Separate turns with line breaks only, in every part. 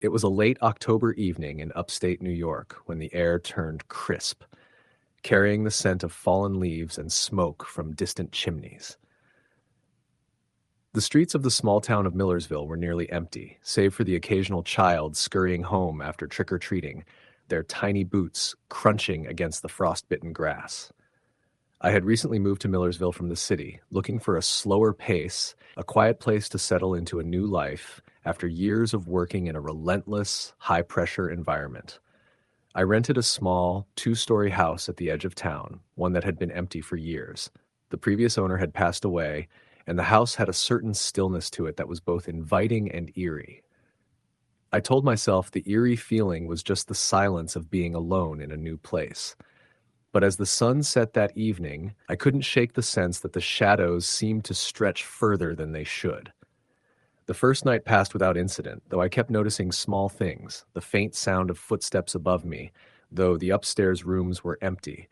It was a late October evening in upstate New York when the air turned crisp, carrying the scent of fallen leaves and smoke from distant chimneys. The streets of the small town of Millersville were nearly empty, save for the occasional child scurrying home after trick-or-treating, their tiny boots crunching against the frost-bitten grass. I had recently moved to Millersville from the city, looking for a slower pace, a quiet place to settle into a new life after years of working in a relentless, high-pressure environment. I rented a small, two-story house at the edge of town, one that had been empty for years. The previous owner had passed away, and the house had a certain stillness to it that was both inviting and eerie. I told myself the eerie feeling was just the silence of being alone in a new place. But as the sun set that evening, I couldn't shake the sense that the shadows seemed to stretch further than they should. The first night passed without incident, though I kept noticing small things, the faint sound of footsteps above me, though the upstairs rooms were empty,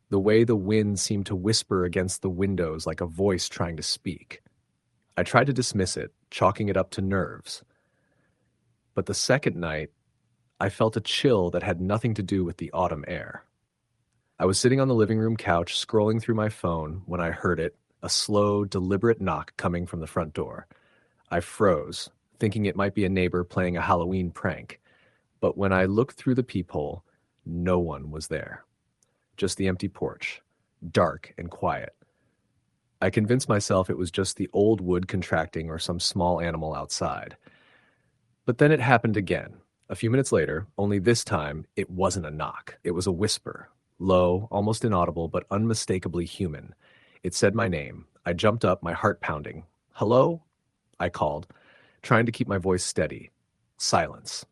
the way the wind seemed to whisper against the windows like a voice trying to speak. I tried to dismiss it, chalking it up to nerves. But the second night, I felt a chill that had nothing to do with the autumn air. I was sitting on the living room couch scrolling through my phone when I heard it, a slow, deliberate knock coming from the front door. I froze, thinking it might be a neighbor playing a Halloween prank. But when I looked through the peephole, no one was there. Just the empty porch, dark and quiet. I convinced myself it was just the old wood contracting or some small animal outside. But then it happened again. A few minutes later, only this time, it wasn't a knock. It was a whisper. Low, almost inaudible, but unmistakably human. It said my name. I jumped up, my heart pounding. "Hello?" I called, trying to keep my voice steady. Silence.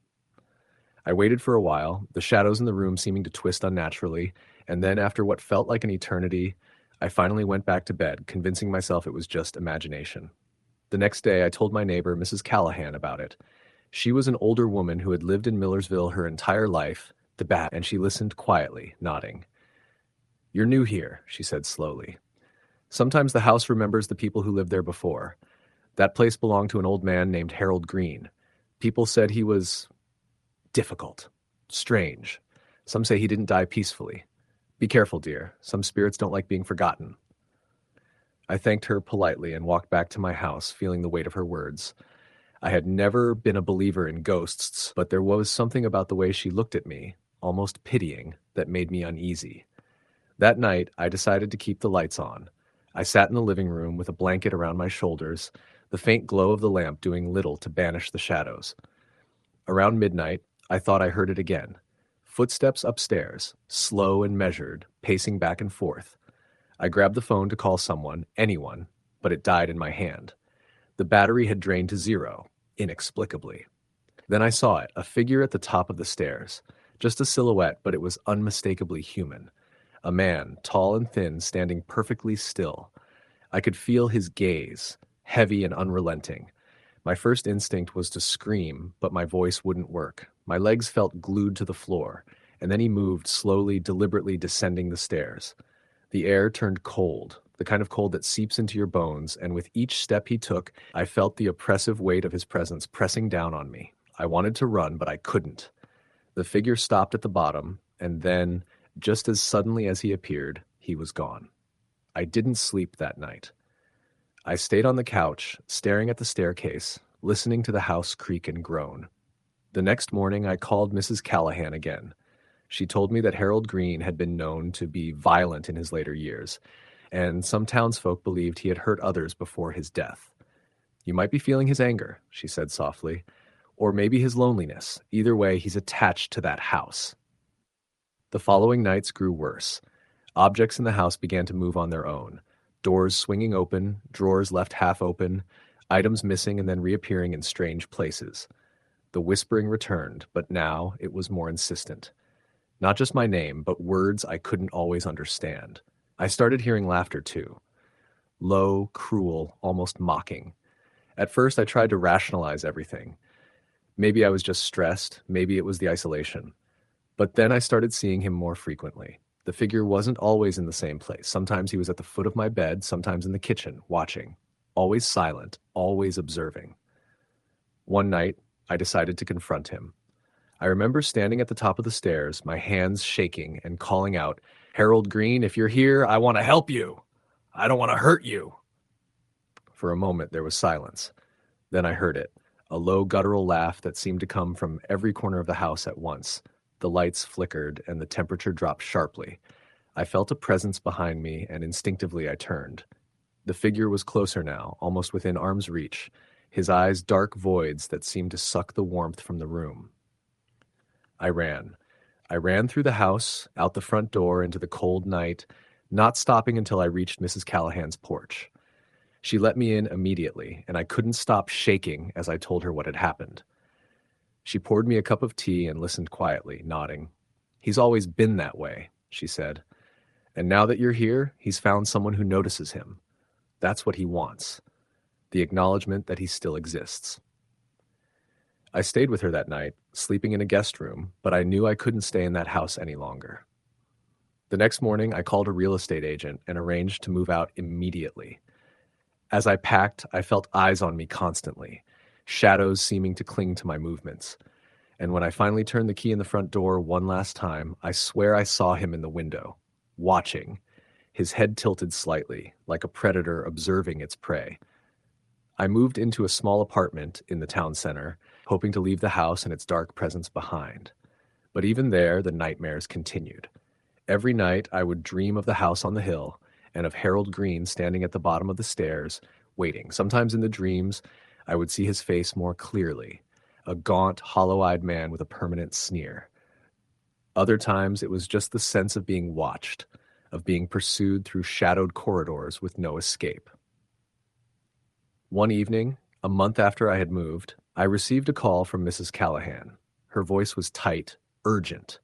I waited for a while, the shadows in the room seeming to twist unnaturally, and then after what felt like an eternity, I finally went back to bed, convincing myself it was just imagination. The next day, I told my neighbor, Mrs. Callahan, about it. She was an older woman who had lived in Millersville her entire life, and she listened quietly, nodding. "You're new here," she said slowly. "Sometimes the house remembers the people who lived there before. That place belonged to an old man named Harold Green. People said he was difficult, strange. Some say he didn't die peacefully. Be careful, dear. Some spirits don't like being forgotten." I thanked her politely and walked back to my house, feeling the weight of her words. I had never been a believer in ghosts, but there was something about the way she looked at me, almost pitying, that made me uneasy. That night, I decided to keep the lights on. I sat in the living room with a blanket around my shoulders, the faint glow of the lamp doing little to banish the shadows. Around midnight, I thought I heard it again. Footsteps upstairs, slow and measured, pacing back and forth. I grabbed the phone to call someone, anyone, but it died in my hand. The battery had drained to zero, inexplicably. Then I saw it, a figure at the top of the stairs. Just a silhouette, but it was unmistakably human. A man, tall and thin, standing perfectly still. I could feel his gaze, heavy and unrelenting. My first instinct was to scream, but my voice wouldn't work. My legs felt glued to the floor, and then he moved slowly, deliberately descending the stairs. The air turned cold, the kind of cold that seeps into your bones, and with each step he took, I felt the oppressive weight of his presence pressing down on me. I wanted to run, but I couldn't. The figure stopped at the bottom, and then, just as suddenly as he appeared, he was gone. I didn't sleep that night. I stayed on the couch, staring at the staircase, listening to the house creak and groan. The next morning, I called Mrs. Callahan again. She told me that Harold Green had been known to be violent in his later years, and some townsfolk believed he had hurt others before his death. "You might be feeling his anger," she said softly, "or maybe his loneliness. Either way, he's attached to that house." The following nights grew worse. Objects in the house began to move on their own. Doors swinging open, drawers left half open, items missing and then reappearing in strange places. The whispering returned, but now it was more insistent. Not just my name, but words I couldn't always understand. I started hearing laughter too. Low, cruel, almost mocking. At first I tried to rationalize everything. Maybe I was just stressed, maybe it was the isolation. But then I started seeing him more frequently. The figure wasn't always in the same place. Sometimes he was at the foot of my bed, sometimes in the kitchen, watching. Always silent, always observing. One night, I decided to confront him. I remember standing at the top of the stairs, my hands shaking, and calling out, "Harold Green, if you're here, I want to help you. I don't want to hurt you." For a moment, there was silence. Then I heard it, a low guttural laugh that seemed to come from every corner of the house at once. The lights flickered, and the temperature dropped sharply. I felt a presence behind me, and instinctively I turned. The figure was closer now, almost within arm's reach, his eyes dark voids that seemed to suck the warmth from the room. I ran. I ran through the house, out the front door into the cold night, not stopping until I reached Mrs. Callahan's porch. She let me in immediately, and I couldn't stop shaking as I told her what had happened. She poured me a cup of tea and listened quietly, nodding. "He's always been that way," she said. "And now that you're here, he's found someone who notices him. That's what he wants. The acknowledgement that he still exists." I stayed with her that night, sleeping in a guest room, but I knew I couldn't stay in that house any longer. The next morning, I called a real estate agent and arranged to move out immediately. As I packed, I felt eyes on me constantly, shadows seeming to cling to my movements. And when I finally turned the key in the front door one last time, I swear I saw him in the window, watching, his head tilted slightly, like a predator observing its prey. I moved into a small apartment in the town center, hoping to leave the house and its dark presence behind. But even there, the nightmares continued. Every night, I would dream of the house on the hill and of Harold Green standing at the bottom of the stairs, waiting. Sometimes in the dreams, I would see his face more clearly, a gaunt, hollow-eyed man with a permanent sneer. Other times, it was just the sense of being watched, of being pursued through shadowed corridors with no escape. One evening, a month after I had moved, I received a call from Mrs. Callahan. Her voice was tight, urgent.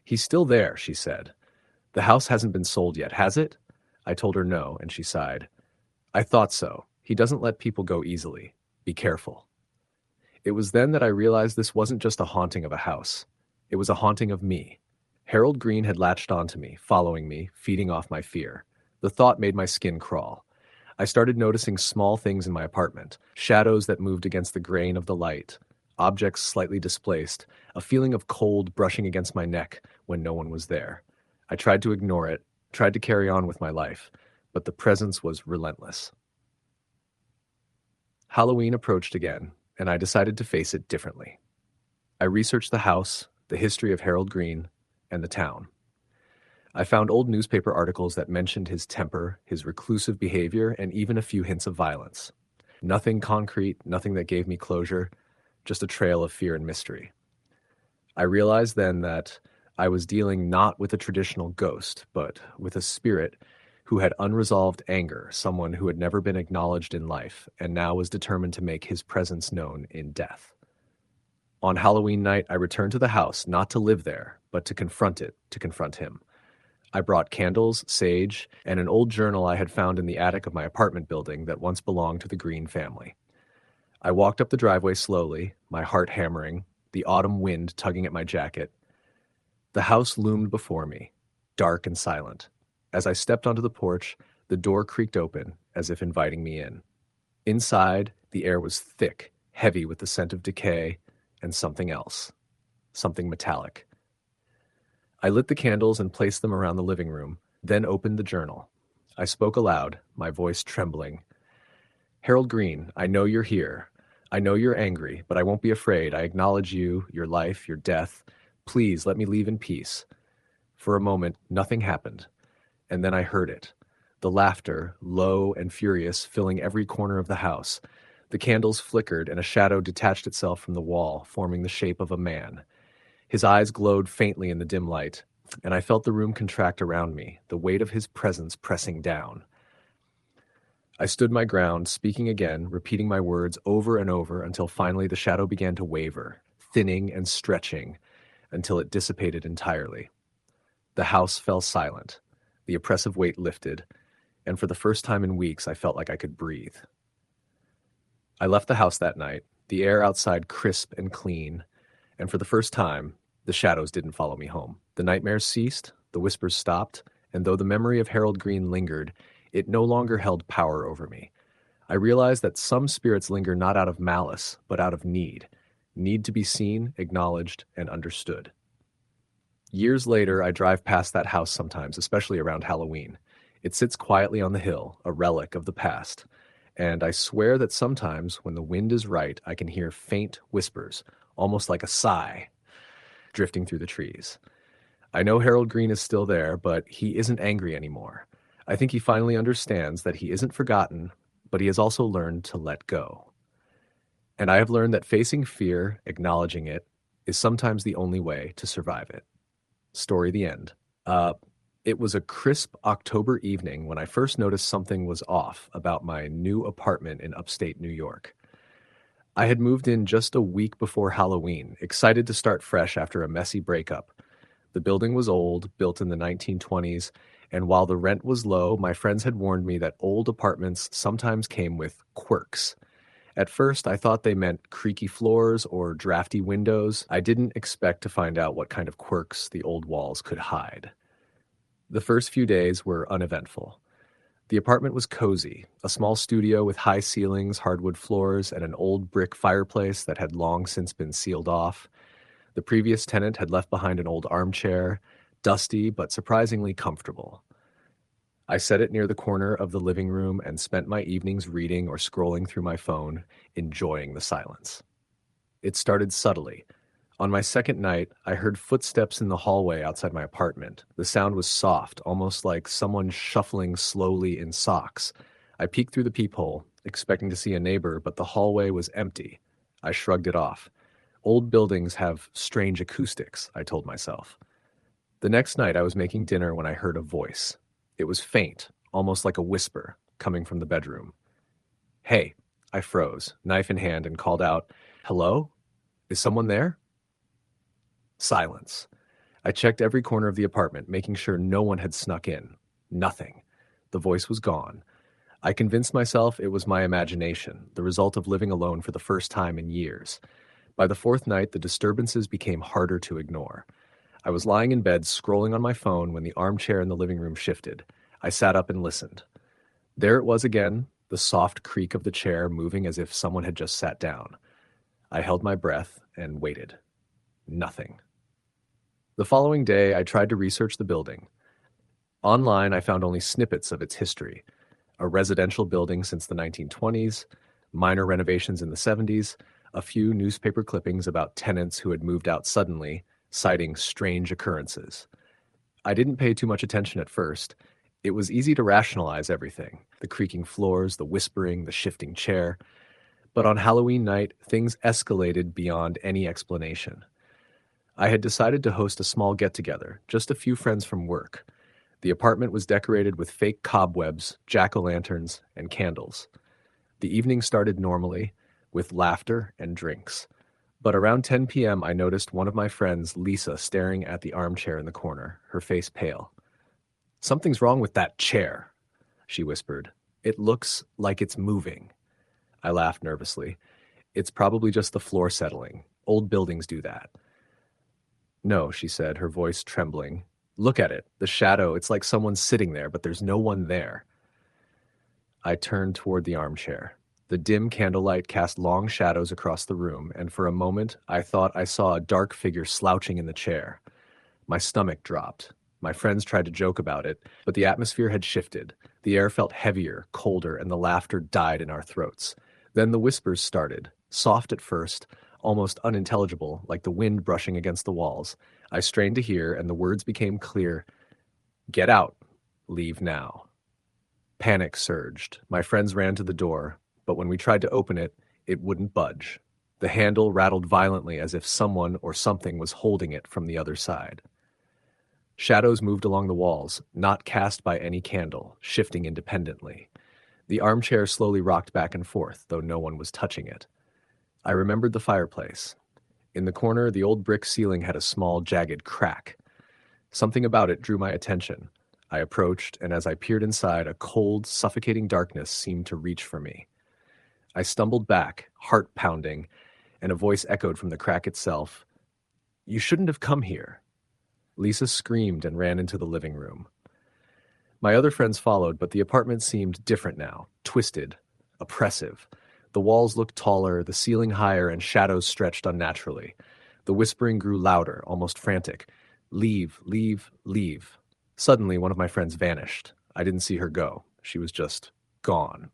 "He's still there," she said. "The house hasn't been sold yet, has it?" I told her no, and she sighed. "I thought so. He doesn't let people go easily. Be careful." It was then that I realized this wasn't just a haunting of a house. It was a haunting of me. Harold Green had latched onto me, following me, feeding off my fear. The thought made my skin crawl. I started noticing small things in my apartment, shadows that moved against the grain of the light, objects slightly displaced, a feeling of cold brushing against my neck when no one was there. I tried to ignore it, tried to carry on with my life, but the presence was relentless. Halloween approached again, and I decided to face it differently. I researched the house, the history of Harold Green, and the town. I found old newspaper articles that mentioned his temper, his reclusive behavior, and even a few hints of violence. Nothing concrete, nothing that gave me closure, just a trail of fear and mystery. I realized then that I was dealing not with a traditional ghost, but with a spirit who had unresolved anger, someone who had never been acknowledged in life, and now was determined to make his presence known in death. On Halloween night, I returned to the house, not to live there, but to confront it, to confront him. I brought candles, sage, and an old journal I had found in the attic of my apartment building that once belonged to the Green family. I walked up the driveway slowly, my heart hammering, the autumn wind tugging at my jacket. The house loomed before me, dark and silent. As I stepped onto the porch, the door creaked open, as if inviting me in. Inside, the air was thick, heavy with the scent of decay, and something else, something metallic. I lit the candles and placed them around the living room, then opened the journal. I spoke aloud, my voice trembling. "Harold Green, I know you're here. I know you're angry, but I won't be afraid. I acknowledge you, your life, your death. Please let me leave in peace." For a moment, nothing happened. And then I heard it. The laughter, low and furious, filling every corner of the house. The candles flickered and a shadow detached itself from the wall, forming the shape of a man. His eyes glowed faintly in the dim light, and I felt the room contract around me, the weight of his presence pressing down. I stood my ground, speaking again, repeating my words over and over until finally the shadow began to waver, thinning and stretching, until it dissipated entirely. The house fell silent. The oppressive weight lifted, and for the first time in weeks I felt like I could breathe. I left the house that night, the air outside crisp and clean, and for the first time, the shadows didn't follow me home. The nightmares ceased, the whispers stopped, and though the memory of Harold Green lingered, it no longer held power over me. I realized that some spirits linger not out of malice, but out of need need to be seen, acknowledged, and understood. Years later, I drive past that house sometimes, especially around Halloween. It sits quietly on the hill, a relic of the past. And I swear that sometimes, when the wind is right, I can hear faint whispers, almost like a sigh, drifting through the trees. I know Harold Green is still there, but he isn't angry anymore. I think he finally understands that he isn't forgotten, but he has also learned to let go. And I have learned that facing fear, acknowledging it, is sometimes the only way to survive it. Story the end. Uh, it was a crisp October evening when I first noticed something was off about my new apartment in upstate New York. I had moved in just a week before Halloween, excited to start fresh after a messy breakup. The building was old, built in the 1920s, and while the rent was low, my friends had warned me that old apartments sometimes came with quirks. At first, I thought they meant creaky floors or drafty windows. I didn't expect to find out what kind of quirks the old walls could hide. The first few days were uneventful. The apartment was cozy, a small studio with high ceilings, hardwood floors, and an old brick fireplace that had long since been sealed off. The previous tenant had left behind an old armchair, dusty but surprisingly comfortable. I set it near the corner of the living room and spent my evenings reading or scrolling through my phone, enjoying the silence. It started subtly. On my second night, I heard footsteps in the hallway outside my apartment. The sound was soft, almost like someone shuffling slowly in socks. I peeked through the peephole, expecting to see a neighbor, but the hallway was empty. I shrugged it off. Old buildings have strange acoustics, I told myself. The next night, I was making dinner when I heard a voice. It was faint, almost like a whisper, coming from the bedroom. "Hey," I froze, knife in hand, and called out, "Hello? Is someone there?" Silence. I checked every corner of the apartment, making sure no one had snuck in. Nothing. The voice was gone. I convinced myself it was my imagination, the result of living alone for the first time in years. By the fourth night, the disturbances became harder to ignore. I was lying in bed, scrolling on my phone, when the armchair in the living room shifted. I sat up and listened. There it was again, the soft creak of the chair moving as if someone had just sat down. I held my breath and waited. Nothing. The following day, I tried to research the building. Online, I found only snippets of its history. A residential building since the 1920s, minor renovations in the 70s, a few newspaper clippings about tenants who had moved out suddenly, citing strange occurrences. I didn't pay too much attention at first. It was easy to rationalize everything, the creaking floors, the whispering, the shifting chair. But on Halloween night, things escalated beyond any explanation. I had decided to host a small get-together, just a few friends from work. The apartment was decorated with fake cobwebs, jack-o'-lanterns, and candles. The evening started normally, with laughter and drinks. But around 10 p.m., I noticed one of my friends, Lisa, staring at the armchair in the corner, her face pale. "Something's wrong with that chair," she whispered. "It looks like it's moving." I laughed nervously. "It's probably just the floor settling. Old buildings do that." "No," she said, her voice trembling. "Look at it. The shadow. It's like someone's sitting there, but there's no one there." I turned toward the armchair. The dim candlelight cast long shadows across the room, and for a moment I thought I saw a dark figure slouching in the chair. My stomach dropped. My friends tried to joke about it, but the atmosphere had shifted. The air felt heavier, colder, and the laughter died in our throats. Then the whispers started, soft at first, almost unintelligible, like the wind brushing against the walls. I strained to hear, and the words became clear. "Get out. Leave now." Panic surged. My friends ran to the door, but when we tried to open it, it wouldn't budge. The handle rattled violently as if someone or something was holding it from the other side. Shadows moved along the walls, not cast by any candle, shifting independently. The armchair slowly rocked back and forth, though no one was touching it. I remembered the fireplace. In the corner, the old brick ceiling had a small, jagged crack. Something about it drew my attention. I approached, and as I peered inside, a cold, suffocating darkness seemed to reach for me. I stumbled back, heart pounding, and a voice echoed from the crack itself. "You shouldn't have come here." Lisa screamed and ran into the living room. My other friends followed, but the apartment seemed different now, twisted, oppressive. The walls looked taller, the ceiling higher, and shadows stretched unnaturally. The whispering grew louder, almost frantic. Leave, leave, leave. Suddenly, one of my friends vanished. I didn't see her go. She was just gone.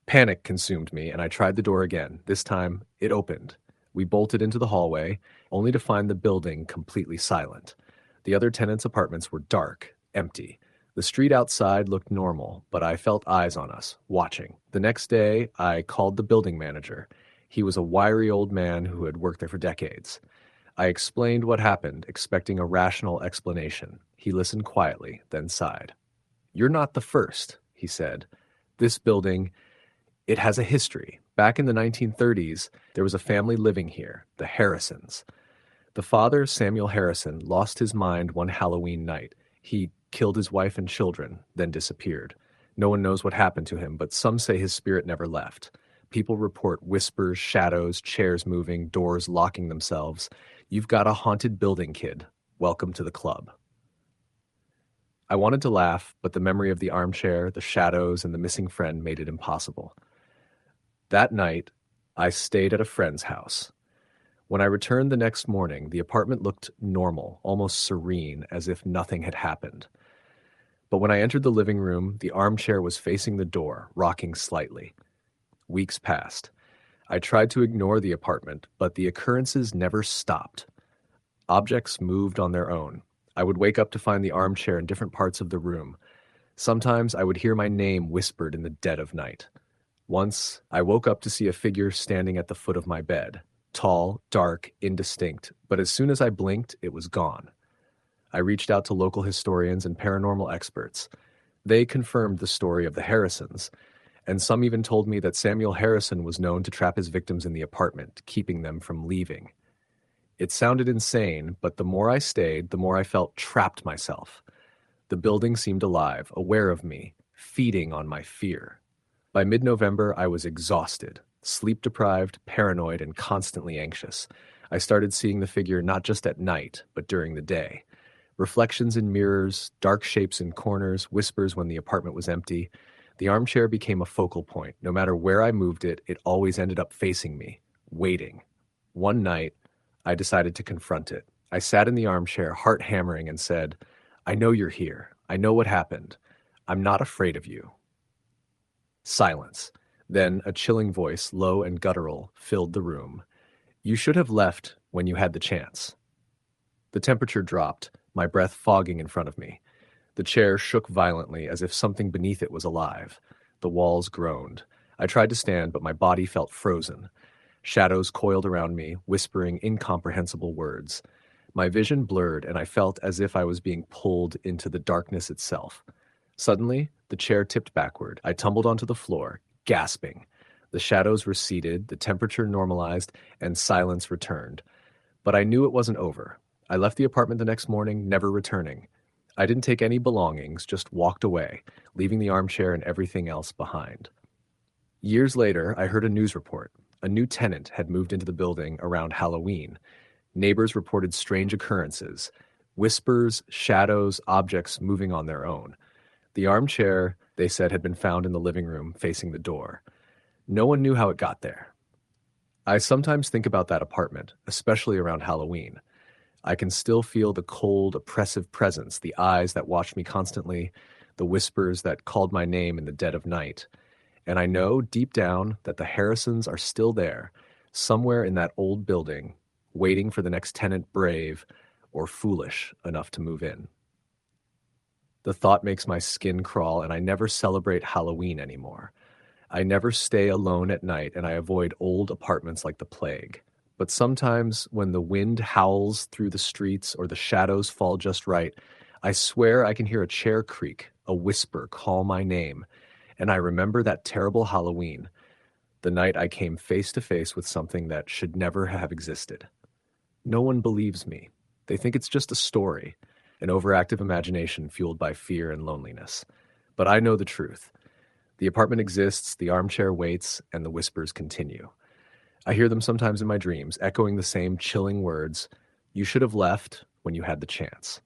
Panic consumed me, and I tried the door again. This time, it opened. We bolted into the hallway, only to find the building completely silent. The other tenants' apartments were dark, empty. The street outside looked normal, but I felt eyes on us, watching. The next day, I called the building manager. He was a wiry old man who had worked there for decades. I explained what happened, expecting a rational explanation. He listened quietly, then sighed. "You're not the first," he said. "This building, it has a history. Back in the 1930s, there was a family living here, the Harrisons. The father, Samuel Harrison, lost his mind one Halloween night. He killed his wife and children, then disappeared. No one knows what happened to him, but some say his spirit never left. People report whispers, shadows, chairs moving, doors locking themselves. You've got a haunted building, kid. Welcome to the club." I wanted to laugh, but the memory of the armchair, the shadows, and the missing friend made it impossible. That night, I stayed at a friend's house. When I returned the next morning, the apartment looked normal, almost serene, as if nothing had happened. But when I entered the living room, the armchair was facing the door, rocking slightly. Weeks passed. I tried to ignore the apartment, but the occurrences never stopped. Objects moved on their own. I would wake up to find the armchair in different parts of the room. Sometimes I would hear my name whispered in the dead of night. Once, I woke up to see a figure standing at the foot of my bed. Tall, dark, indistinct, but as soon as I blinked, it was gone. I reached out to local historians and paranormal experts. They confirmed the story of the Harrisons, and some even told me that Samuel Harrison was known to trap his victims in the apartment, keeping them from leaving. It sounded insane, but the more I stayed, the more I felt trapped myself. The building seemed alive, aware of me, feeding on my fear. By mid-November, I was exhausted, sleep-deprived, paranoid, and constantly anxious. I started seeing the figure not just at night, but during the day. Reflections in mirrors, dark shapes in corners, whispers when the apartment was empty. The armchair became a focal point. No matter where I moved it, it always ended up facing me, waiting. One night, I decided to confront it. I sat in the armchair, heart hammering, and said, "I know you're here. I know what happened. I'm not afraid of you." Silence. Then a chilling voice, low and guttural, filled the room. "You should have left when you had the chance." The temperature dropped, my breath fogging in front of me. The chair shook violently as if something beneath it was alive. The walls groaned. I tried to stand, but my body felt frozen. Shadows coiled around me, whispering incomprehensible words. My vision blurred, and I felt as if I was being pulled into the darkness itself. Suddenly, the chair tipped backward. I tumbled onto the floor, gasping. The shadows receded, the temperature normalized, and silence returned. But I knew it wasn't over. I left the apartment the next morning, never returning. I didn't take any belongings, just walked away, leaving the armchair and everything else behind. Years later, I heard a news report. A new tenant had moved into the building around Halloween. Neighbors reported strange occurrences, whispers, shadows, objects moving on their own. The armchair, they said, had been found in the living room facing the door. No one knew how it got there. I sometimes think about that apartment, especially around Halloween. I can still feel the cold, oppressive presence, the eyes that watched me constantly, the whispers that called my name in the dead of night. And I know deep down that the Harrisons are still there, somewhere in that old building, waiting for the next tenant brave or foolish enough to move in. The thought makes my skin crawl, and I never celebrate Halloween anymore. I never stay alone at night, and I avoid old apartments like the plague. But sometimes, when the wind howls through the streets or the shadows fall just right, I swear I can hear a chair creak, a whisper call my name, and I remember that terrible Halloween, the night I came face to face with something that should never have existed. No one believes me. They think it's just a story, an overactive imagination fueled by fear and loneliness. But I know the truth. The apartment exists, the armchair waits, and the whispers continue. I hear them sometimes in my dreams, echoing the same chilling words, "You should have left when you had the chance."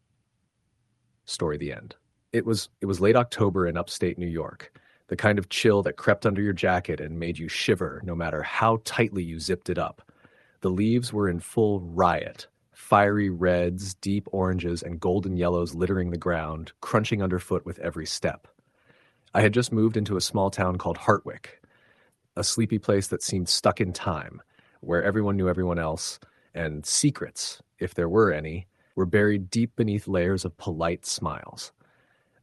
Story the end. It was late October in upstate New York. the kind of chill that crept under your jacket and made you shiver no matter how tightly you zipped it up. The leaves were in full riot, fiery reds, deep oranges, and golden yellows littering the ground, crunching underfoot with every step. I had just moved into a small town called Hartwick, a sleepy place that seemed stuck in time, where everyone knew everyone else, and secrets, if there were any, were buried deep beneath layers of polite smiles.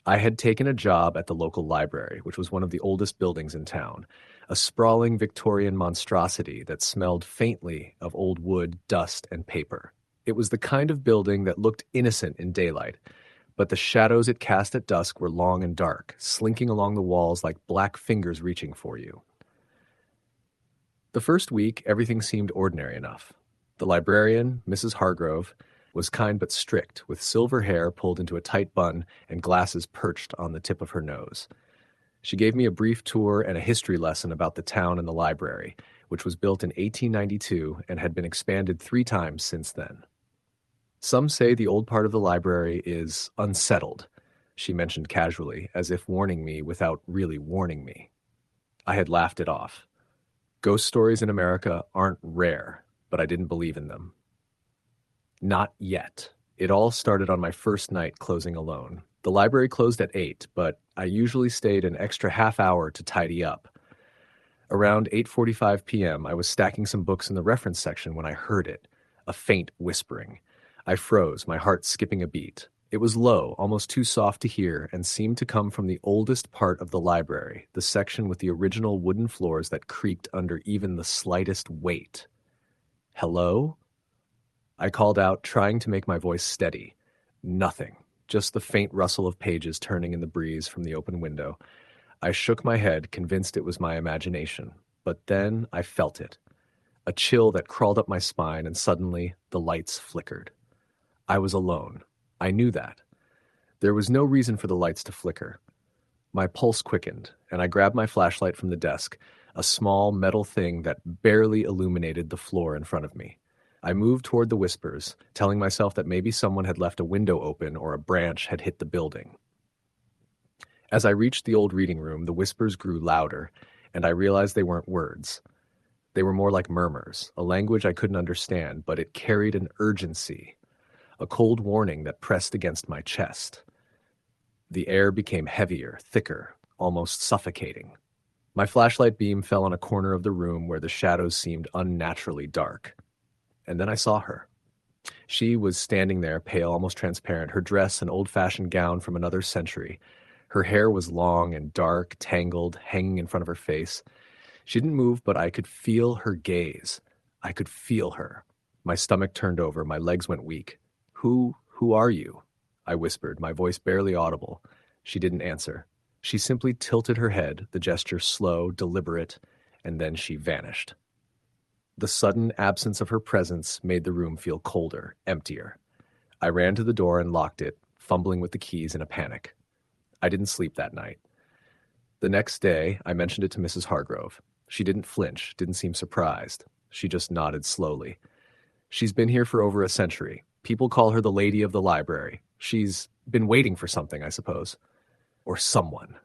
I had taken a job at the local library, which was one of the oldest buildings in town, a sprawling Victorian monstrosity that smelled faintly of old wood, dust, and paper. It was the kind of building that looked innocent in daylight, but the shadows it cast at dusk were long and dark, slinking along the walls like black fingers reaching for you. The first week, everything seemed ordinary enough. The librarian, Mrs. Hargrove, was kind but strict, with silver hair pulled into a tight bun and glasses perched on the tip of her nose. She gave me a brief tour and a history lesson about the town and the library, which was built in 1892 and had been expanded 3 times since then. Some say the old part of the library is unsettled, she mentioned casually, as if warning me without really warning me. I had laughed it off. Ghost stories in America aren't rare, but I didn't believe in them. Not yet. It all started on my first night closing alone. The library closed at 8, but I usually stayed an extra half hour to tidy up. Around 8:45 p.m., I was stacking some books in the reference section when I heard it, a faint whispering. I froze, my heart skipping a beat. It was low, almost too soft to hear, and seemed to come from the oldest part of the library, the section with the original wooden floors that creaked under even the slightest weight. Hello? I called out, trying to make my voice steady. Nothing, just the faint rustle of pages turning in the breeze from the open window. I shook my head, convinced it was my imagination. But then I felt it. A chill that crawled up my spine, and suddenly the lights flickered. I was alone. I knew that. There was no reason for the lights to flicker. My pulse quickened, and I grabbed my flashlight from the desk, a small metal thing that barely illuminated the floor in front of me. I moved toward the whispers, telling myself that maybe someone had left a window open or a branch had hit the building. As I reached the old reading room, the whispers grew louder, and I realized they weren't words. They were more like murmurs, a language I couldn't understand, but it carried an urgency, a cold warning that pressed against my chest. The air became heavier, thicker, almost suffocating. My flashlight beam fell on a corner of the room where the shadows seemed unnaturally dark. And then I saw her. She was standing there, pale, almost transparent, her dress an old-fashioned gown from another century. Her hair was long and dark, tangled, hanging in front of her face. She didn't move, but I could feel her gaze. I could feel her. My stomach turned over, my legs went weak. Who are you? I whispered, my voice barely audible. She didn't answer. She simply tilted her head, the gesture slow, deliberate, and then she vanished. The sudden absence of her presence made the room feel colder, emptier. I ran to the door and locked it, fumbling with the keys in a panic. I didn't sleep that night. The next day, I mentioned it to Mrs. Hargrove. She didn't flinch, didn't seem surprised. She just nodded slowly. She's been here for over a century. People call her the Lady of the Library. She's been waiting for something, I suppose. Or someone.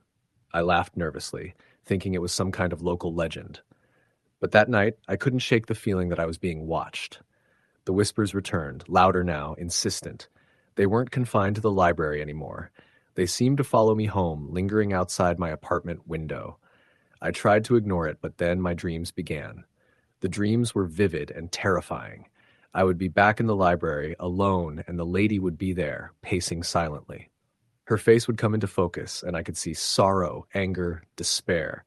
I laughed nervously, thinking it was some kind of local legend. But that night, I couldn't shake the feeling that I was being watched. The whispers returned, louder now, insistent. They weren't confined to the library anymore. They seemed to follow me home, lingering outside my apartment window. I tried to ignore it, but then my dreams began. The dreams were vivid and terrifying. I would be back in the library, alone, and the lady would be there, pacing silently. Her face would come into focus, and I could see sorrow, anger, despair.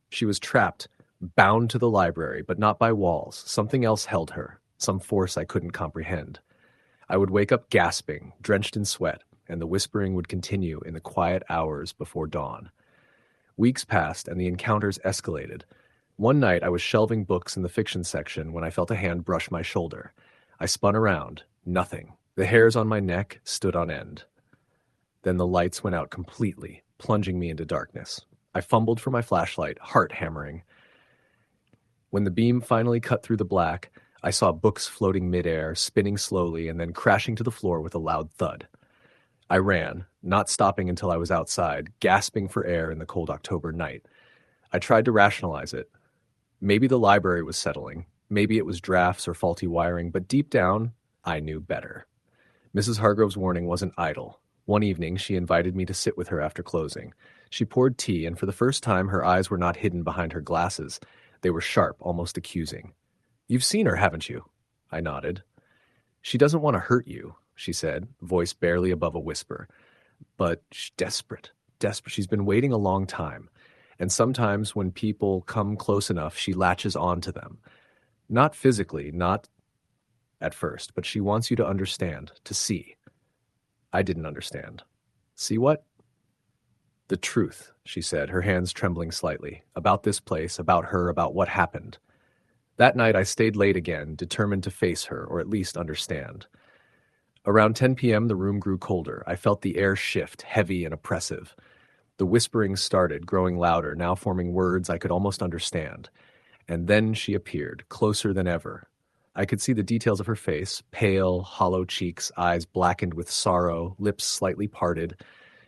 She was trapped, bound to the library, but not by walls. Something else held her, some force I couldn't comprehend. I would wake up gasping, drenched in sweat, and the whispering would continue in the quiet hours before dawn. Weeks passed, and the encounters escalated. One night, I was shelving books in the fiction section when I felt a hand brush my shoulder. I spun around. Nothing. The hairs on my neck stood on end. Then the lights went out completely, plunging me into darkness. I fumbled for my flashlight, heart hammering. When the beam finally cut through the black, I saw books floating midair, spinning slowly, and then crashing to the floor with a loud thud. I ran, not stopping until I was outside, gasping for air in the cold October night. I tried to rationalize it. Maybe the library was settling. Maybe it was drafts or faulty wiring, but deep down, I knew better. Mrs. Hargrove's warning wasn't idle. One evening, she invited me to sit with her after closing. She poured tea, and for the first time, her eyes were not hidden behind her glasses. They were sharp, almost accusing. "You've seen her, haven't you?" I nodded. "She doesn't want to hurt you," she said, voice barely above a whisper. "But she's desperate, desperate. She's been waiting a long time. And sometimes when people come close enough, she latches on to them. Not physically, not at first, but she wants you to understand, to see." I didn't understand. "See what?" "The truth," she said, her hands trembling slightly. "About this place, about her, about what happened." That night I stayed late again, determined to face her, or at least understand. Around 10 p.m. the room grew colder. I felt the air shift, heavy and oppressive. The whispering started, growing louder, now forming words I could almost understand. And then she appeared, closer than ever. I could see the details of her face, pale, hollow cheeks, eyes blackened with sorrow, lips slightly parted,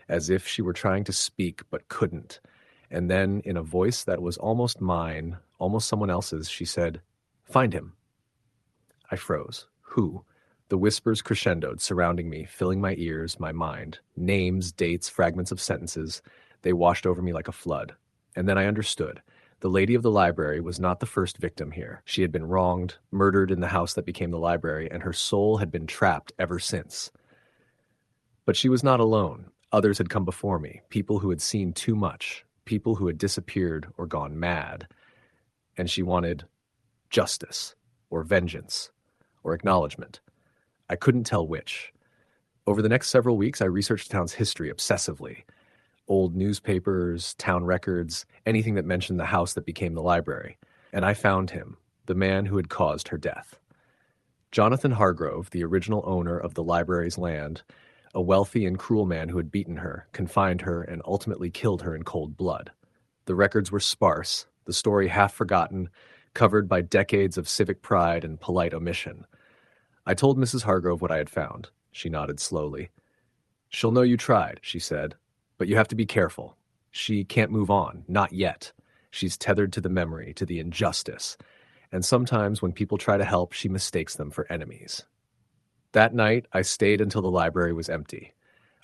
as if she were trying to speak but couldn't. And then, in a voice that was almost mine, almost someone else's, she said, "Find him." I froze. Who? The whispers crescendoed, surrounding me, filling my ears, my mind. Names, dates, fragments of sentences. They washed over me like a flood. And then I understood. The lady of the library was not the first victim here. She had been wronged, murdered in the house that became the library, and her soul had been trapped ever since. But she was not alone. Others had come before me, people who had seen too much, people who had disappeared or gone mad. And she wanted justice, or vengeance, or acknowledgement. I couldn't tell which. Over the next several weeks, I researched the town's history obsessively. Old newspapers, town records, anything that mentioned the house that became the library. And I found him, the man who had caused her death. Jonathan Hargrove, the original owner of the library's land, a wealthy and cruel man who had beaten her, confined her, and ultimately killed her in cold blood. The records were sparse, the story half forgotten, covered by decades of civic pride and polite omission. I told Mrs. Hargrove what I had found. She nodded slowly. "She'll know you tried," she said. "But you have to be careful. She can't move on, not yet. She's tethered to the memory, to the injustice. And sometimes when people try to help, she mistakes them for enemies." That night, I stayed until the library was empty.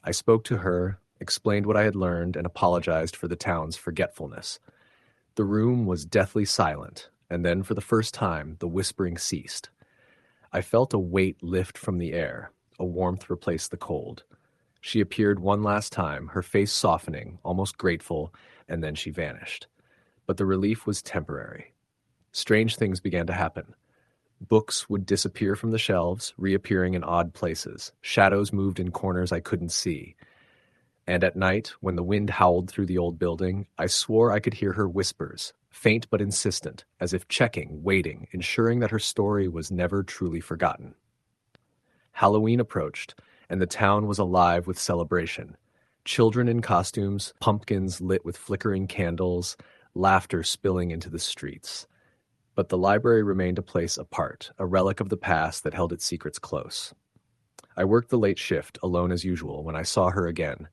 I spoke to her, explained what I had learned, and apologized for the town's forgetfulness. The room was deathly silent, and then for the first time, the whispering ceased. I felt a weight lift from the air, a warmth replace the cold. She appeared one last time, her face softening, almost grateful, and then she vanished. But the relief was temporary. Strange things began to happen. Books would disappear from the shelves, reappearing in odd places. Shadows moved in corners I couldn't see. And at night, when the wind howled through the old building, I swore I could hear her whispers, faint but insistent, as if checking, waiting, ensuring that her story was never truly forgotten. Halloween approached, and the town was alive with celebration. Children in costumes, pumpkins lit with flickering candles, laughter spilling into the streets. But the library remained a place apart, a relic of the past that held its secrets close. I worked the late shift, alone as usual, when I saw her again,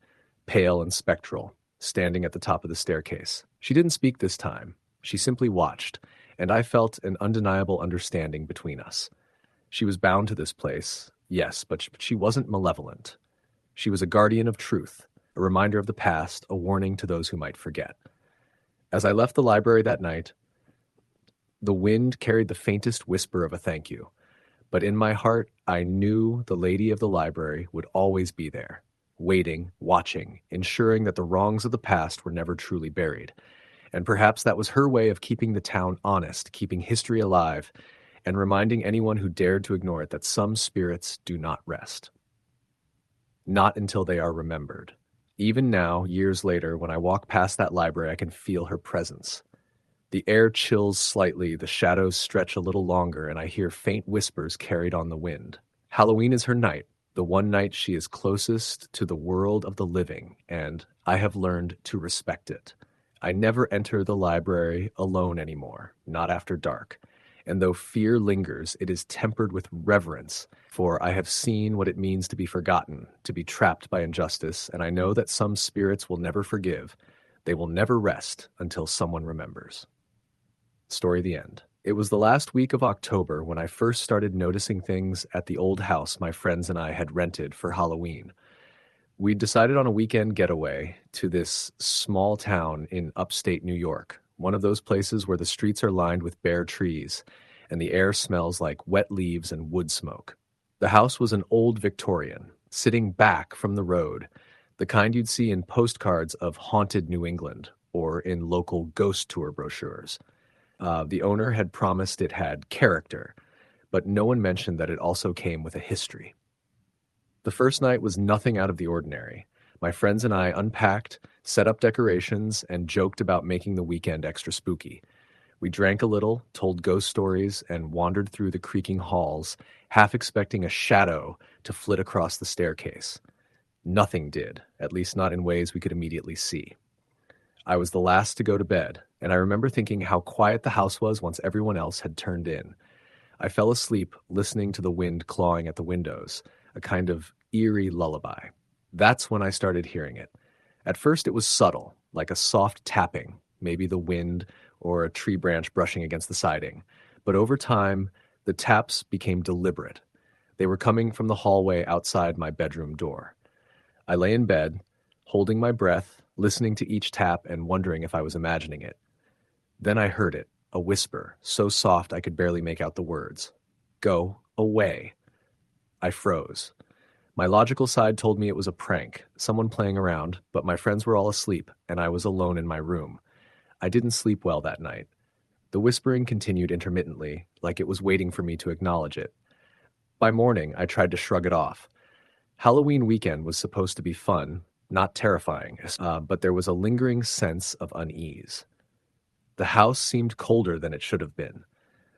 pale and spectral, standing at the top of the staircase. She didn't speak this time. She simply watched, and I felt an undeniable understanding between us. She was bound to this place, yes, but she wasn't malevolent. She was a guardian of truth, a reminder of the past, a warning to those who might forget. As I left the library that night, the wind carried the faintest whisper of a thank you. But in my heart, I knew the lady of the library would always be there, waiting, watching, ensuring that the wrongs of the past were never truly buried. And perhaps that was her way of keeping the town honest, keeping history alive, and reminding anyone who dared to ignore it that some spirits do not rest. Not until they are remembered. Even now, years later, when I walk past that library, I can feel her presence. The air chills slightly, the shadows stretch a little longer, and I hear faint whispers carried on the wind. Halloween is her night, the one night she is closest to the world of the living, and I have learned to respect it. I never enter the library alone anymore, not after dark. And though fear lingers, it is tempered with reverence, for I have seen what it means to be forgotten, to be trapped by injustice, and I know that some spirits will never forgive. They will never rest until someone remembers. Story the end. It was the last week of October when I first started noticing things at the old house my friends and I had rented for Halloween. We decided on a weekend getaway to this small town in upstate New York, one of those places where the streets are lined with bare trees and the air smells like wet leaves and wood smoke. The house was an old Victorian, sitting back from the road, the kind you'd see in postcards of haunted New England or in local ghost tour brochures. The owner had promised it had character, but no one mentioned that it also came with a history. The first night was nothing out of the ordinary. My friends and I unpacked, set up decorations, and joked about making the weekend extra spooky. We drank a little, told ghost stories, and wandered through the creaking halls, half expecting a shadow to flit across the staircase. Nothing did, at least not in ways we could immediately see. I was the last to go to bed, and I remember thinking how quiet the house was once everyone else had turned in. I fell asleep listening to the wind clawing at the windows, a kind of eerie lullaby. That's when I started hearing it. At first it was subtle, like a soft tapping, maybe the wind or a tree branch brushing against the siding. But over time, the taps became deliberate. They were coming from the hallway outside my bedroom door. I lay in bed, holding my breath, listening to each tap and wondering if I was imagining it. Then I heard it, a whisper, so soft I could barely make out the words. Go away. I froze. My logical side told me it was a prank, someone playing around, but my friends were all asleep, and I was alone in my room. I didn't sleep well that night. The whispering continued intermittently, like it was waiting for me to acknowledge it. By morning, I tried to shrug it off. Halloween weekend was supposed to be fun, not terrifying, but there was a lingering sense of unease. The house seemed colder than it should have been.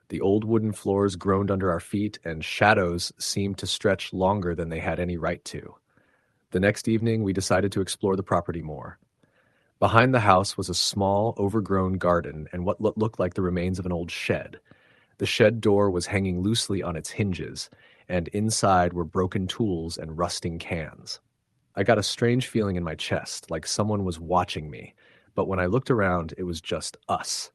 The old wooden floors groaned under our feet, and shadows seemed to stretch longer than they had any right to. The next evening, we decided to explore the property more. Behind the house was a small, overgrown garden and what looked like the remains of an old shed. The shed door was hanging loosely on its hinges, and inside were broken tools and rusting cans. I got a strange feeling in my chest, like someone was watching me, but when I looked around, it was just us.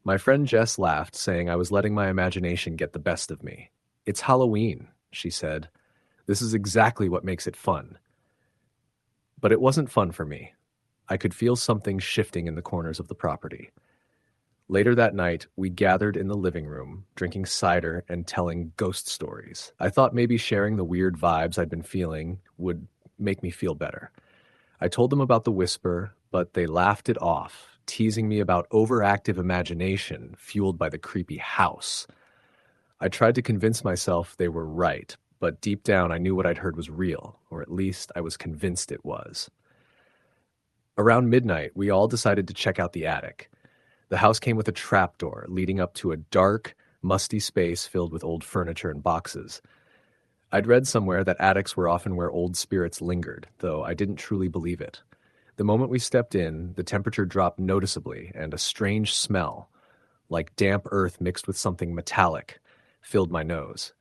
My friend Jess laughed, saying I was letting my imagination get the best of me. It's Halloween, she said. This is exactly what makes it fun. But it wasn't fun for me. I could feel something shifting in the corners of the property. Later that night, we gathered in the living room, drinking cider and telling ghost stories. I thought maybe sharing the weird vibes I'd been feeling would make me feel better. I told them about the whisper, but they laughed it off, teasing me about overactive imagination fueled by the creepy house. I tried to convince myself they were right, but deep down I knew what I'd heard was real, or at least I was convinced it was. Around midnight, we all decided to check out the attic. The house came with a trapdoor leading up to a dark, musty space filled with old furniture and boxes. I'd read somewhere that attics were often where old spirits lingered, though I didn't truly believe it. The moment we stepped in, the temperature dropped noticeably, and a strange smell, like damp earth mixed with something metallic, filled my nose.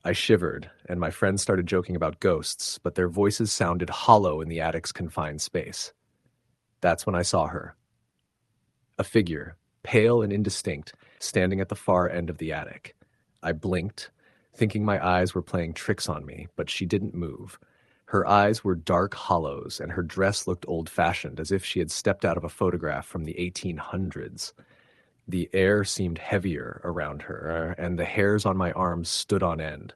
I shivered, and my friends started joking about ghosts, but their voices sounded hollow in the attic's confined space. That's when I saw her. A figure, pale and indistinct, standing at the far end of the attic. I blinked, thinking my eyes were playing tricks on me, but she didn't move. Her eyes were dark hollows, and her dress looked old-fashioned, as if she had stepped out of a photograph from the 1800s. The air seemed heavier around her, and the hairs on my arms stood on end.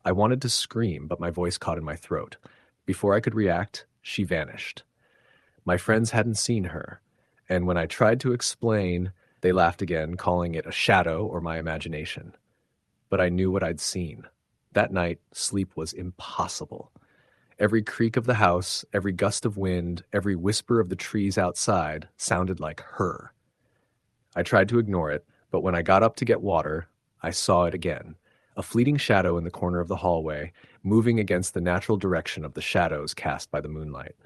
I wanted to scream, but my voice caught in my throat. Before I could react, she vanished. My friends hadn't seen her, and when I tried to explain, they laughed again, calling it a shadow or my imagination. But I knew what I'd seen. That night, sleep was impossible. Every creak of the house, every gust of wind, every whisper of the trees outside sounded like her. I tried to ignore it, but when I got up to get water, I saw it again, a fleeting shadow in the corner of the hallway, moving against the natural direction of the shadows cast by the moonlight.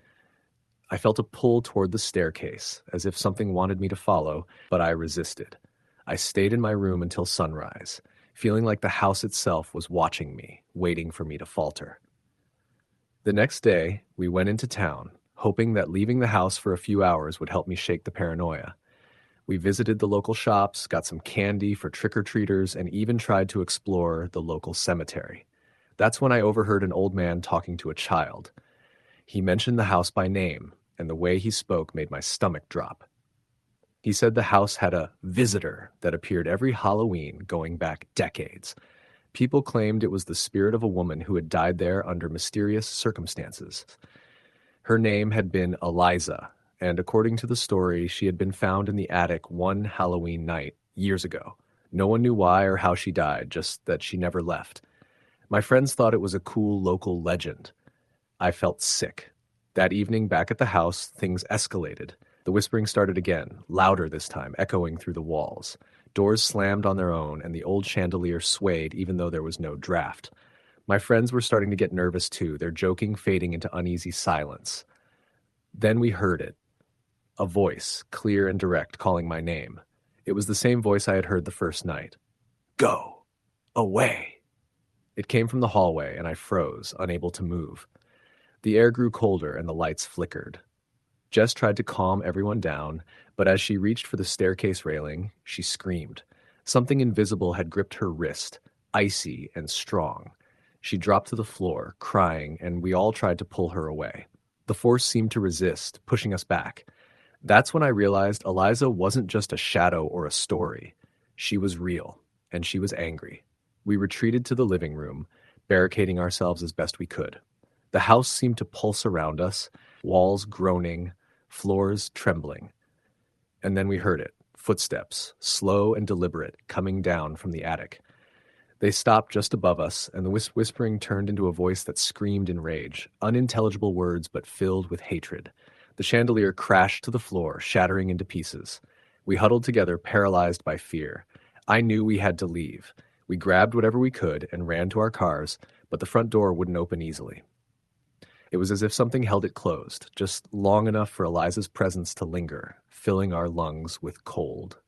I felt a pull toward the staircase, as if something wanted me to follow, but I resisted. I stayed in my room until sunrise, feeling like the house itself was watching me, waiting for me to falter. The next day, we went into town, hoping that leaving the house for a few hours would help me shake the paranoia. We visited the local shops, got some candy for trick-or-treaters, and even tried to explore the local cemetery. That's when I overheard an old man talking to a child. He mentioned the house by name, and the way he spoke made my stomach drop. He said the house had a visitor that appeared every Halloween going back decades. People claimed it was the spirit of a woman who had died there under mysterious circumstances. Her name had been Eliza, and according to the story, she had been found in the attic one Halloween night, years ago. No one knew why or how she died, just that she never left. My friends thought it was a cool local legend. I felt sick. That evening, back at the house, things escalated. The whispering started again, louder this time, echoing through the walls. Doors slammed on their own, and the old chandelier swayed even though there was no draft. My friends were starting to get nervous too, their joking fading into uneasy silence. Then we heard it. A voice, clear and direct, calling my name. It was the same voice I had heard the first night. Go! Away! It came from the hallway, and I froze, unable to move. The air grew colder, and the lights flickered. Jess tried to calm everyone down, but as she reached for the staircase railing, she screamed. Something invisible had gripped her wrist, icy and strong. She dropped to the floor, crying, and we all tried to pull her away. The force seemed to resist, pushing us back. That's when I realized Eliza wasn't just a shadow or a story. She was real, and she was angry. We retreated to the living room, barricading ourselves as best we could. The house seemed to pulse around us, walls groaning, floors trembling. And then we heard it, footsteps, slow and deliberate, coming down from the attic. They stopped just above us, and the whispering turned into a voice that screamed in rage, unintelligible words but filled with hatred. The chandelier crashed to the floor, shattering into pieces. We huddled together, paralyzed by fear. I knew we had to leave. We grabbed whatever we could and ran to our cars, but the front door wouldn't open easily. It was as if something held it closed, just long enough for Eliza's presence to linger, filling our lungs with cold.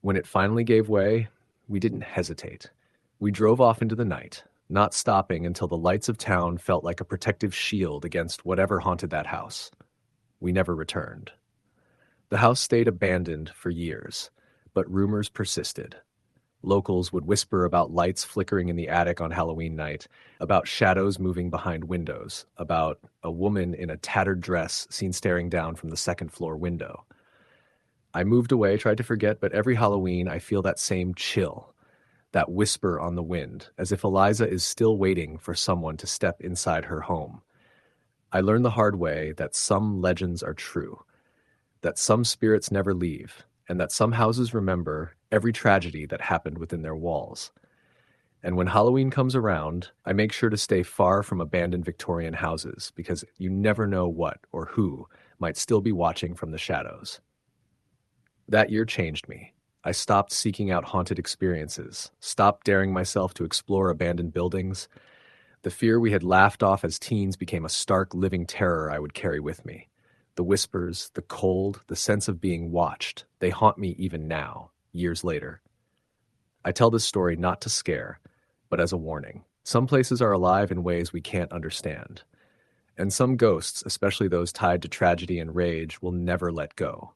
When it finally gave way, we didn't hesitate. We drove off into the night, not stopping until the lights of town felt like a protective shield against whatever haunted that house. We never returned. The house stayed abandoned for years, but rumors persisted. Locals would whisper about lights flickering in the attic on Halloween night, about shadows moving behind windows, about a woman in a tattered dress seen staring down from the second-floor window. I moved away, tried to forget, but every Halloween I feel that same chill, that whisper on the wind, as if Eliza is still waiting for someone to step inside her home. I learned the hard way that some legends are true, that some spirits never leave, and that some houses remember every tragedy that happened within their walls. And when Halloween comes around, I make sure to stay far from abandoned Victorian houses, because you never know what or who might still be watching from the shadows. That year changed me. I stopped seeking out haunted experiences, stopped daring myself to explore abandoned buildings. The fear we had laughed off as teens became a stark living terror I would carry with me. The whispers, the cold, the sense of being watched, they haunt me even now, years later. I tell this story not to scare, but as a warning. Some places are alive in ways we can't understand. And some ghosts, especially those tied to tragedy and rage, will never let go.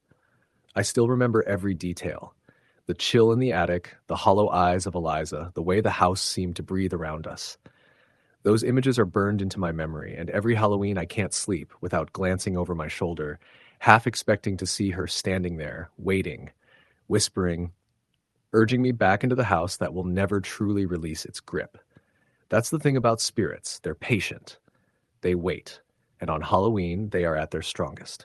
I still remember every detail. The chill in the attic, the hollow eyes of Eliza, the way the house seemed to breathe around us. Those images are burned into my memory, and every Halloween I can't sleep without glancing over my shoulder, half expecting to see her standing there, waiting, whispering, urging me back into the house that will never truly release its grip. That's the thing about spirits. They're patient. They wait. And on Halloween, they are at their strongest.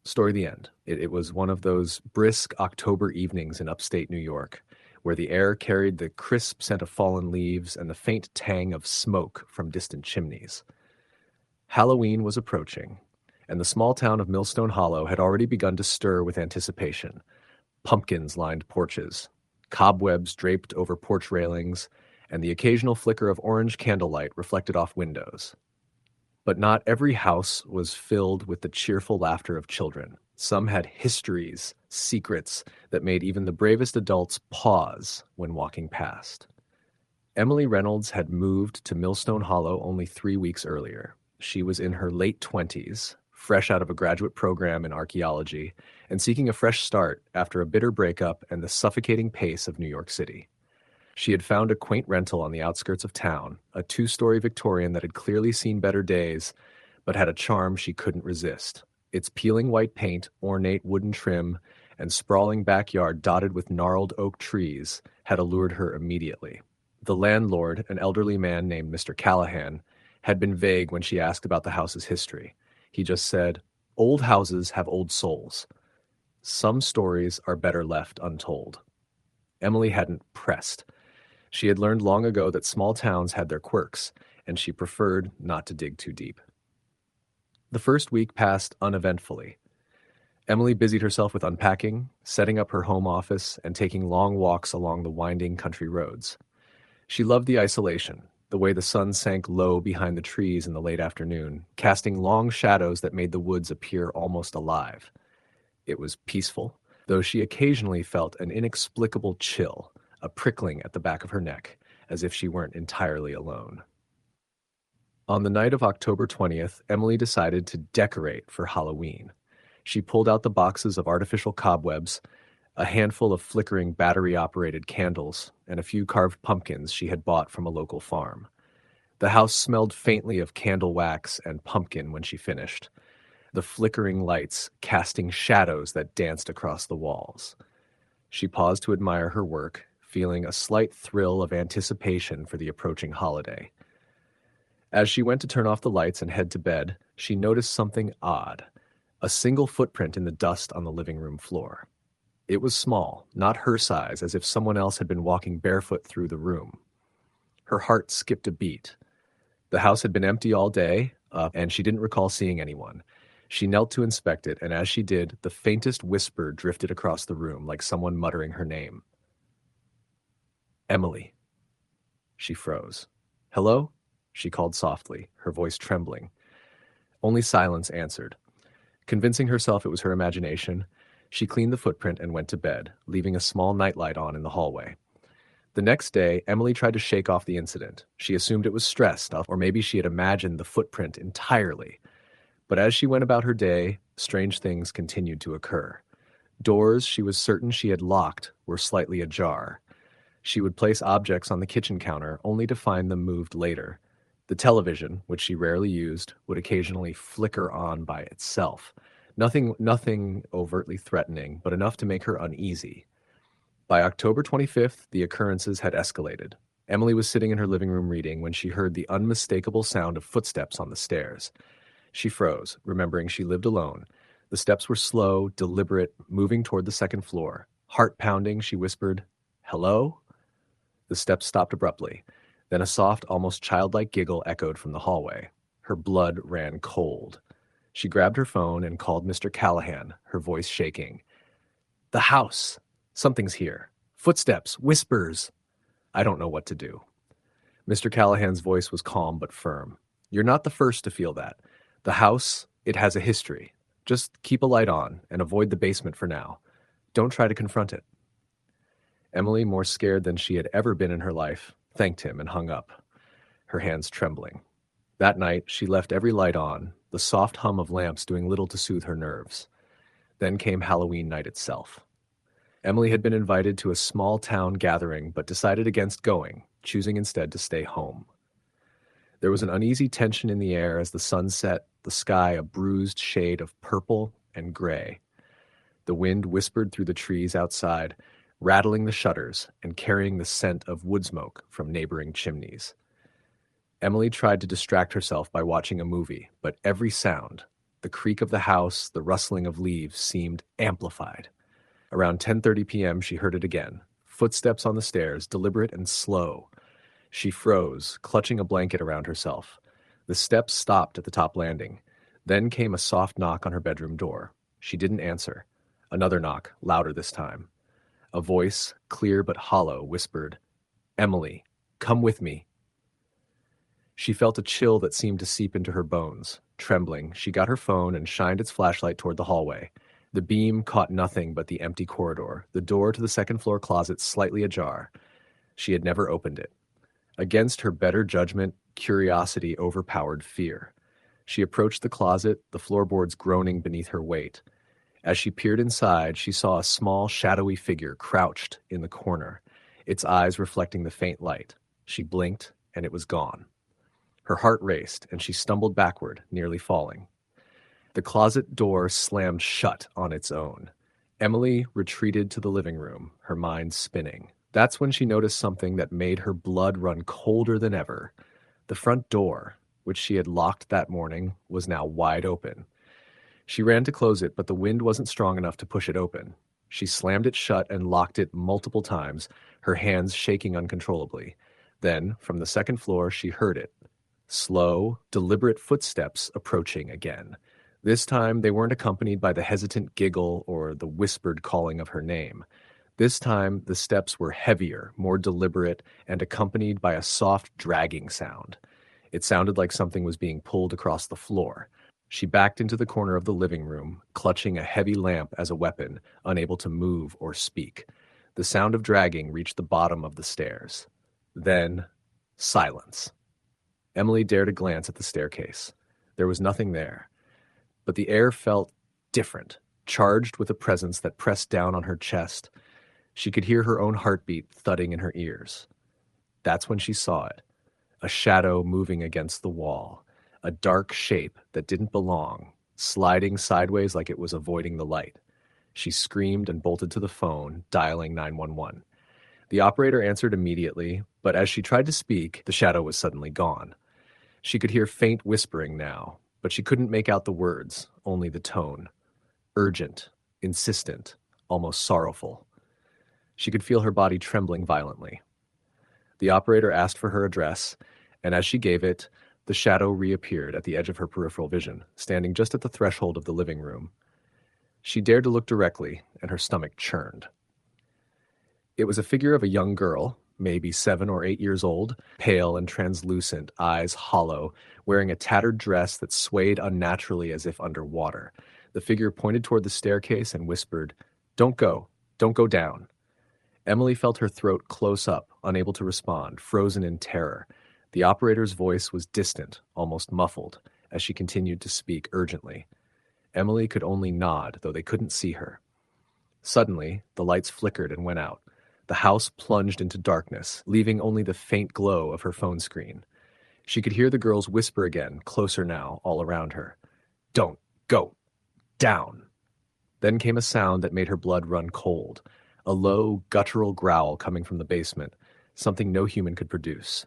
Story the end. It was one of those brisk October evenings in upstate New York, where the air carried the crisp scent of fallen leaves and the faint tang of smoke from distant chimneys. Halloween was approaching, and the small town of Millstone Hollow had already begun to stir with anticipation. Pumpkins lined porches, cobwebs draped over porch railings, and the occasional flicker of orange candlelight reflected off windows. But not every house was filled with the cheerful laughter of children. Some had histories, secrets that made even the bravest adults pause when walking past. Emily Reynolds had moved to Millstone Hollow only 3 weeks earlier. She was in her late 20s, fresh out of a graduate program in archaeology, and seeking a fresh start after a bitter breakup and the suffocating pace of New York City. She had found a quaint rental on the outskirts of town, a two-story Victorian that had clearly seen better days, but had a charm she couldn't resist. Its peeling white paint, ornate wooden trim, and sprawling backyard dotted with gnarled oak trees had allured her immediately. The landlord, an elderly man named Mr. Callahan, had been vague when she asked about the house's history. He just said, "Old houses have old souls. Some stories are better left untold." Emily hadn't pressed. She had learned long ago that small towns had their quirks, and she preferred not to dig too deep. The first week passed uneventfully. Emily busied herself with unpacking, setting up her home office, and taking long walks along the winding country roads. She loved the isolation, the way the sun sank low behind the trees in the late afternoon, casting long shadows that made the woods appear almost alive. It was peaceful, though she occasionally felt an inexplicable chill, a prickling at the back of her neck, as if she weren't entirely alone. On the night of October 20th, Emily decided to decorate for Halloween. She pulled out the boxes of artificial cobwebs, a handful of flickering battery-operated candles, and a few carved pumpkins she had bought from a local farm. The house smelled faintly of candle wax and pumpkin when she finished, the flickering lights casting shadows that danced across the walls. She paused to admire her work, feeling a slight thrill of anticipation for the approaching holiday. As she went to turn off the lights and head to bed, she noticed something odd, a single footprint in the dust on the living room floor. It was small, not her size, as if someone else had been walking barefoot through the room. Her heart skipped a beat. The house had been empty all day, and she didn't recall seeing anyone. She knelt to inspect it, and as she did, the faintest whisper drifted across the room, like someone muttering her name. "Emily." She froze. "Hello?" she called softly, her voice trembling. Only silence answered. Convincing herself it was her imagination, she cleaned the footprint and went to bed, leaving a small nightlight on in the hallway. The next day, Emily tried to shake off the incident. She assumed it was stress stuff, or maybe she had imagined the footprint entirely. But as she went about her day, strange things continued to occur. Doors she was certain she had locked were slightly ajar. She would place objects on the kitchen counter only to find them moved later. The television, which she rarely used, would occasionally flicker on by itself. Nothing overtly threatening, but enough to make her uneasy. By October 25th, the occurrences had escalated. Emily was sitting in her living room reading when she heard the unmistakable sound of footsteps on the stairs. She froze, remembering she lived alone. The steps were slow, deliberate, moving toward the second floor. Heart pounding, she whispered, "Hello?" The steps stopped abruptly. Then a soft, almost childlike giggle echoed from the hallway. Her blood ran cold. She grabbed her phone and called Mr. Callahan, her voice shaking. "The house! Something's here. Footsteps, whispers. I don't know what to do." Mr. Callahan's voice was calm but firm. "You're not the first to feel that. The house, it has a history. Just keep a light on and avoid the basement for now. Don't try to confront it." Emily, more scared than she had ever been in her life, thanked him and hung up, her hands trembling. That night, she left every light on, the soft hum of lamps doing little to soothe her nerves. Then came Halloween night itself. Emily had been invited to a small town gathering, but decided against going, choosing instead to stay home. There was an uneasy tension in the air as the sun set, the sky a bruised shade of purple and gray. The wind whispered through the trees outside, rattling the shutters and carrying the scent of wood smoke from neighboring chimneys. Emily tried to distract herself by watching a movie, but every sound, the creak of the house, the rustling of leaves, seemed amplified. Around 10:30 p.m., she heard it again. Footsteps on the stairs, deliberate and slow. She froze, clutching a blanket around herself. The steps stopped at the top landing. Then came a soft knock on her bedroom door. She didn't answer. Another knock, louder this time. A voice, clear but hollow, whispered, "Emily, come with me." She felt a chill that seemed to seep into her bones. Trembling, she got her phone and shined its flashlight toward the hallway. The beam caught nothing but the empty corridor, the door to the second-floor closet slightly ajar. She had never opened it. Against her better judgment, curiosity overpowered fear. She approached the closet, the floorboards groaning beneath her weight. As she peered inside, she saw a small, shadowy figure crouched in the corner, its eyes reflecting the faint light. She blinked, and it was gone. Her heart raced, and she stumbled backward, nearly falling. The closet door slammed shut on its own. Emily retreated to the living room, her mind spinning. That's when she noticed something that made her blood run colder than ever. The front door, which she had locked that morning, was now wide open. She ran to close it, but the wind wasn't strong enough to push it open. She slammed it shut and locked it multiple times, her hands shaking uncontrollably. Then, from the second floor, she heard it. Slow, deliberate footsteps approaching again. This time, they weren't accompanied by the hesitant giggle or the whispered calling of her name. This time, the steps were heavier, more deliberate, and accompanied by a soft dragging sound. It sounded like something was being pulled across the floor. She backed into the corner of the living room, clutching a heavy lamp as a weapon, unable to move or speak. The sound of dragging reached the bottom of the stairs. Then, silence. Emily dared a glance at the staircase. There was nothing there. But the air felt different, charged with a presence that pressed down on her chest. She could hear her own heartbeat thudding in her ears. That's when she saw it. A shadow moving against the wall. A dark shape that didn't belong, sliding sideways like it was avoiding the light. She screamed and bolted to the phone, dialing 911. The operator answered immediately, but as she tried to speak, the shadow was suddenly gone. She could hear faint whispering now, but she couldn't make out the words, only the tone. Urgent, insistent, almost sorrowful. She could feel her body trembling violently. The operator asked for her address, and as she gave it, the shadow reappeared at the edge of her peripheral vision, standing just at the threshold of the living room. She dared to look directly, and her stomach churned. It was a figure of a young girl, maybe 7 or 8 years old, pale and translucent, eyes hollow, wearing a tattered dress that swayed unnaturally as if underwater. The figure pointed toward the staircase and whispered, "Don't go down." Emily felt her throat close up, unable to respond, frozen in terror. The operator's voice was distant, almost muffled, as she continued to speak urgently. Emily could only nod, though they couldn't see her. Suddenly, the lights flickered and went out. The house plunged into darkness, leaving only the faint glow of her phone screen. She could hear the girls whisper again, closer now, all around her. "Don't go down." Then came a sound that made her blood run cold. A low, guttural growl coming from the basement, something no human could produce.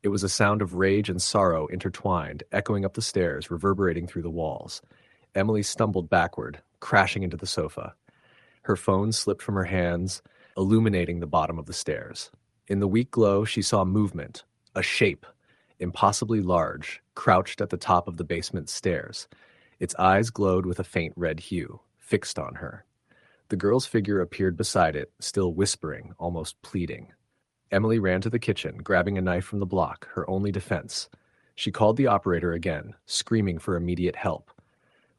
It was a sound of rage and sorrow intertwined, echoing up the stairs, reverberating through the walls. Emily stumbled backward, crashing into the sofa. Her phone slipped from her hands, illuminating the bottom of the stairs. In the weak glow, she saw movement, a shape, impossibly large, crouched at the top of the basement stairs. Its eyes glowed with a faint red hue, fixed on her. The girl's figure appeared beside it, still whispering, almost pleading. Emily ran to the kitchen, grabbing a knife from the block, her only defense. She called the operator again, screaming for immediate help.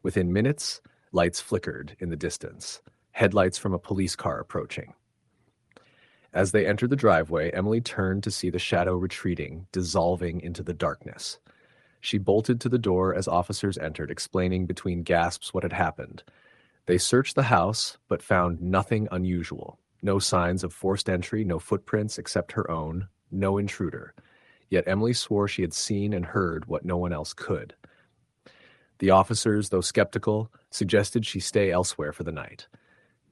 Within minutes, lights flickered in the distance, headlights from a police car approaching. As they entered the driveway, Emily turned to see the shadow retreating, dissolving into the darkness. She bolted to the door as officers entered, explaining between gasps what had happened. They searched the house, but found nothing unusual. No signs of forced entry, no footprints except her own, no intruder. Yet Emily swore she had seen and heard what no one else could. The officers, though skeptical, suggested she stay elsewhere for the night.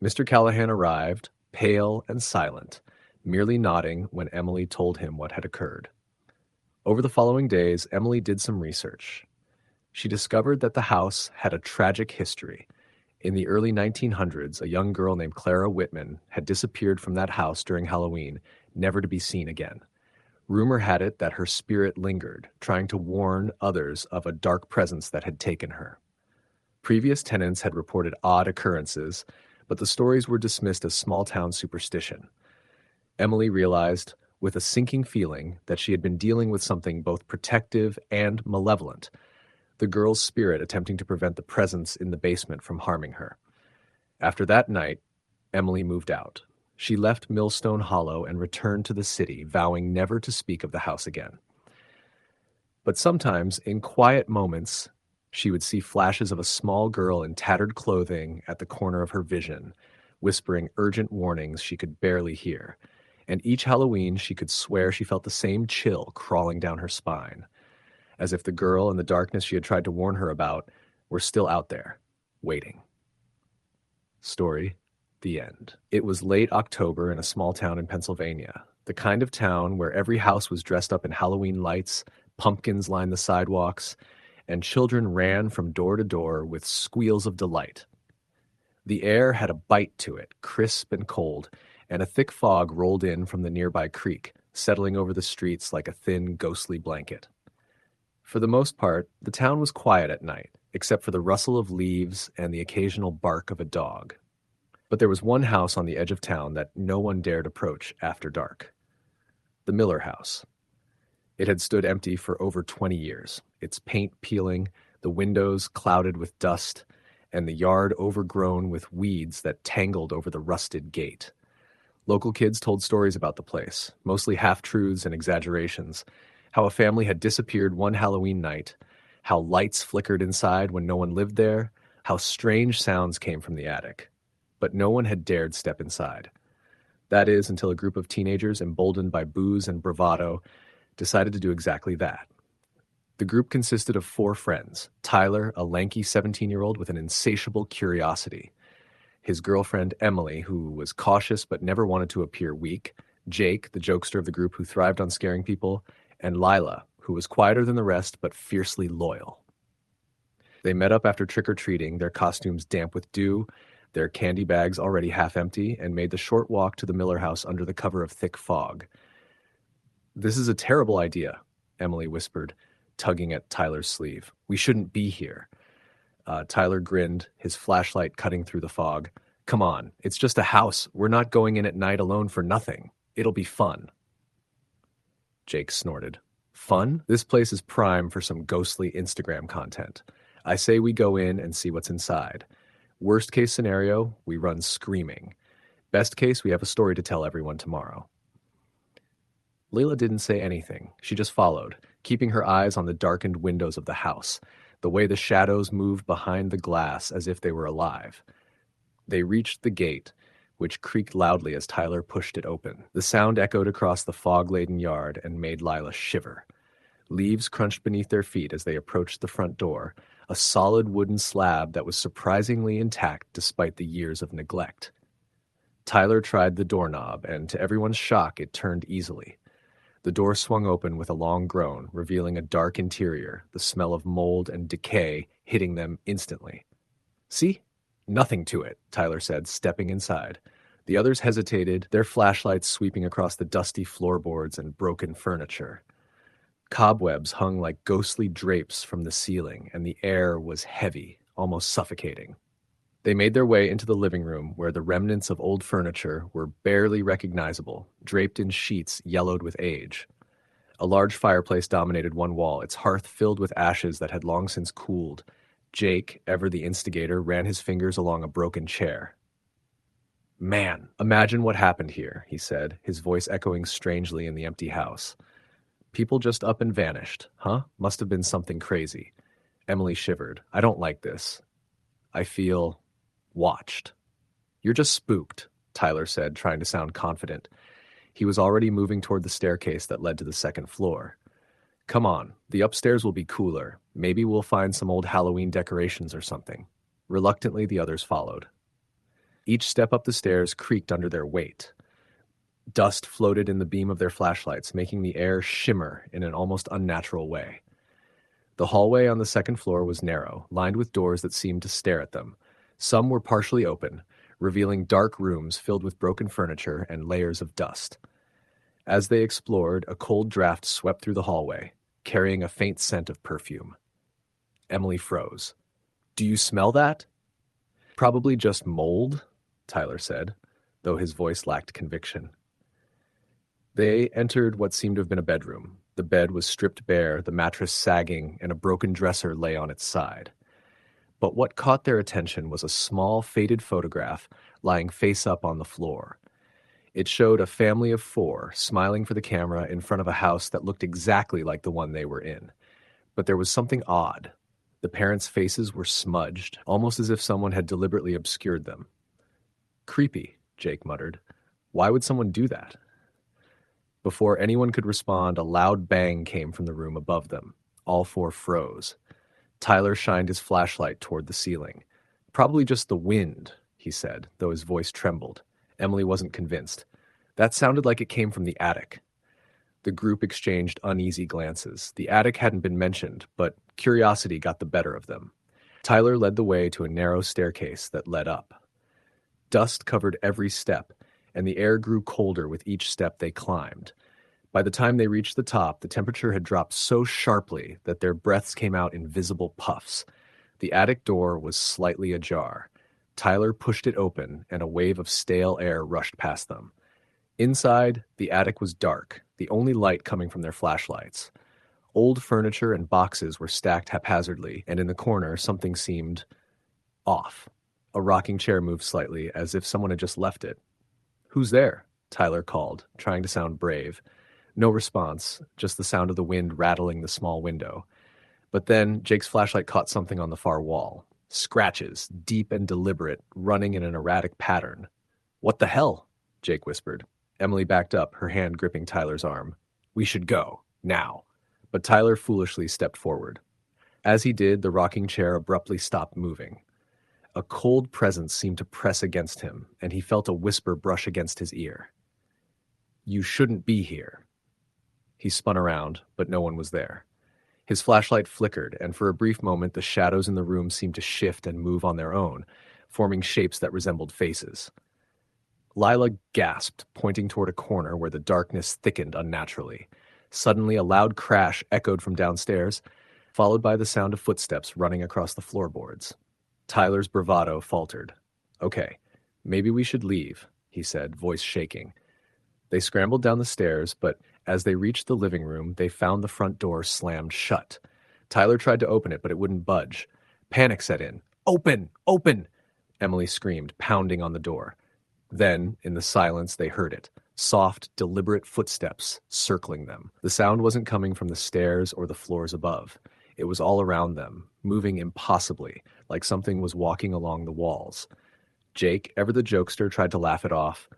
Mr. Callahan arrived, pale and silent, merely nodding when Emily told him what had occurred. Over the following days, Emily did some research. She discovered that the house had a tragic history. In the early 1900s, a young girl named Clara Whitman had disappeared from that house during Halloween, never to be seen again. Rumor had it that her spirit lingered, trying to warn others of a dark presence that had taken her. Previous tenants had reported odd occurrences, but the stories were dismissed as small-town superstition. Emily realized with a sinking feeling that she had been dealing with something both protective and malevolent, the girl's spirit attempting to prevent the presence in the basement from harming her. After that night, Emily moved out. She left Millstone Hollow and returned to the city, vowing never to speak of the house again. But sometimes, in quiet moments, she would see flashes of a small girl in tattered clothing at the corner of her vision, whispering urgent warnings she could barely hear. And each Halloween, she could swear she felt the same chill crawling down her spine, as if the girl and the darkness she had tried to warn her about were still out there, waiting. Story: the end. It was late October in a small town in Pennsylvania, the kind of town where every house was dressed up in Halloween lights, pumpkins lined the sidewalks, and children ran from door to door with squeals of delight. The air had a bite to it, crisp and cold, and a thick fog rolled in from the nearby creek, settling over the streets like a thin, ghostly blanket. For the most part, the town was quiet at night, except for the rustle of leaves and the occasional bark of a dog. But there was one house on the edge of town that no one dared approach after dark. The Miller house. It had stood empty for over 20 years, its paint peeling, the windows clouded with dust, and the yard overgrown with weeds that tangled over the rusted gate. Local kids told stories about the place, mostly half-truths and exaggerations, how a family had disappeared one Halloween night, how lights flickered inside when no one lived there, how strange sounds came from the attic. But no one had dared step inside. That is, until a group of teenagers, emboldened by booze and bravado, decided to do exactly that. The group consisted of 4 friends: Tyler, a lanky 17-year-old with an insatiable curiosity; his girlfriend Emily, who was cautious but never wanted to appear weak; Jake, the jokester of the group who thrived on scaring people; and Lila, who was quieter than the rest but fiercely loyal. They met up after trick-or-treating, their costumes damp with dew, their candy bags already half empty, and made the short walk to the Miller house under the cover of thick fog. "This is a terrible idea," Emily whispered, tugging at Tyler's sleeve. "We shouldn't be here." Tyler grinned, his flashlight cutting through the fog. "Come on, it's just a house. We're not going in at night alone for nothing. It'll be fun." Jake snorted. "Fun? This place is prime for some ghostly Instagram content. I say we go in and see what's inside. Worst case scenario, we run screaming. Best case, we have a story to tell everyone tomorrow." Layla didn't say anything. She just followed, keeping her eyes on the darkened windows of the house, the way the shadows moved behind the glass as if they were alive. They reached the gate, which creaked loudly as Tyler pushed it open. The sound echoed across the fog-laden yard and made Lila shiver. Leaves crunched beneath their feet as they approached the front door, a solid wooden slab that was surprisingly intact despite the years of neglect. Tyler tried the doorknob, and to everyone's shock, it turned easily. The door swung open with a long groan, revealing a dark interior, the smell of mold and decay hitting them instantly. "See? Nothing to it," Tyler said, stepping inside. The others hesitated, their flashlights sweeping across the dusty floorboards and broken furniture. Cobwebs hung like ghostly drapes from the ceiling, and the air was heavy, almost suffocating. They made their way into the living room, where the remnants of old furniture were barely recognizable, draped in sheets yellowed with age. A large fireplace dominated one wall, its hearth filled with ashes that had long since cooled. Jake, ever the instigator, ran his fingers along a broken chair. "Man, imagine what happened here," he said, his voice echoing strangely in the empty house. "People just up and vanished, huh? Must have been something crazy." Emily shivered. "I don't like this. I feel watched." "You're just spooked," Tyler said, trying to sound confident. He was already moving toward the staircase that led to the second floor. "Come on, the upstairs will be cooler. Maybe we'll find some old Halloween decorations or something." Reluctantly, the others followed. Each step up the stairs creaked under their weight. Dust floated in the beam of their flashlights, making the air shimmer in an almost unnatural way. The hallway on the second floor was narrow, lined with doors that seemed to stare at them. Some were partially open, revealing dark rooms filled with broken furniture and layers of dust. As they explored, a cold draft swept through the hallway, carrying a faint scent of perfume. Emily froze. "Do you smell that?" "Probably just mold," Tyler said, though his voice lacked conviction. They entered what seemed to have been a bedroom. The bed was stripped bare, the mattress sagging, and a broken dresser lay on its side. But what caught their attention was a small, faded photograph lying face up on the floor. It showed a family of four smiling for the camera in front of a house that looked exactly like the one they were in. But there was something odd. The parents' faces were smudged, almost as if someone had deliberately obscured them. Creepy, Jake muttered. Why would someone do that? Before anyone could respond, a loud bang came from the room above them. All four froze. Tyler shined his flashlight toward the ceiling. Probably just the wind, he said, though his voice trembled. Emily wasn't convinced. That sounded like it came from the attic. The group exchanged uneasy glances. The attic hadn't been mentioned, but curiosity got the better of them. Tyler led the way to a narrow staircase that led up. Dust covered every step, and the air grew colder with each step they climbed. By the time they reached the top, the temperature had dropped so sharply that their breaths came out in visible puffs. The attic door was slightly ajar. Tyler pushed it open, and a wave of stale air rushed past them. Inside, the attic was dark, the only light coming from their flashlights. Old furniture and boxes were stacked haphazardly, and in the corner, something seemed off. A rocking chair moved slightly, as if someone had just left it. "Who's there?" Tyler called, trying to sound brave. No response, just the sound of the wind rattling the small window. But then Jake's flashlight caught something on the far wall. Scratches, deep and deliberate, running in an erratic pattern. "What the hell?" Jake whispered. Emily backed up, her hand gripping Tyler's arm. "We should go, now." But Tyler foolishly stepped forward. As he did, the rocking chair abruptly stopped moving. A cold presence seemed to press against him, and he felt a whisper brush against his ear. "You shouldn't be here." He spun around, but no one was there. His flashlight flickered, and for a brief moment the shadows in the room seemed to shift and move on their own, forming shapes that resembled faces. Lila gasped, pointing toward a corner where the darkness thickened unnaturally. Suddenly, a loud crash echoed from downstairs, followed by the sound of footsteps running across the floorboards. Tyler's bravado faltered. "Okay, maybe we should leave," he said, voice shaking. They scrambled down the stairs, but as they reached the living room, they found the front door slammed shut. Tyler tried to open it, but it wouldn't budge. Panic set in. "Open! Open!" Emily screamed, pounding on the door. Then, in the silence, they heard it. Soft, deliberate footsteps circling them. The sound wasn't coming from the stairs or the floors above. It was all around them, moving impossibly, like something was walking along the walls. Jake, ever the jokester, tried to laugh it off,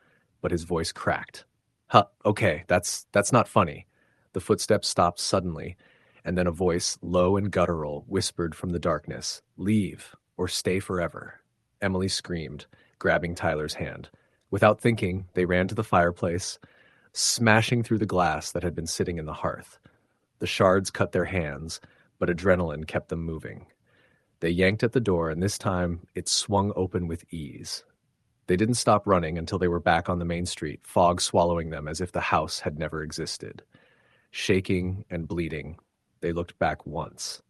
but his voice cracked. "Huh, okay, that's not funny." The footsteps stopped suddenly, and then a voice, low and guttural, whispered from the darkness, "Leave, or stay forever." Emily screamed, grabbing Tyler's hand. Without thinking, they ran to the fireplace, smashing through the glass that had been sitting in the hearth. The shards cut their hands, but adrenaline kept them moving. They yanked at the door, and this time it swung open with ease. They didn't stop running until they were back on the main street, fog swallowing them as if the house had never existed. Shaking and bleeding, they looked back once.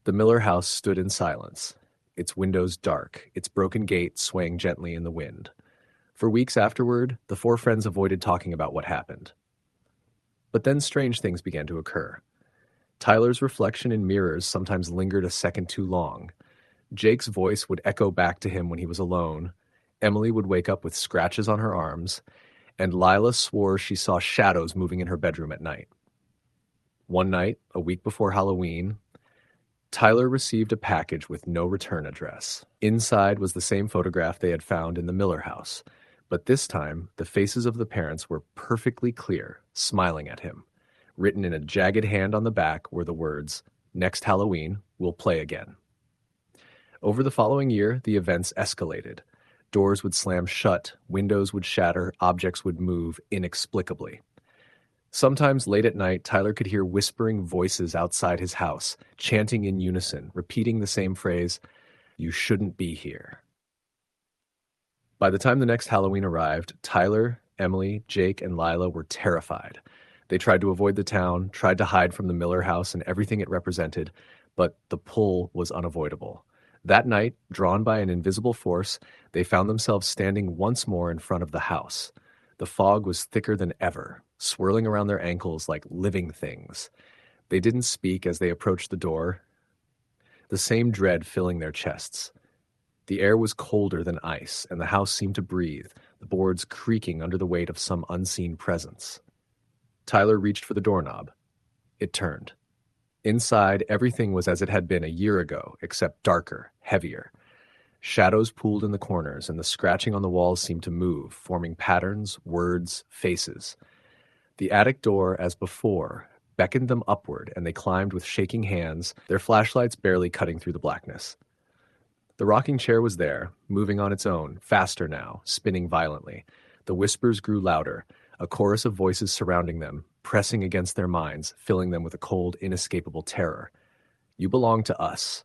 The Miller house stood in silence, its windows dark, its broken gate swaying gently in the wind. For weeks afterward, the four friends avoided talking about what happened. But then strange things began to occur. Tyler's reflection in mirrors sometimes lingered a second too long. Jake's voice would echo back to him when he was alone. Emily would wake up with scratches on her arms, and Lila swore she saw shadows moving in her bedroom at night. One night, a week before Halloween, Tyler received a package with no return address. Inside was the same photograph they had found in the Miller house, but this time the faces of the parents were perfectly clear, smiling at him. Written in a jagged hand on the back were the words, "Next Halloween, we'll play again." Over the following year, the events escalated. Doors would slam shut, windows would shatter, objects would move inexplicably. Sometimes late at night, Tyler could hear whispering voices outside his house, chanting in unison, repeating the same phrase, "You shouldn't be here." By the time the next Halloween arrived, Tyler, Emily, Jake, and Lila were terrified. They tried to avoid the town, tried to hide from the Miller house and everything it represented, but the pull was unavoidable. That night, drawn by an invisible force, they found themselves standing once more in front of the house. The fog was thicker than ever, swirling around their ankles like living things. They didn't speak as they approached the door, the same dread filling their chests. The air was colder than ice, and the house seemed to breathe, the boards creaking under the weight of some unseen presence. Tyler reached for the doorknob. It turned. Inside, everything was as it had been a year ago, except darker, heavier. Shadows pooled in the corners, and the scratching on the walls seemed to move, forming patterns, words, faces. The attic door, as before, beckoned them upward, and they climbed with shaking hands, their flashlights barely cutting through the blackness. The rocking chair was there, moving on its own, faster now, spinning violently. The whispers grew louder, a chorus of voices surrounding them, pressing against their minds, filling them with a cold, inescapable terror. You belong to us.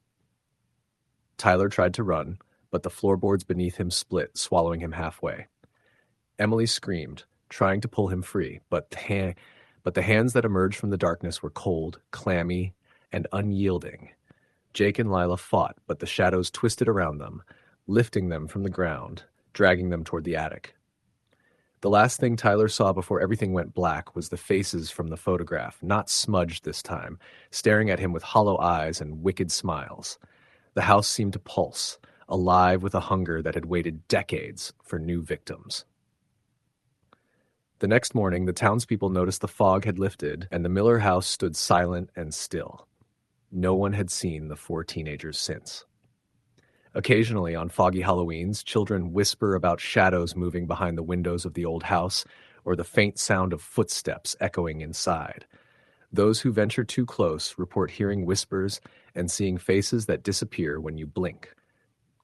Tyler tried to run, but the floorboards beneath him split, swallowing him halfway. Emily screamed, trying to pull him free, but the hands that emerged from the darkness were cold, clammy, and unyielding. Jake and Lila fought, but the shadows twisted around them, lifting them from the ground, dragging them toward the attic. The last thing Tyler saw before everything went black was the faces from the photograph, not smudged this time, staring at him with hollow eyes and wicked smiles. The house seemed to pulse, alive with a hunger that had waited decades for new victims. The next morning, the townspeople noticed the fog had lifted, and the Miller house stood silent and still. No one had seen the 4 teenagers since. Occasionally, on foggy Halloweens, children whisper about shadows moving behind the windows of the old house, or the faint sound of footsteps echoing inside. Those who venture too close report hearing whispers and seeing faces that disappear when you blink.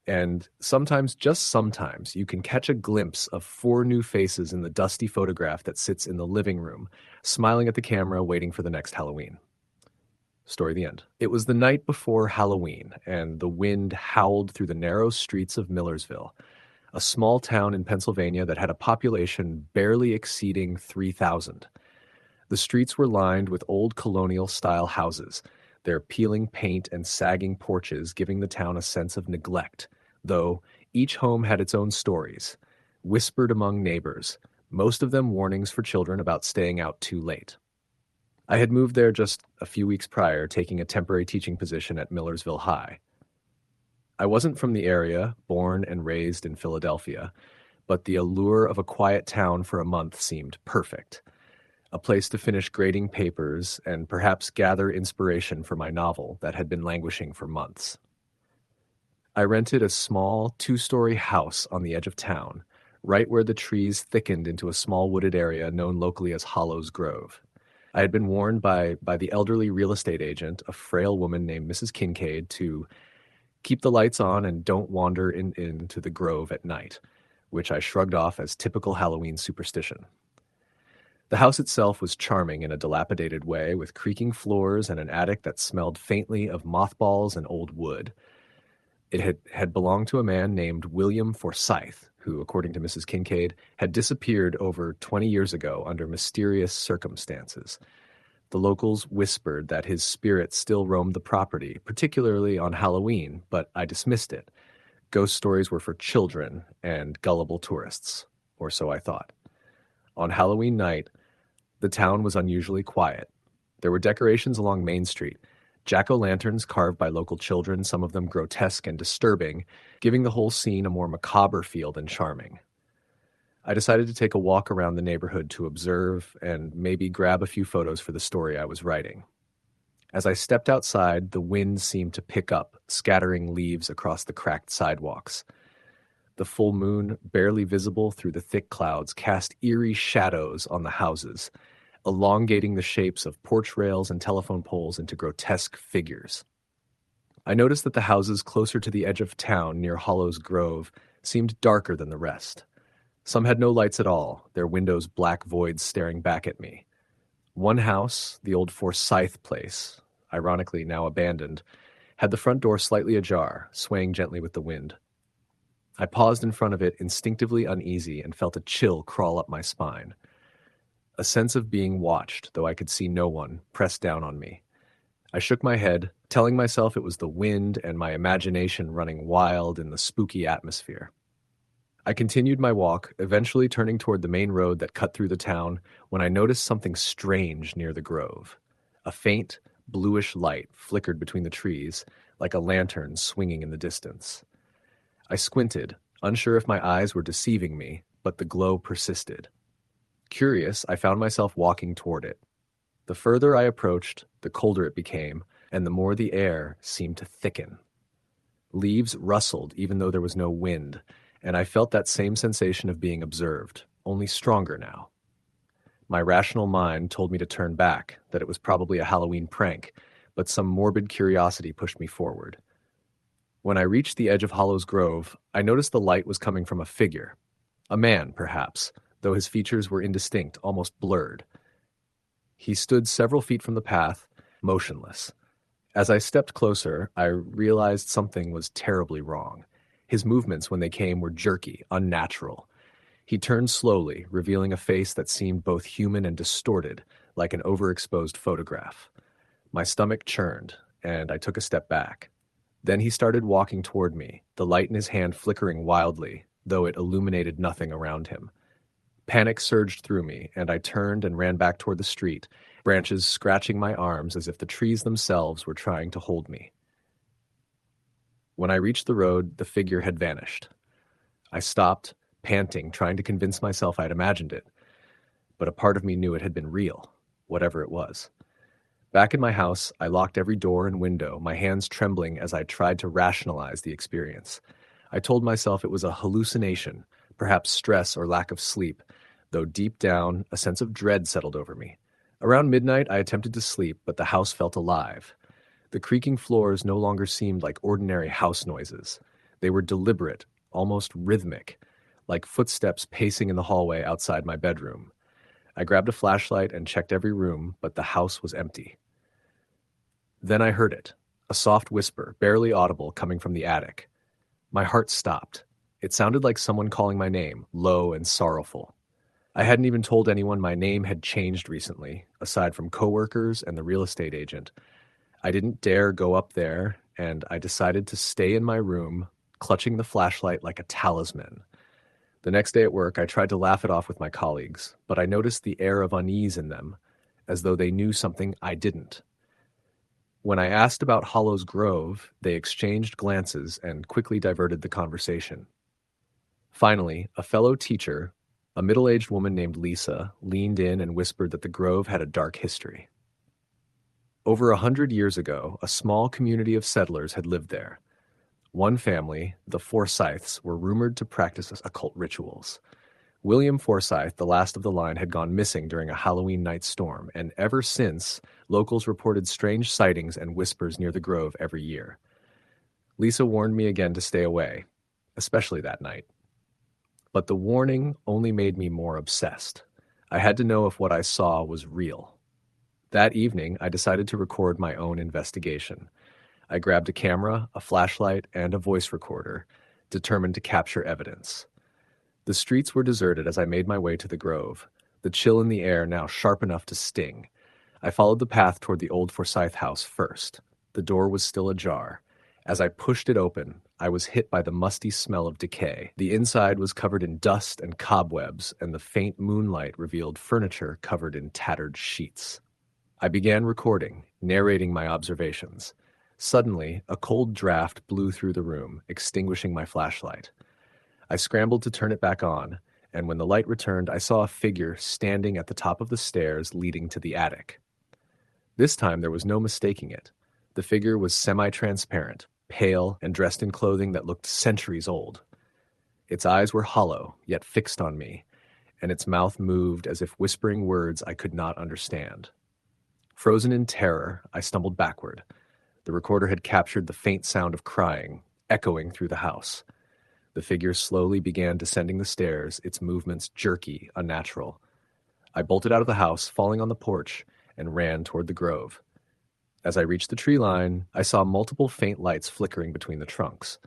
And sometimes, just sometimes, you can catch a glimpse of 4 new faces in the dusty photograph that sits in the living room, smiling at the camera, waiting for the next Halloween. Story the end. It was the night before Halloween, and the wind howled through the narrow streets of Millersville, a small town in Pennsylvania that had a population barely exceeding 3,000. The streets were lined with old colonial-style houses, their peeling paint and sagging porches giving the town a sense of neglect, though each home had its own stories, whispered among neighbors, most of them warnings for children about staying out too late. I had moved there just a few weeks prior, taking a temporary teaching position at Millersville High. I wasn't from the area, born and raised in Philadelphia, but the allure of a quiet town for a month seemed perfect. A place to finish grading papers and perhaps gather inspiration for my novel that had been languishing for months. I rented a small 2-story house on the edge of town, right where the trees thickened into a small wooded area known locally as Hollows Grove. I had been warned by the elderly real estate agent, a frail woman named Mrs. Kincaid, to keep the lights on and don't wander into the grove at night, which I shrugged off as typical Halloween superstition. The house itself was charming in a dilapidated way, with creaking floors and an attic that smelled faintly of mothballs and old wood. It had belonged to a man named William Forsyth, who, according to Mrs. Kincaid, had disappeared over 20 years ago under mysterious circumstances. The locals whispered that his spirit still roamed the property, particularly on Halloween, but I dismissed it. Ghost stories were for children and gullible tourists, or so I thought. On Halloween night, the town was unusually quiet. There were decorations along Main Street, jack-o'-lanterns carved by local children, some of them grotesque and disturbing, giving the whole scene a more macabre feel than charming. I decided to take a walk around the neighborhood to observe and maybe grab a few photos for the story I was writing. As I stepped outside, the wind seemed to pick up, scattering leaves across the cracked sidewalks. The full moon, barely visible through the thick clouds, cast eerie shadows on the houses, elongating the shapes of porch rails and telephone poles into grotesque figures. I noticed that the houses closer to the edge of town near Hollows Grove seemed darker than the rest. Some had no lights at all, their windows black voids staring back at me. One house, the old Forsyth place, ironically now abandoned, had the front door slightly ajar, swaying gently with the wind. I paused in front of it, instinctively uneasy, and felt a chill crawl up my spine. A sense of being watched, though I could see no one, pressed down on me. I shook my head, telling myself it was the wind and my imagination running wild in the spooky atmosphere. I continued my walk, eventually turning toward the main road that cut through the town when I noticed something strange near the grove. A faint, bluish light flickered between the trees, like a lantern swinging in the distance. I squinted, unsure if my eyes were deceiving me, but the glow persisted. Curious, I found myself walking toward it. The further I approached, the colder it became, and the more the air seemed to thicken. Leaves rustled even though there was no wind, and I felt that same sensation of being observed, only stronger now. My rational mind told me to turn back, that it was probably a Halloween prank, but some morbid curiosity pushed me forward. When I reached the edge of Hollow's Grove, I noticed the light was coming from a figure. A man, perhaps, though his features were indistinct, almost blurred. He stood several feet from the path, motionless. As I stepped closer, I realized something was terribly wrong. His movements when they came were jerky, unnatural. He turned slowly, revealing a face that seemed both human and distorted, like an overexposed photograph. My stomach churned, and I took a step back. Then he started walking toward me, the light in his hand flickering wildly, though it illuminated nothing around him. Panic surged through me, and I turned and ran back toward the street, branches scratching my arms as if the trees themselves were trying to hold me. When I reached the road, the figure had vanished. I stopped, panting, trying to convince myself I'd imagined it, but a part of me knew it had been real, whatever it was. Back in my house, I locked every door and window, my hands trembling as I tried to rationalize the experience. I told myself it was a hallucination, perhaps stress or lack of sleep, though deep down, a sense of dread settled over me. Around midnight, I attempted to sleep, but the house felt alive. The creaking floors no longer seemed like ordinary house noises. They were deliberate, almost rhythmic, like footsteps pacing in the hallway outside my bedroom. I grabbed a flashlight and checked every room, but the house was empty. Then I heard it, a soft whisper, barely audible, coming from the attic. My heart stopped. It sounded like someone calling my name, low and sorrowful. I hadn't even told anyone my name had changed recently, aside from coworkers and the real estate agent. I didn't dare go up there, and I decided to stay in my room, clutching the flashlight like a talisman. The next day at work, I tried to laugh it off with my colleagues, but I noticed the air of unease in them, as though they knew something I didn't. When I asked about Hollow's Grove, they exchanged glances and quickly diverted the conversation. Finally, a fellow teacher, a middle-aged woman named Lisa, leaned in and whispered that the Grove had a dark history. Over 100 years ago, a small community of settlers had lived there. One family, the Forsyths, were rumored to practice occult rituals. William Forsyth, the last of the line, had gone missing during a Halloween night storm, and ever since, locals reported strange sightings and whispers near the Grove every year. Lisa warned me again to stay away, especially that night. But the warning only made me more obsessed. I had to know if what I saw was real. That evening, I decided to record my own investigation. I grabbed a camera, a flashlight, and a voice recorder, determined to capture evidence. The streets were deserted as I made my way to the Grove, the chill in the air now sharp enough to sting. I followed the path toward the old Forsyth house first. The door was still ajar. As I pushed it open, I was hit by the musty smell of decay. The inside was covered in dust and cobwebs, and the faint moonlight revealed furniture covered in tattered sheets. I began recording, narrating my observations. Suddenly, a cold draft blew through the room, extinguishing my flashlight. I scrambled to turn it back on, and when the light returned, I saw a figure standing at the top of the stairs leading to the attic. This time, there was no mistaking it. The figure was semi-transparent, pale, and dressed in clothing that looked centuries old. Its eyes were hollow, yet fixed on me, and its mouth moved as if whispering words I could not understand. Frozen in terror, I stumbled backward. The recorder had captured the faint sound of crying, echoing through the house. The figure slowly began descending the stairs, its movements jerky, unnatural. I bolted out of the house, falling on the porch, and ran toward the Grove. As I reached the tree line, I saw multiple faint lights flickering between the trunks.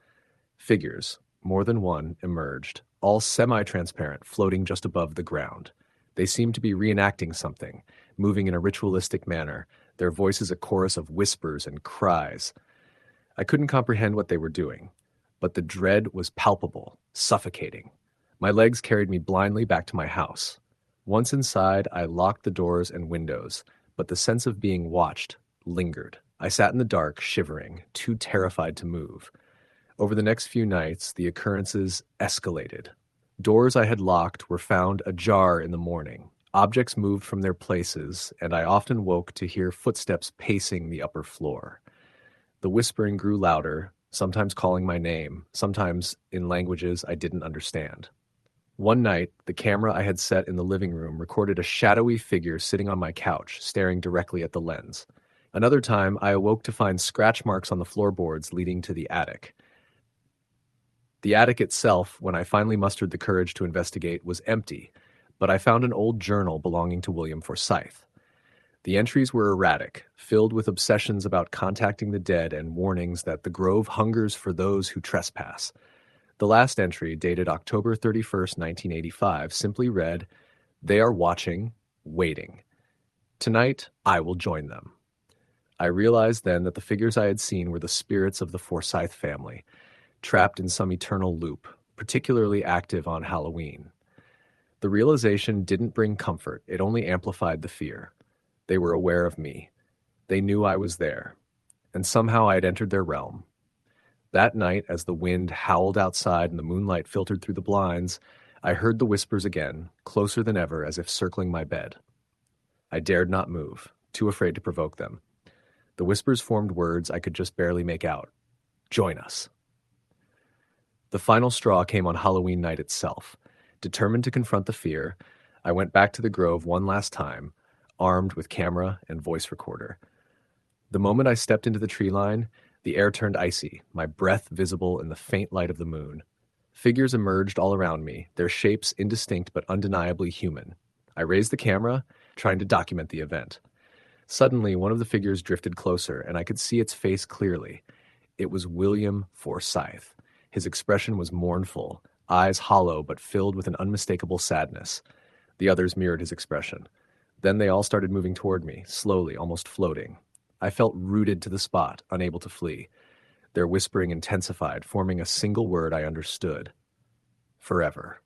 Figures, more than one, emerged, all semi-transparent, floating just above the ground. They seemed to be reenacting something, moving in a ritualistic manner, their voices a chorus of whispers and cries. I couldn't comprehend what they were doing, but the dread was palpable, suffocating. My legs carried me blindly back to my house. Once inside, I locked the doors and windows, but the sense of being watched lingered. I sat in the dark, shivering, too terrified to move. Over the next few nights, the occurrences escalated. Doors I had locked were found ajar in the morning. Objects moved from their places, and I often woke to hear footsteps pacing the upper floor. The whispering grew louder, sometimes calling my name, sometimes in languages I didn't understand. One night, the camera I had set in the living room recorded a shadowy figure sitting on my couch, staring directly at the lens. Another time, I awoke to find scratch marks on the floorboards leading to the attic. The attic itself, when I finally mustered the courage to investigate, was empty, but I found an old journal belonging to William Forsythe. The entries were erratic, filled with obsessions about contacting the dead and warnings that the grove hungers for those who trespass. The last entry, dated October 31st, 1985, simply read, "They are watching, waiting. Tonight, I will join them." I realized then that the figures I had seen were the spirits of the Forsythe family, trapped in some eternal loop, particularly active on Halloween. The realization didn't bring comfort, it only amplified the fear. They were aware of me. They knew I was there, and somehow I had entered their realm. That night, as the wind howled outside and the moonlight filtered through the blinds, I heard the whispers again, closer than ever, as if circling my bed. I dared not move, too afraid to provoke them. The whispers formed words I could just barely make out. "Join us." The final straw came on Halloween night itself. Determined to confront the fear, I went back to the grove one last time, armed with camera and voice recorder. The moment I stepped into the tree line, the air turned icy, my breath visible in the faint light of the moon. Figures emerged all around me, their shapes indistinct but undeniably human. I raised the camera, trying to document the event. Suddenly, one of the figures drifted closer, and I could see its face clearly. It was William Forsythe. His expression was mournful, eyes hollow but filled with an unmistakable sadness. The others mirrored his expression. Then they all started moving toward me, slowly, almost floating. I felt rooted to the spot, unable to flee. Their whispering intensified, forming a single word I understood. Forever.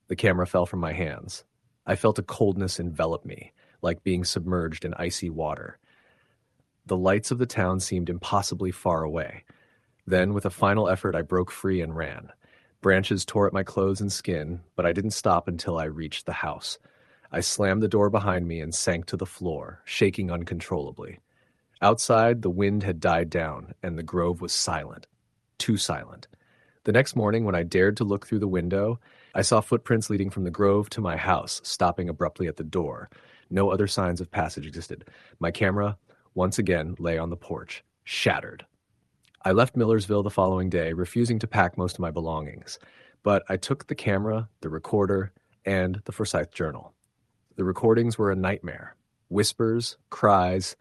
The camera fell from my hands. I felt a coldness envelop me, like being submerged in icy water. The lights of the town seemed impossibly far away. Then, with a final effort, I broke free and ran. Branches tore at my clothes and skin, but I didn't stop until I reached the house. I slammed the door behind me and sank to the floor, shaking uncontrollably. Outside, the wind had died down, and the grove was silent. Too silent. The next morning, when I dared to look through the window, I saw footprints leading from the grove to my house, stopping abruptly at the door. No other signs of passage existed. My camera, once again, lay on the porch, shattered. I left Millersville the following day, refusing to pack most of my belongings. But I took the camera, the recorder, and the Forsythe journal. The recordings were a nightmare. Whispers, cries,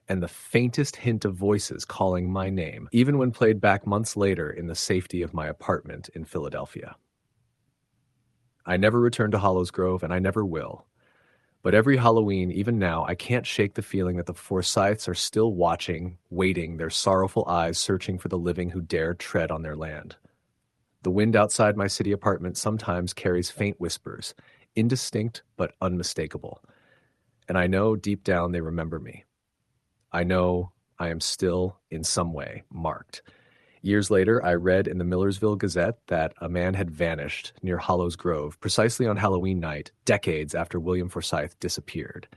and the faintest hint of voices calling my name, even when played back months later in the safety of my apartment in Philadelphia. I never returned to Hollows Grove, and I never will. But every Halloween, even now, I can't shake the feeling that the Forsythes are still watching, waiting, their sorrowful eyes searching for the living who dare tread on their land. The wind outside my city apartment sometimes carries faint whispers, indistinct but unmistakable. And I know deep down they remember me. I know I am still, in some way, marked. Years later, I read in the Millersville Gazette that a man had vanished near Hollows Grove precisely on Halloween night, decades after William Forsythe disappeared.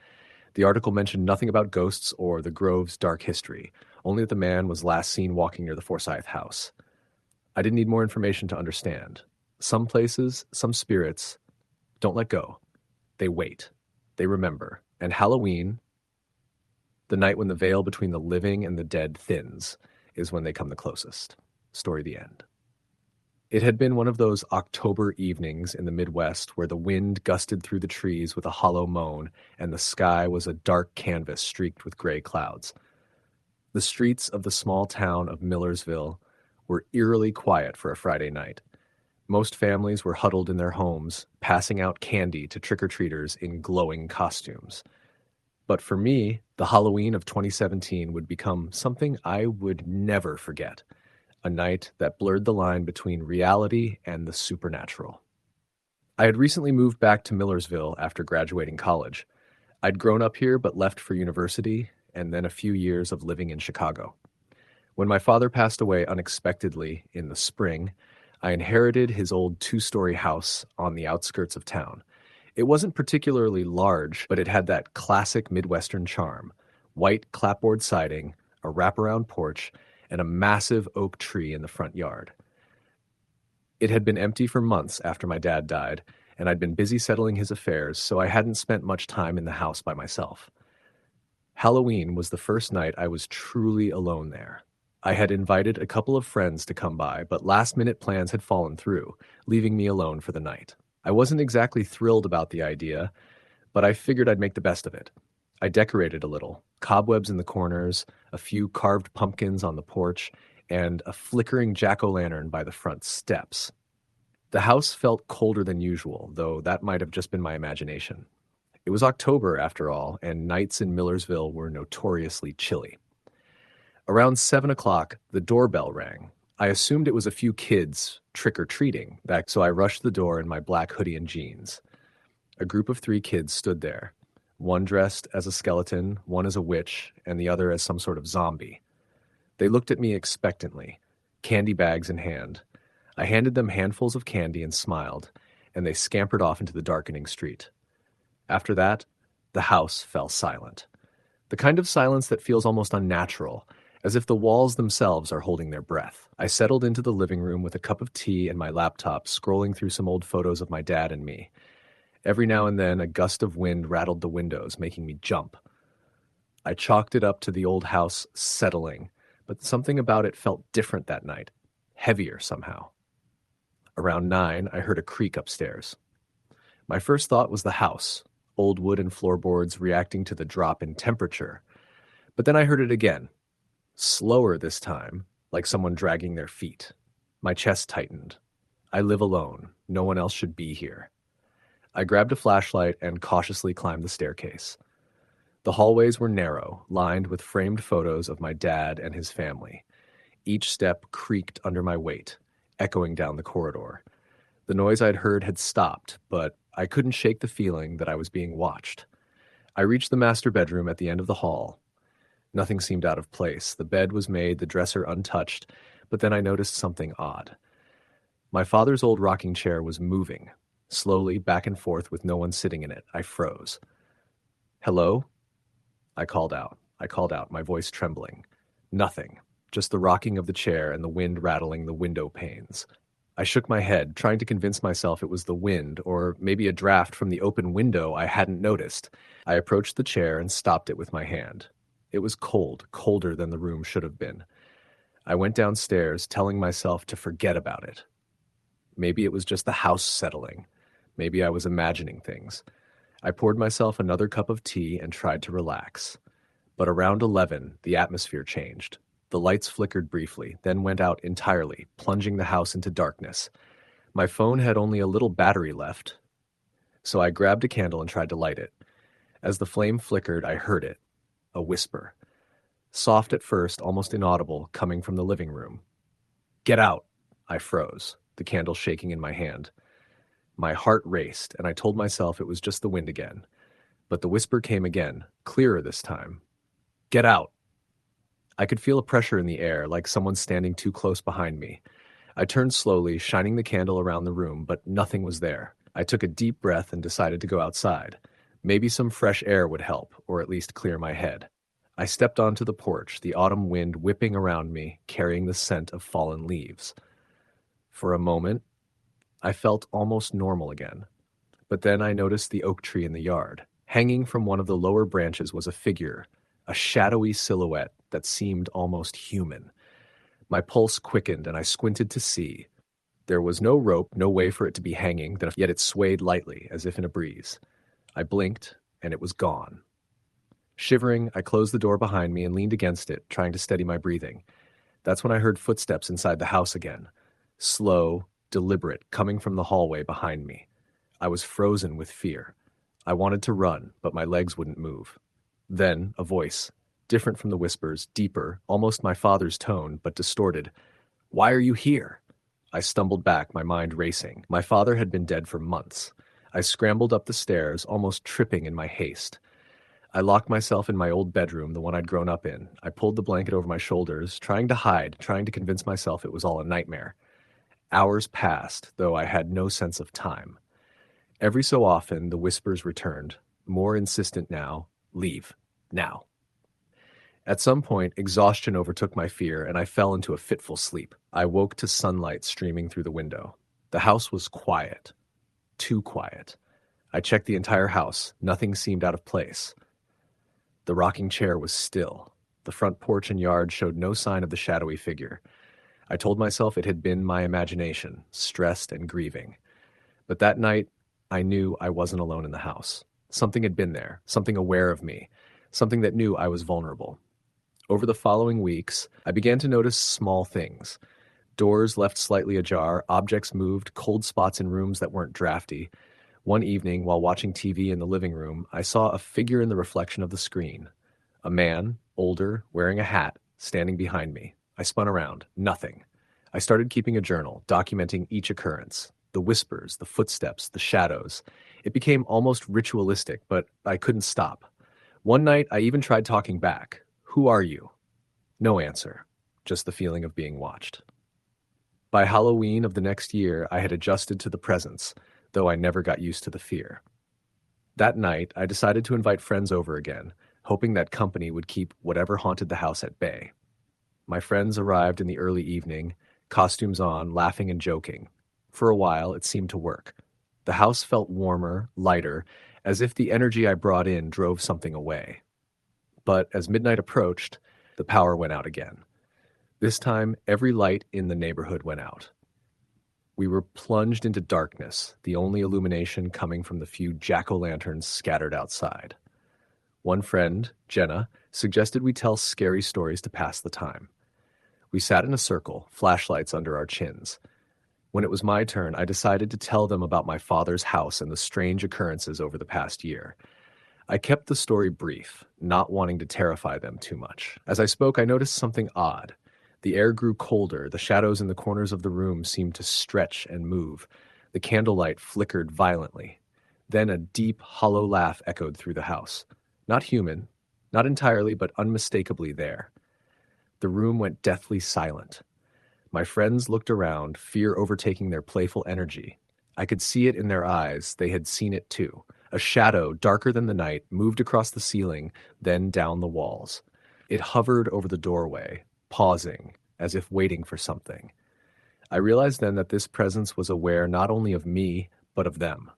The article mentioned nothing about ghosts or the Grove's dark history, only that the man was last seen walking near the Forsythe house. I didn't need more information to understand. Some places, some spirits, don't let go. They wait. They remember. And Halloween, the night when the veil between the living and the dead thins, is when they come the closest. Story the end. It had been one of those October evenings in the Midwest where the wind gusted through the trees with a hollow moan and the sky was a dark canvas streaked with gray clouds. The streets of the small town of Millersville were eerily quiet for a Friday night. Most families were huddled in their homes, passing out candy to trick-or-treaters in glowing costumes. But for me, the Halloween of 2017 would become something I would never forget, a night that blurred the line between reality and the supernatural. I had recently moved back to Millersville after graduating college. I'd grown up here but left for university and then a few years of living in Chicago. When my father passed away unexpectedly in the spring, I inherited his old two-story house on the outskirts of town. It wasn't particularly large, but it had that classic Midwestern charm: white clapboard siding, a wraparound porch, and a massive oak tree in the front yard. It had been empty for months after my dad died, and I'd been busy settling his affairs, so I hadn't spent much time in the house by myself. Halloween was the first night I was truly alone there. I had invited a couple of friends to come by, but last-minute plans had fallen through, leaving me alone for the night. I wasn't exactly thrilled about the idea, but I figured I'd make the best of it. I decorated a little: cobwebs in the corners, a few carved pumpkins on the porch, and a flickering jack-o'-lantern by the front steps. The house felt colder than usual, though that might have just been my imagination. It was October, after all, and nights in Millersville were notoriously chilly. Around 7 o'clock, the doorbell rang. I assumed it was a few kids trick-or-treating, so I rushed the door in my black hoodie and jeans. A group of 3 kids stood there, one dressed as a skeleton, one as a witch, and the other as some sort of zombie. They looked at me expectantly, candy bags in hand. I handed them handfuls of candy and smiled, and they scampered off into the darkening street. After that, the house fell silent. The kind of silence that feels almost unnatural, as if the walls themselves are holding their breath. I settled into the living room with a cup of tea and my laptop, scrolling through some old photos of my dad and me. Every now and then, a gust of wind rattled the windows, making me jump. I chalked it up to the old house settling, but something about it felt different that night, heavier somehow. Around 9, I heard a creak upstairs. My first thought was the house, old wood and floorboards reacting to the drop in temperature. But then I heard it again, slower this time, like someone dragging their feet. My chest tightened. I live alone. No one else should be here. I grabbed a flashlight and cautiously climbed the staircase. The hallways were narrow, lined with framed photos of my dad and his family. Each step creaked under my weight, echoing down the corridor. The noise I'd heard had stopped, but I couldn't shake the feeling that I was being watched. I reached the master bedroom at the end of the hall. Nothing seemed out of place. The bed was made, the dresser untouched, but then I noticed something odd. My father's old rocking chair was moving, slowly back and forth with no one sitting in it. I froze. "Hello?" I called out, my voice trembling. Nothing, just the rocking of the chair and the wind rattling the window panes. I shook my head, trying to convince myself it was the wind, or maybe a draft from the open window I hadn't noticed. I approached the chair and stopped it with my hand. It was cold, colder than the room should have been. I went downstairs, telling myself to forget about it. Maybe it was just the house settling. Maybe I was imagining things. I poured myself another cup of tea and tried to relax. But around 11, the atmosphere changed. The lights flickered briefly, then went out entirely, plunging the house into darkness. My phone had only a little battery left, so I grabbed a candle and tried to light it. As the flame flickered, I heard it. A whisper. Soft at first, almost inaudible, coming from the living room. "Get out!" I froze, the candle shaking in my hand. My heart raced, and I told myself it was just the wind again. But the whisper came again, clearer this time. "Get out!" I could feel a pressure in the air, like someone standing too close behind me. I turned slowly, shining the candle around the room, but nothing was there. I took a deep breath and decided to go outside. Maybe some fresh air would help, or at least clear my head. I stepped onto the porch, the autumn wind whipping around me, carrying the scent of fallen leaves. For a moment, I felt almost normal again. But then I noticed the oak tree in the yard. Hanging from one of the lower branches was a figure, a shadowy silhouette that seemed almost human. My pulse quickened and I squinted to see. There was no rope, no way for it to be hanging, yet it swayed lightly, as if in a breeze. I blinked, and it was gone. Shivering, I closed the door behind me and leaned against it, trying to steady my breathing. That's when I heard footsteps inside the house again. Slow, deliberate, coming from the hallway behind me. I was frozen with fear. I wanted to run, but my legs wouldn't move. Then, a voice, different from the whispers, deeper, almost my father's tone, but distorted. "Why are you here?" I stumbled back, my mind racing. My father had been dead for months. I scrambled up the stairs, almost tripping in my haste. I locked myself in my old bedroom, the one I'd grown up in. I pulled the blanket over my shoulders, trying to hide, trying to convince myself it was all a nightmare. Hours passed, though I had no sense of time. Every so often, the whispers returned, more insistent now. Leave. Now. At some point, exhaustion overtook my fear, and I fell into a fitful sleep. I woke to sunlight streaming through the window. The house was quiet. Too quiet. I checked the entire house. Nothing seemed out of place. The rocking chair was still. The front porch and yard showed no sign of the shadowy figure. I told myself it had been my imagination, stressed and grieving. But that night, I knew I wasn't alone in the house. Something had been there, something aware of me, something that knew I was vulnerable. Over the following weeks, I began to notice small things. Doors left slightly ajar, objects moved, cold spots in rooms that weren't drafty. One evening, while watching TV in the living room, I saw a figure in the reflection of the screen. A man, older, wearing a hat, standing behind me. I spun around. Nothing. I started keeping a journal, documenting each occurrence. The whispers, the footsteps, the shadows. It became almost ritualistic, but I couldn't stop. One night, I even tried talking back. Who are you? No answer. Just the feeling of being watched. By Halloween of the next year, I had adjusted to the presence, though I never got used to the fear. That night, I decided to invite friends over again, hoping that company would keep whatever haunted the house at bay. My friends arrived in the early evening, costumes on, laughing and joking. For a while, it seemed to work. The house felt warmer, lighter, as if the energy I brought in drove something away. But as midnight approached, the power went out again. This time, every light in the neighborhood went out. We were plunged into darkness, the only illumination coming from the few jack-o'-lanterns scattered outside. One friend, Jenna, suggested we tell scary stories to pass the time. We sat in a circle, flashlights under our chins. When it was my turn, I decided to tell them about my father's house and the strange occurrences over the past year. I kept the story brief, not wanting to terrify them too much. As I spoke, I noticed something odd. The air grew colder, the shadows in the corners of the room seemed to stretch and move. The candlelight flickered violently. Then a deep, hollow laugh echoed through the house. Not human, not entirely, but unmistakably there. The room went deathly silent. My friends looked around, fear overtaking their playful energy. I could see it in their eyes. They had seen it too. A shadow, darker than the night, moved across the ceiling, then down the walls. It hovered over the doorway, pausing, as if waiting for something. I realized then that this presence was aware not only of me, but of them.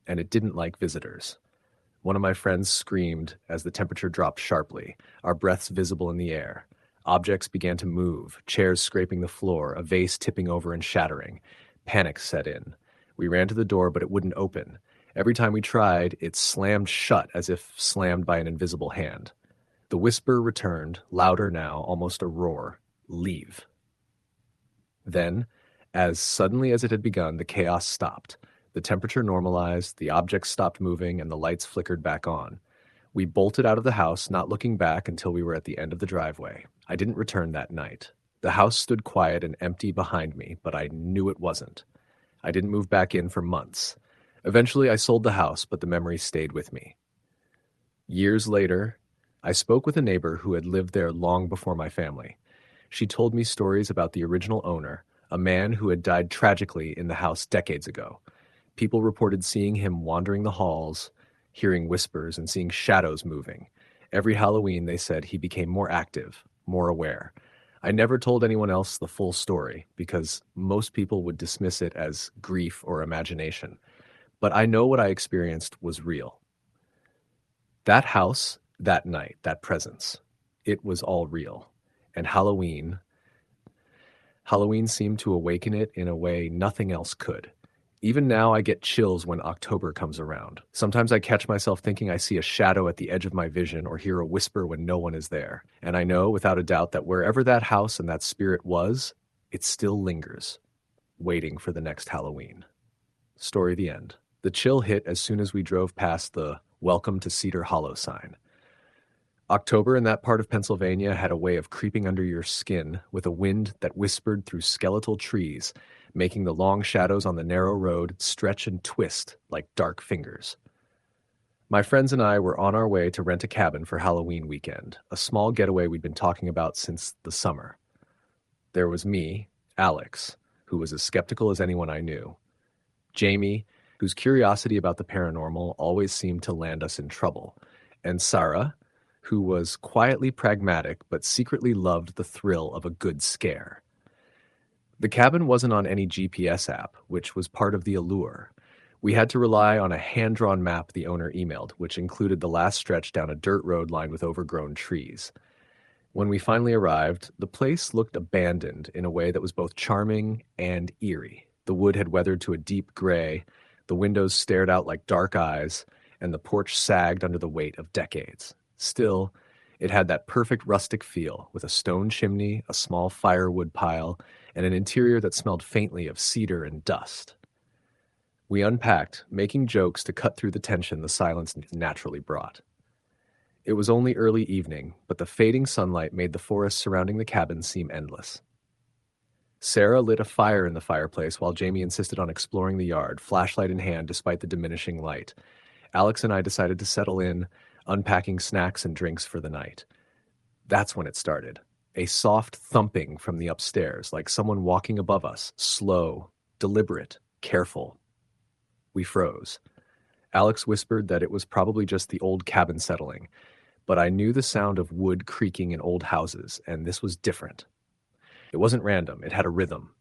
And it didn't like visitors. One of my friends screamed as the temperature dropped sharply, our breaths visible in the air. Objects began to move, chairs scraping the floor, a vase tipping over and shattering. Panic set in. We ran to the door, but it wouldn't open. Every time we tried, it slammed shut as if slammed by an invisible hand. The whisper returned, louder now, almost a roar. Leave. Then, as suddenly as it had begun, the chaos stopped. The temperature normalized, the objects stopped moving, and the lights flickered back on. We bolted out of the house, not looking back until we were at the end of the driveway. I didn't return that night. The house stood quiet and empty behind me, but I knew it wasn't. I didn't move back in for months. Eventually, I sold the house, but the memory stayed with me. Years later, I spoke with a neighbor who had lived there long before my family. She told me stories about the original owner, a man who had died tragically in the house decades ago. People reported seeing him wandering the halls, hearing whispers, and seeing shadows moving. Every Halloween, they said, he became more active, more aware. I never told anyone else the full story because most people would dismiss it as grief or imagination. But I know what I experienced was real. That house, that night, that presence, it was all real. And Halloween seemed to awaken it in a way nothing else could. Even now, I get chills when October comes around. Sometimes I catch myself thinking I see a shadow at the edge of my vision or hear a whisper when no one is there. And I know, without a doubt, that wherever that house and that spirit was, it still lingers, waiting for the next Halloween. Story the end. The chill hit as soon as we drove past the "Welcome to Cedar Hollow" sign. October in that part of Pennsylvania had a way of creeping under your skin with a wind that whispered through skeletal trees, making the long shadows on the narrow road stretch and twist like dark fingers. My friends and I were on our way to rent a cabin for Halloween weekend, a small getaway we'd been talking about since the summer. There was me, Alex, who was as skeptical as anyone I knew, Jamie, whose curiosity about the paranormal always seemed to land us in trouble, and Sarah, who was quietly pragmatic but secretly loved the thrill of a good scare. The cabin wasn't on any GPS app, which was part of the allure. We had to rely on a hand-drawn map the owner emailed, which included the last stretch down a dirt road lined with overgrown trees. When we finally arrived, the place looked abandoned in a way that was both charming and eerie. The wood had weathered to a deep gray, the windows stared out like dark eyes, and the porch sagged under the weight of decades. Still, it had that perfect rustic feel, with a stone chimney, a small firewood pile, and an interior that smelled faintly of cedar and dust. We unpacked, making jokes to cut through the tension the silence naturally brought. It was only early evening, but the fading sunlight made the forest surrounding the cabin seem endless. Sarah lit a fire in the fireplace while Jamie insisted on exploring the yard, flashlight in hand despite the diminishing light. Alex and I decided to settle in, unpacking snacks and drinks for the night. That's when it started. A soft thumping from the upstairs, like someone walking above us, slow, deliberate, careful. We froze. Alex whispered that it was probably just the old cabin settling, but I knew the sound of wood creaking in old houses, and this was different. It wasn't random, it had a rhythm.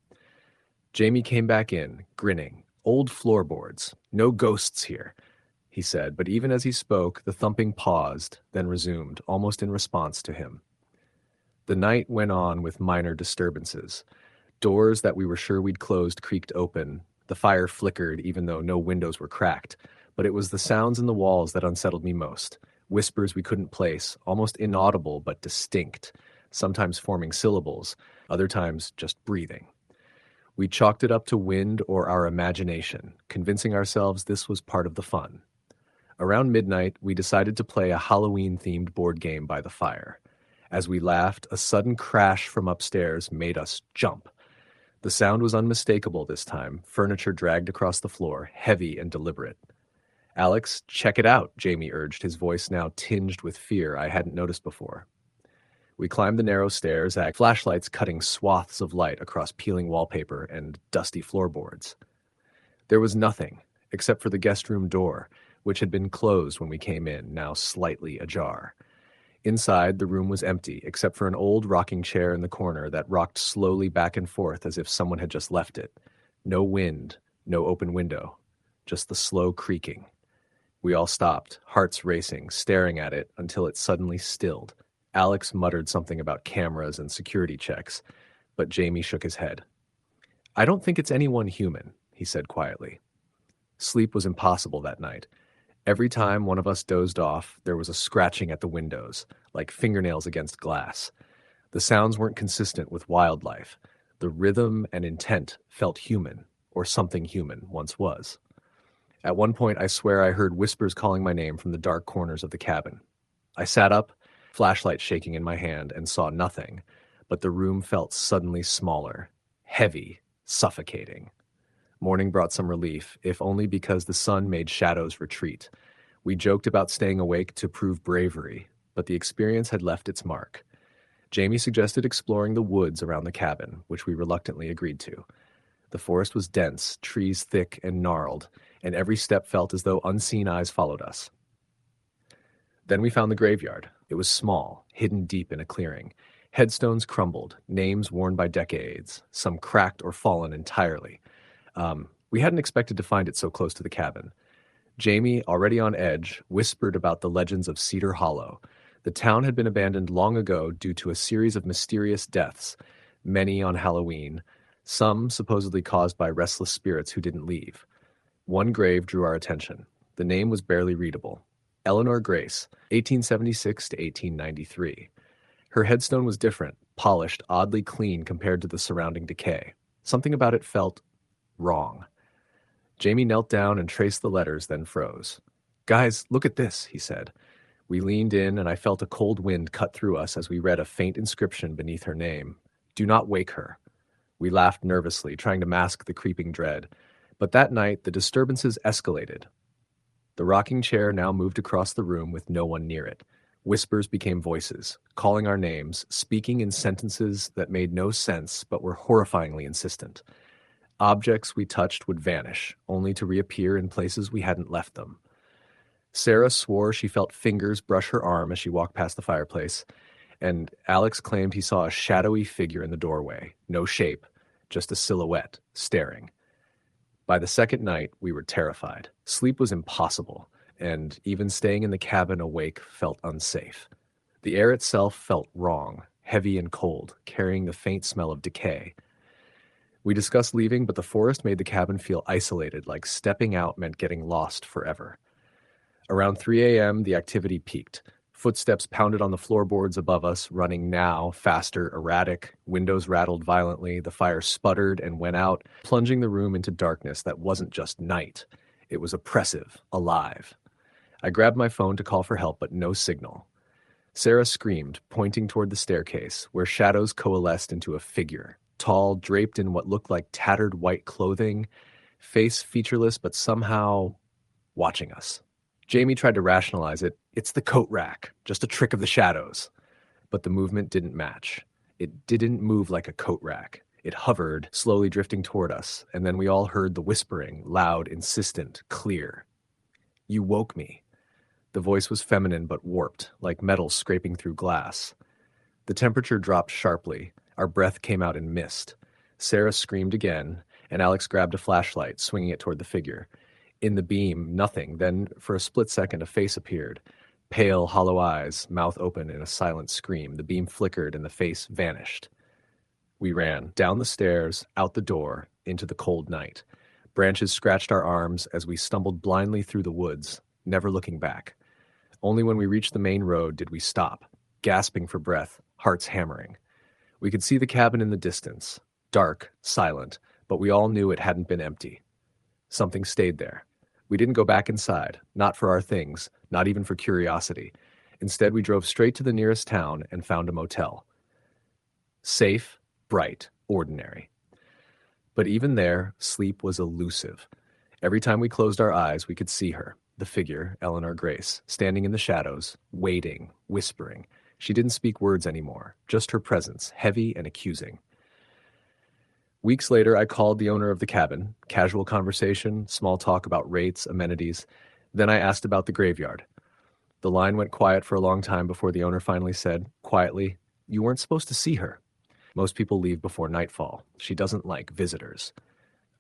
Jamie came back in, grinning. "Old floorboards. No ghosts here," he said, but even as he spoke, the thumping paused, then resumed, almost in response to him. The night went on with minor disturbances. Doors that we were sure we'd closed creaked open. The fire flickered even though no windows were cracked, but it was the sounds in the walls that unsettled me most. Whispers we couldn't place, almost inaudible but distinct, sometimes forming syllables, other times just breathing. We chalked it up to wind or our imagination, convincing ourselves this was part of the fun. Around midnight, we decided to play a Halloween-themed board game by the fire. As we laughed, a sudden crash from upstairs made us jump. The sound was unmistakable this time, furniture dragged across the floor, heavy and deliberate. "Alex, check it out," Jamie urged, his voice now tinged with fear I hadn't noticed before. We climbed the narrow stairs, flashlights cutting swaths of light across peeling wallpaper and dusty floorboards. There was nothing, except for the guest room door, which had been closed when we came in, now slightly ajar. Inside, the room was empty, except for an old rocking chair in the corner that rocked slowly back and forth as if someone had just left it. No wind, no open window, just the slow creaking. We all stopped, hearts racing, staring at it until it suddenly stilled. Alex muttered something about cameras and security checks, but Jamie shook his head. "I don't think it's anyone human," he said quietly. Sleep was impossible that night. Every time one of us dozed off, there was a scratching at the windows, like fingernails against glass. The sounds weren't consistent with wildlife. The rhythm and intent felt human, or something human once was. At one point, I swear I heard whispers calling my name from the dark corners of the cabin. I sat up, flashlight shaking in my hand, and saw nothing, but the room felt suddenly smaller, heavy, suffocating. Morning brought some relief, if only because the sun made shadows retreat. We joked about staying awake to prove bravery, but the experience had left its mark. Jamie suggested exploring the woods around the cabin, which we reluctantly agreed to. The forest was dense, trees thick and gnarled, and every step felt as though unseen eyes followed us. Then we found the graveyard. It was small, hidden deep in a clearing. Headstones crumbled, names worn by decades, some cracked or fallen entirely. We hadn't expected to find it so close to the cabin. Jamie, already on edge, whispered about the legends of Cedar Hollow. The town had been abandoned long ago due to a series of mysterious deaths, many on Halloween, some supposedly caused by restless spirits who didn't leave. One grave drew our attention. The name was barely readable. Eleanor Grace, 1876 to 1893. Her headstone was different, polished, oddly clean compared to the surrounding decay. Something about it felt wrong. Jamie knelt down and traced the letters, then froze. "Guys, look at this," he said. We leaned in, and I felt a cold wind cut through us as we read a faint inscription beneath her name. "Do not wake her." We laughed nervously, trying to mask the creeping dread. But that night, the disturbances escalated. The rocking chair now moved across the room with no one near it. Whispers became voices, calling our names, speaking in sentences that made no sense but were horrifyingly insistent. Objects we touched would vanish, only to reappear in places we hadn't left them. Sarah swore she felt fingers brush her arm as she walked past the fireplace, and Alex claimed he saw a shadowy figure in the doorway, no shape, just a silhouette, staring. By the second night, we were terrified. Sleep was impossible, and even staying in the cabin awake felt unsafe. The air itself felt wrong, heavy and cold, carrying the faint smell of decay. We discussed leaving, but the forest made the cabin feel isolated, like stepping out meant getting lost forever. Around 3 a.m., the activity peaked. Footsteps pounded on the floorboards above us, running now, faster, erratic. Windows rattled violently. The fire sputtered and went out, plunging the room into darkness that wasn't just night. It was oppressive, alive. I grabbed my phone to call for help, but no signal. Sarah screamed, pointing toward the staircase, where shadows coalesced into a figure. Tall, draped in what looked like tattered white clothing, face featureless but somehow watching us. Jamie tried to rationalize it. It's the coat rack, just a trick of the shadows. But the movement didn't match. It didn't move like a coat rack. It hovered, slowly drifting toward us, and then we all heard the whispering, loud, insistent, clear. "You woke me." The voice was feminine but warped, like metal scraping through glass. The temperature dropped sharply. Our breath came out in mist. Sarah screamed again, and Alex grabbed a flashlight, swinging it toward the figure. In the beam, nothing. Then, for a split second, a face appeared. Pale, hollow eyes, mouth open in a silent scream. The beam flickered and the face vanished. We ran, down the stairs, out the door, into the cold night. Branches scratched our arms as we stumbled blindly through the woods, never looking back. Only when we reached the main road did we stop, gasping for breath, hearts hammering. We could see the cabin in the distance, dark, silent, but we all knew it hadn't been empty. Something stayed there. We didn't go back inside, not for our things, not even for curiosity. Instead, we drove straight to the nearest town and found a motel. Safe, bright, ordinary. But even there, sleep was elusive. Every time we closed our eyes, we could see her, the figure, Eleanor Grace, standing in the shadows, waiting, whispering. She didn't speak words anymore, just her presence, heavy and accusing. Weeks later, I called the owner of the cabin. Casual conversation, small talk about rates, amenities. Then I asked about the graveyard. The line went quiet for a long time before the owner finally said, quietly, "You weren't supposed to see her. Most people leave before nightfall. She doesn't like visitors."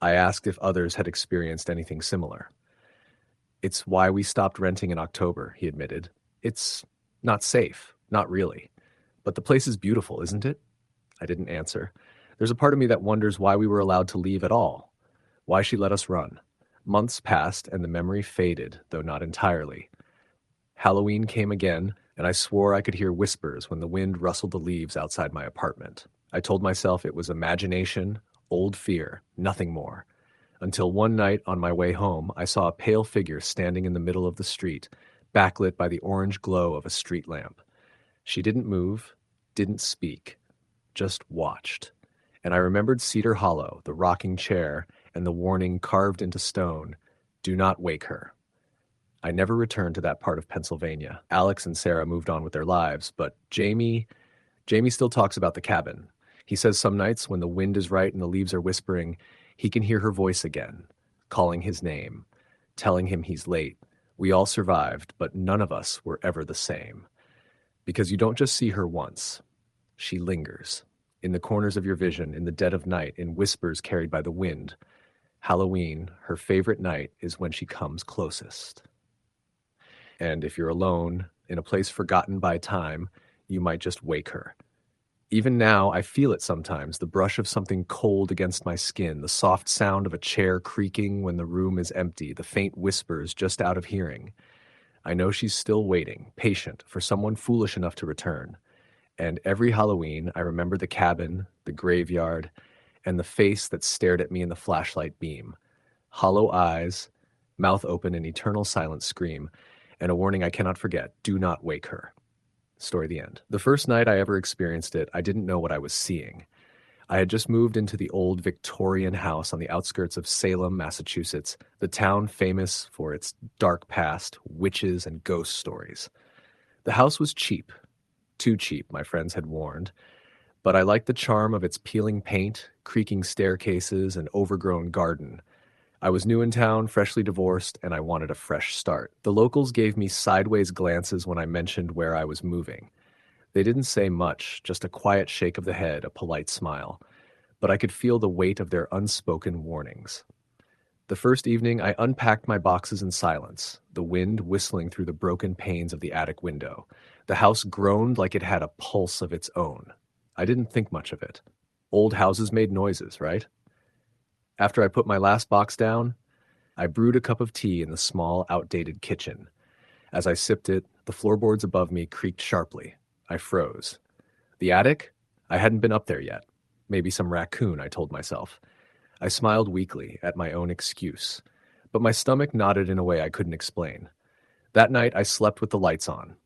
I asked if others had experienced anything similar. "It's why we stopped renting in October," he admitted. "It's not safe, not really. But the place is beautiful, isn't it?" I didn't answer. There's a part of me that wonders why we were allowed to leave at all, why she let us run. Months passed and the memory faded, though not entirely. Halloween came again, and I swore I could hear whispers when the wind rustled the leaves outside my apartment. I told myself it was imagination, old fear, nothing more. Until one night on my way home, I saw a pale figure standing in the middle of the street, backlit by the orange glow of a street lamp. She didn't move, didn't speak, just watched. And I remembered Cedar Hollow, the rocking chair, and the warning carved into stone, "Do not wake her." I never returned to that part of Pennsylvania. Alex and Sarah moved on with their lives, but Jamie still talks about the cabin. He says some nights when the wind is right and the leaves are whispering, he can hear her voice again, calling his name, telling him he's late. We all survived, but none of us were ever the same. Because you don't just see her once. She lingers. In the corners of your vision, in the dead of night, in whispers carried by the wind. Halloween, her favorite night, is when she comes closest. And if you're alone, in a place forgotten by time, you might just wake her. Even now, I feel it sometimes, the brush of something cold against my skin, the soft sound of a chair creaking when the room is empty, the faint whispers just out of hearing. I know she's still waiting, patient, for someone foolish enough to return. And every Halloween, I remember the cabin, the graveyard, and the face that stared at me in the flashlight beam. Hollow eyes, mouth open in eternal silent scream, and a warning I cannot forget, "Do not wake her." Story the end. The first night I ever experienced it, I didn't know what I was seeing. I had just moved into the old Victorian house on the outskirts of Salem, Massachusetts, the town famous for its dark past, witches, and ghost stories. The house was cheap, too cheap, my friends had warned, but I liked the charm of its peeling paint, creaking staircases, and overgrown garden. I was new in town, freshly divorced, and I wanted a fresh start. The locals gave me sideways glances when I mentioned where I was moving. They didn't say much, just a quiet shake of the head, a polite smile, but I could feel the weight of their unspoken warnings. The first evening, I unpacked my boxes in silence, the wind whistling through the broken panes of the attic window. The house groaned like it had a pulse of its own. I didn't think much of it. Old houses made noises, right? After I put my last box down, I brewed a cup of tea in the small, outdated kitchen. As I sipped it, the floorboards above me creaked sharply. I froze. The attic? I hadn't been up there yet. Maybe some raccoon, I told myself. I smiled weakly at my own excuse, but my stomach nodded in a way I couldn't explain. That night, I slept with the lights on.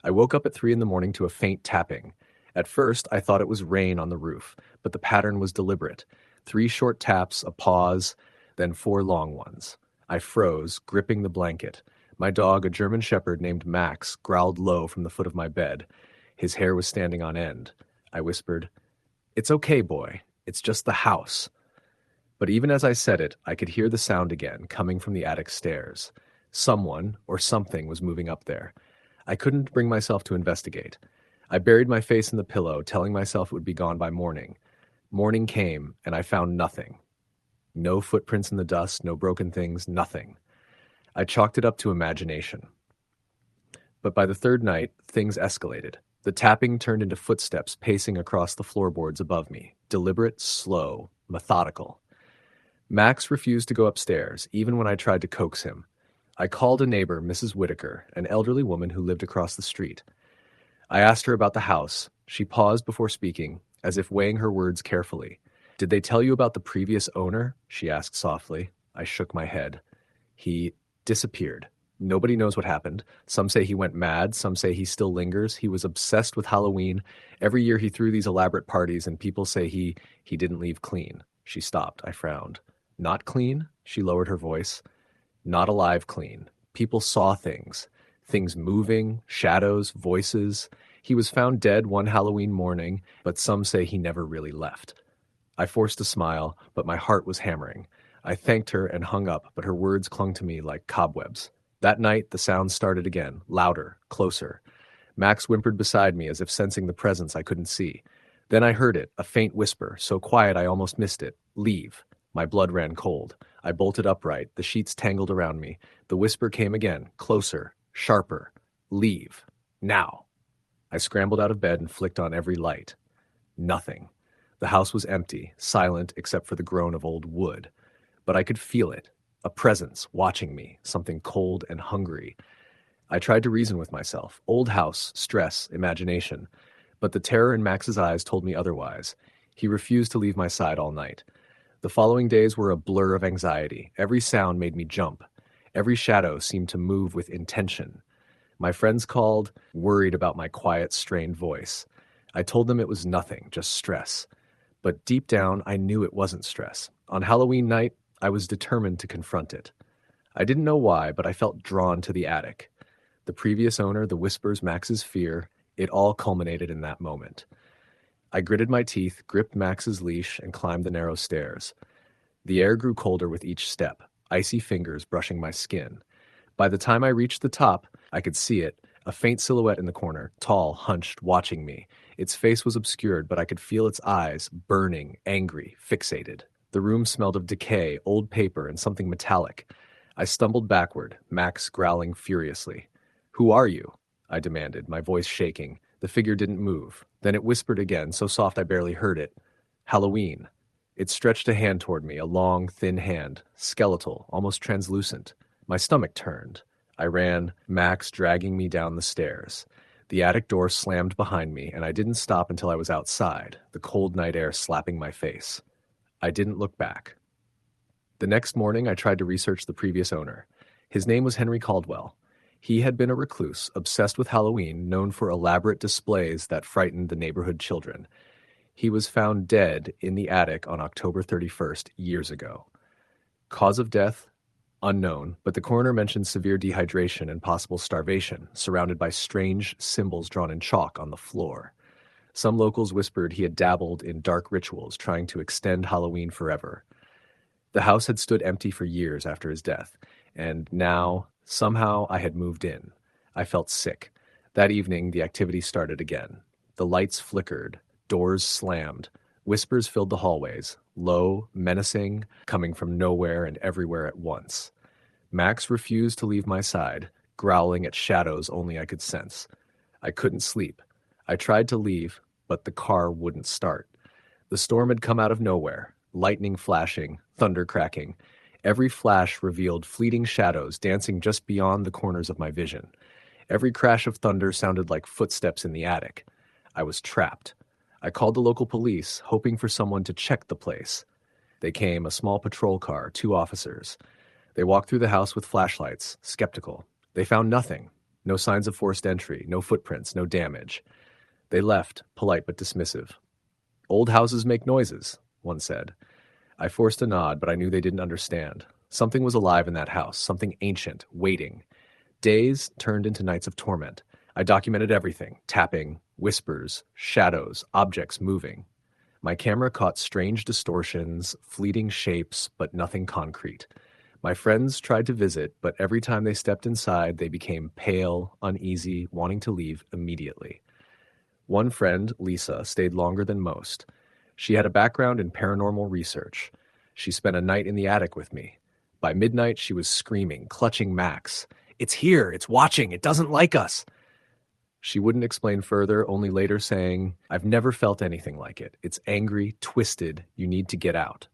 I woke up at 3 in the morning to a faint tapping. At first, I thought it was rain on the roof, but the pattern was deliberate. 3 short taps, a pause, then 4 long ones. I froze, gripping the blanket. My dog, a German shepherd named Max, growled low from the foot of my bed. His hair was standing on end. I whispered, "It's okay, boy. It's just the house." But even as I said it, I could hear the sound again, coming from the attic stairs. Someone, or something, was moving up there. I couldn't bring myself to investigate. I buried my face in the pillow, telling myself it would be gone by morning. Morning came, and I found nothing. No footprints in the dust, no broken things, nothing. I chalked it up to imagination. But by the third night, things escalated. The tapping turned into footsteps pacing across the floorboards above me, deliberate, slow, methodical. Max refused to go upstairs, even when I tried to coax him. I called a neighbor, Mrs. Whitaker, an elderly woman who lived across the street. I asked her about the house. She paused before speaking, as if weighing her words carefully. "Did they tell you about the previous owner?" she asked softly. I shook my head. "He disappeared. Nobody knows what happened. Some say he went mad, some say he still lingers. He was obsessed with Halloween. Every year he threw these elaborate parties, and people say he didn't leave clean." She stopped. I frowned. "Not clean?" She lowered her voice. "Not alive clean. People saw things. Things moving, shadows, voices. He was found dead one Halloween morning, but some say he never really left." I forced a smile, but my heart was hammering. I thanked her and hung up, but her words clung to me like cobwebs. That night, the sounds started again, louder, closer. Max whimpered beside me as if sensing the presence I couldn't see. Then I heard it, a faint whisper, so quiet I almost missed it. "Leave." My blood ran cold. I bolted upright, the sheets tangled around me. The whisper came again, closer, sharper. "Leave. Now." I scrambled out of bed and flicked on every light. Nothing. The house was empty, silent except for the groan of old wood. But I could feel it, a presence watching me, something cold and hungry. I tried to reason with myself. Old house, stress, imagination. But the terror in Max's eyes told me otherwise. He refused to leave my side all night. The following days were a blur of anxiety. Every sound made me jump. Every shadow seemed to move with intention. My friends called, worried about my quiet, strained voice. I told them it was nothing, just stress. But deep down, I knew it wasn't stress. On Halloween night, I was determined to confront it. I didn't know why, but I felt drawn to the attic. The previous owner, the whispers, Max's fear, it all culminated in that moment. I gritted my teeth, gripped Max's leash, and climbed the narrow stairs. The air grew colder with each step, icy fingers brushing my skin. By the time I reached the top, I could see it, a faint silhouette in the corner, tall, hunched, watching me. Its face was obscured, but I could feel its eyes, burning, angry, fixated. The room smelled of decay, old paper, and something metallic. I stumbled backward, Max growling furiously. "Who are you?" I demanded, my voice shaking. The figure didn't move. Then it whispered again, so soft I barely heard it. "Halloween." It stretched a hand toward me, a long, thin hand, skeletal, almost translucent. My stomach turned. I ran, Max dragging me down the stairs. The attic door slammed behind me, and I didn't stop until I was outside, the cold night air slapping my face. I didn't look back. The next morning, I tried to research the previous owner. His name was Henry Caldwell. He had been a recluse, obsessed with Halloween, known for elaborate displays that frightened the neighborhood children. He was found dead in the attic on October 31st, years ago. Cause of death? Unknown, but the coroner mentioned severe dehydration and possible starvation, surrounded by strange symbols drawn in chalk on the floor. Some locals whispered he had dabbled in dark rituals, trying to extend Halloween forever. The house had stood empty for years after his death, and now, somehow, I had moved in. I felt sick. That evening, the activity started again. The lights flickered, doors slammed, whispers filled the hallways, low, menacing, coming from nowhere and everywhere at once. Max refused to leave my side, growling at shadows only I could sense. I couldn't sleep. I tried to leave, but the car wouldn't start. The storm had come out of nowhere, lightning flashing, thunder cracking. Every flash revealed fleeting shadows dancing just beyond the corners of my vision. Every crash of thunder sounded like footsteps in the attic. I was trapped. I called the local police, hoping for someone to check the place. They came, a small patrol car, 2 officers. They walked through the house with flashlights, skeptical. They found nothing. No signs of forced entry, no footprints, no damage. They left, polite but dismissive. "Old houses make noises," one said. I forced a nod, but I knew they didn't understand. Something was alive in that house, something ancient, waiting. Days turned into nights of torment. I documented everything: tapping, whispers, shadows, objects moving. My camera caught strange distortions, fleeting shapes, but nothing concrete. My friends tried to visit, but every time they stepped inside, they became pale, uneasy, wanting to leave immediately. One friend, Lisa, stayed longer than most. She had a background in paranormal research. She spent a night in the attic with me. By midnight, she was screaming, clutching Max. "It's here! It's watching! It doesn't like us!" She wouldn't explain further, only later saying, "I've never felt anything like it. It's angry, twisted. You need to get out."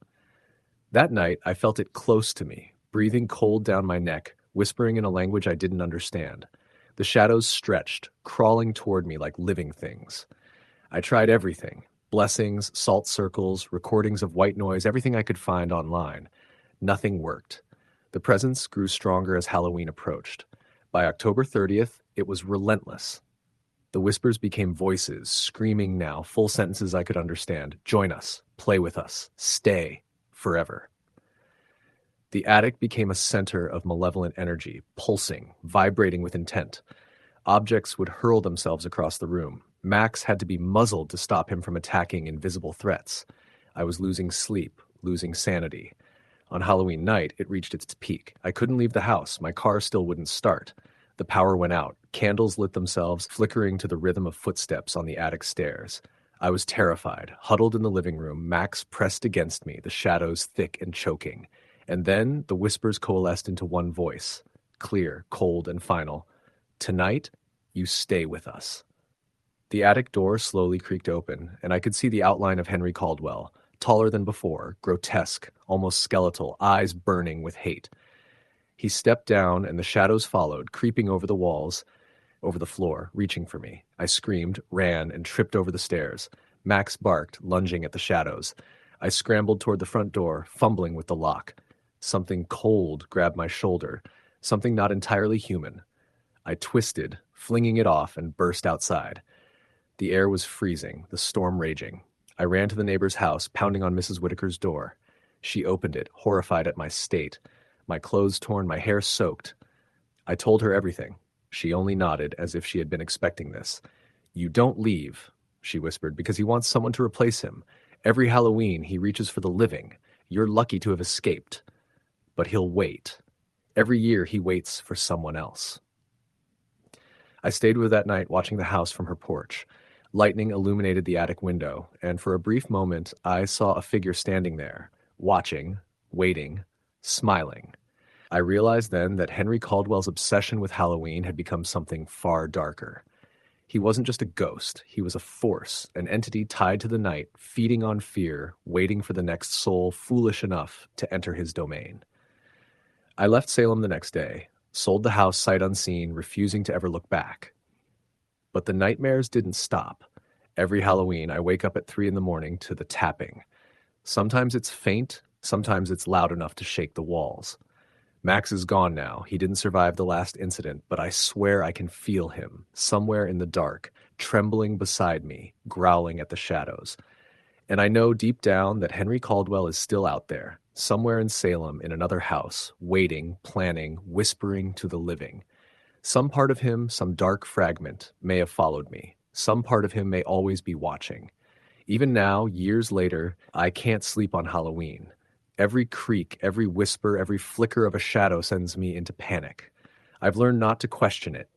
That night, I felt it close to me, breathing cold down my neck, whispering in a language I didn't understand. The shadows stretched, crawling toward me like living things. I tried everything: blessings, salt circles, recordings of white noise, everything I could find online. Nothing worked. The presence grew stronger as Halloween approached. By October 30th, it was relentless. The whispers became voices, screaming now, full sentences I could understand. "Join us, play with us, stay, forever." The attic became a center of malevolent energy, pulsing, vibrating with intent. Objects would hurl themselves across the room. Max had to be muzzled to stop him from attacking invisible threats. I was losing sleep, losing sanity. On Halloween night, it reached its peak. I couldn't leave the house. My car still wouldn't start. The power went out. Candles lit themselves, flickering to the rhythm of footsteps on the attic stairs. I was terrified. Huddled in the living room, Max pressed against me, the shadows thick and choking. And then the whispers coalesced into one voice, clear, cold, and final. "Tonight, you stay with us." The attic door slowly creaked open, and I could see the outline of Henry Caldwell, taller than before, grotesque, almost skeletal, eyes burning with hate. He stepped down, and the shadows followed, creeping over the walls, over the floor, reaching for me. I screamed, ran, and tripped over the stairs. Max barked, lunging at the shadows. I scrambled toward the front door, fumbling with the lock. Something cold grabbed my shoulder, something not entirely human. I twisted, flinging it off, and burst outside. The air was freezing, the storm raging. I ran to the neighbor's house, pounding on Mrs. Whitaker's door. She opened it, horrified at my state. My clothes torn, my hair soaked. I told her everything. She only nodded, as if she had been expecting this. "You don't leave," she whispered, "because he wants someone to replace him. Every Halloween, he reaches for the living. You're lucky to have escaped. But he'll wait. Every year, he waits for someone else." I stayed with her that night, watching the house from her porch. Lightning illuminated the attic window, and for a brief moment, I saw a figure standing there, watching, waiting, smiling. I realized then that Henry Caldwell's obsession with Halloween had become something far darker. He wasn't just a ghost. He was a force, an entity tied to the night, feeding on fear, waiting for the next soul foolish enough to enter his domain. I left Salem the next day, sold the house sight unseen, refusing to ever look back. But the nightmares didn't stop. Every Halloween, I wake up at 3 a.m. to the tapping. Sometimes it's faint, sometimes it's loud enough to shake the walls. Max is gone now. He didn't survive the last incident, but I swear I can feel him, somewhere in the dark, trembling beside me, growling at the shadows. And I know deep down that Henry Caldwell is still out there, somewhere in Salem in another house, waiting, planning, whispering to the living. Some part of him, some dark fragment, may have followed me. Some part of him may always be watching. Even now, years later, I can't sleep on Halloween. Every creak, every whisper, every flicker of a shadow sends me into panic. I've learned not to question it.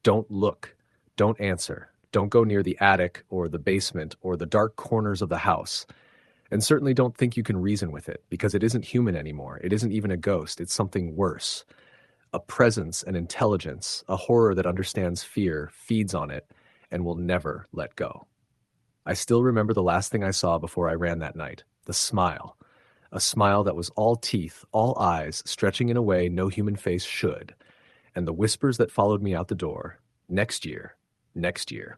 Don't look. Don't answer. Don't go near the attic or the basement or the dark corners of the house. And certainly don't think you can reason with it, because it isn't human anymore. It isn't even a ghost. It's something worse. A presence, an intelligence, a horror that understands fear, feeds on it, and will never let go. I still remember the last thing I saw before I ran that night, the smile. A smile that was all teeth, all eyes, stretching in a way no human face should. And the whispers that followed me out the door, next year, next year.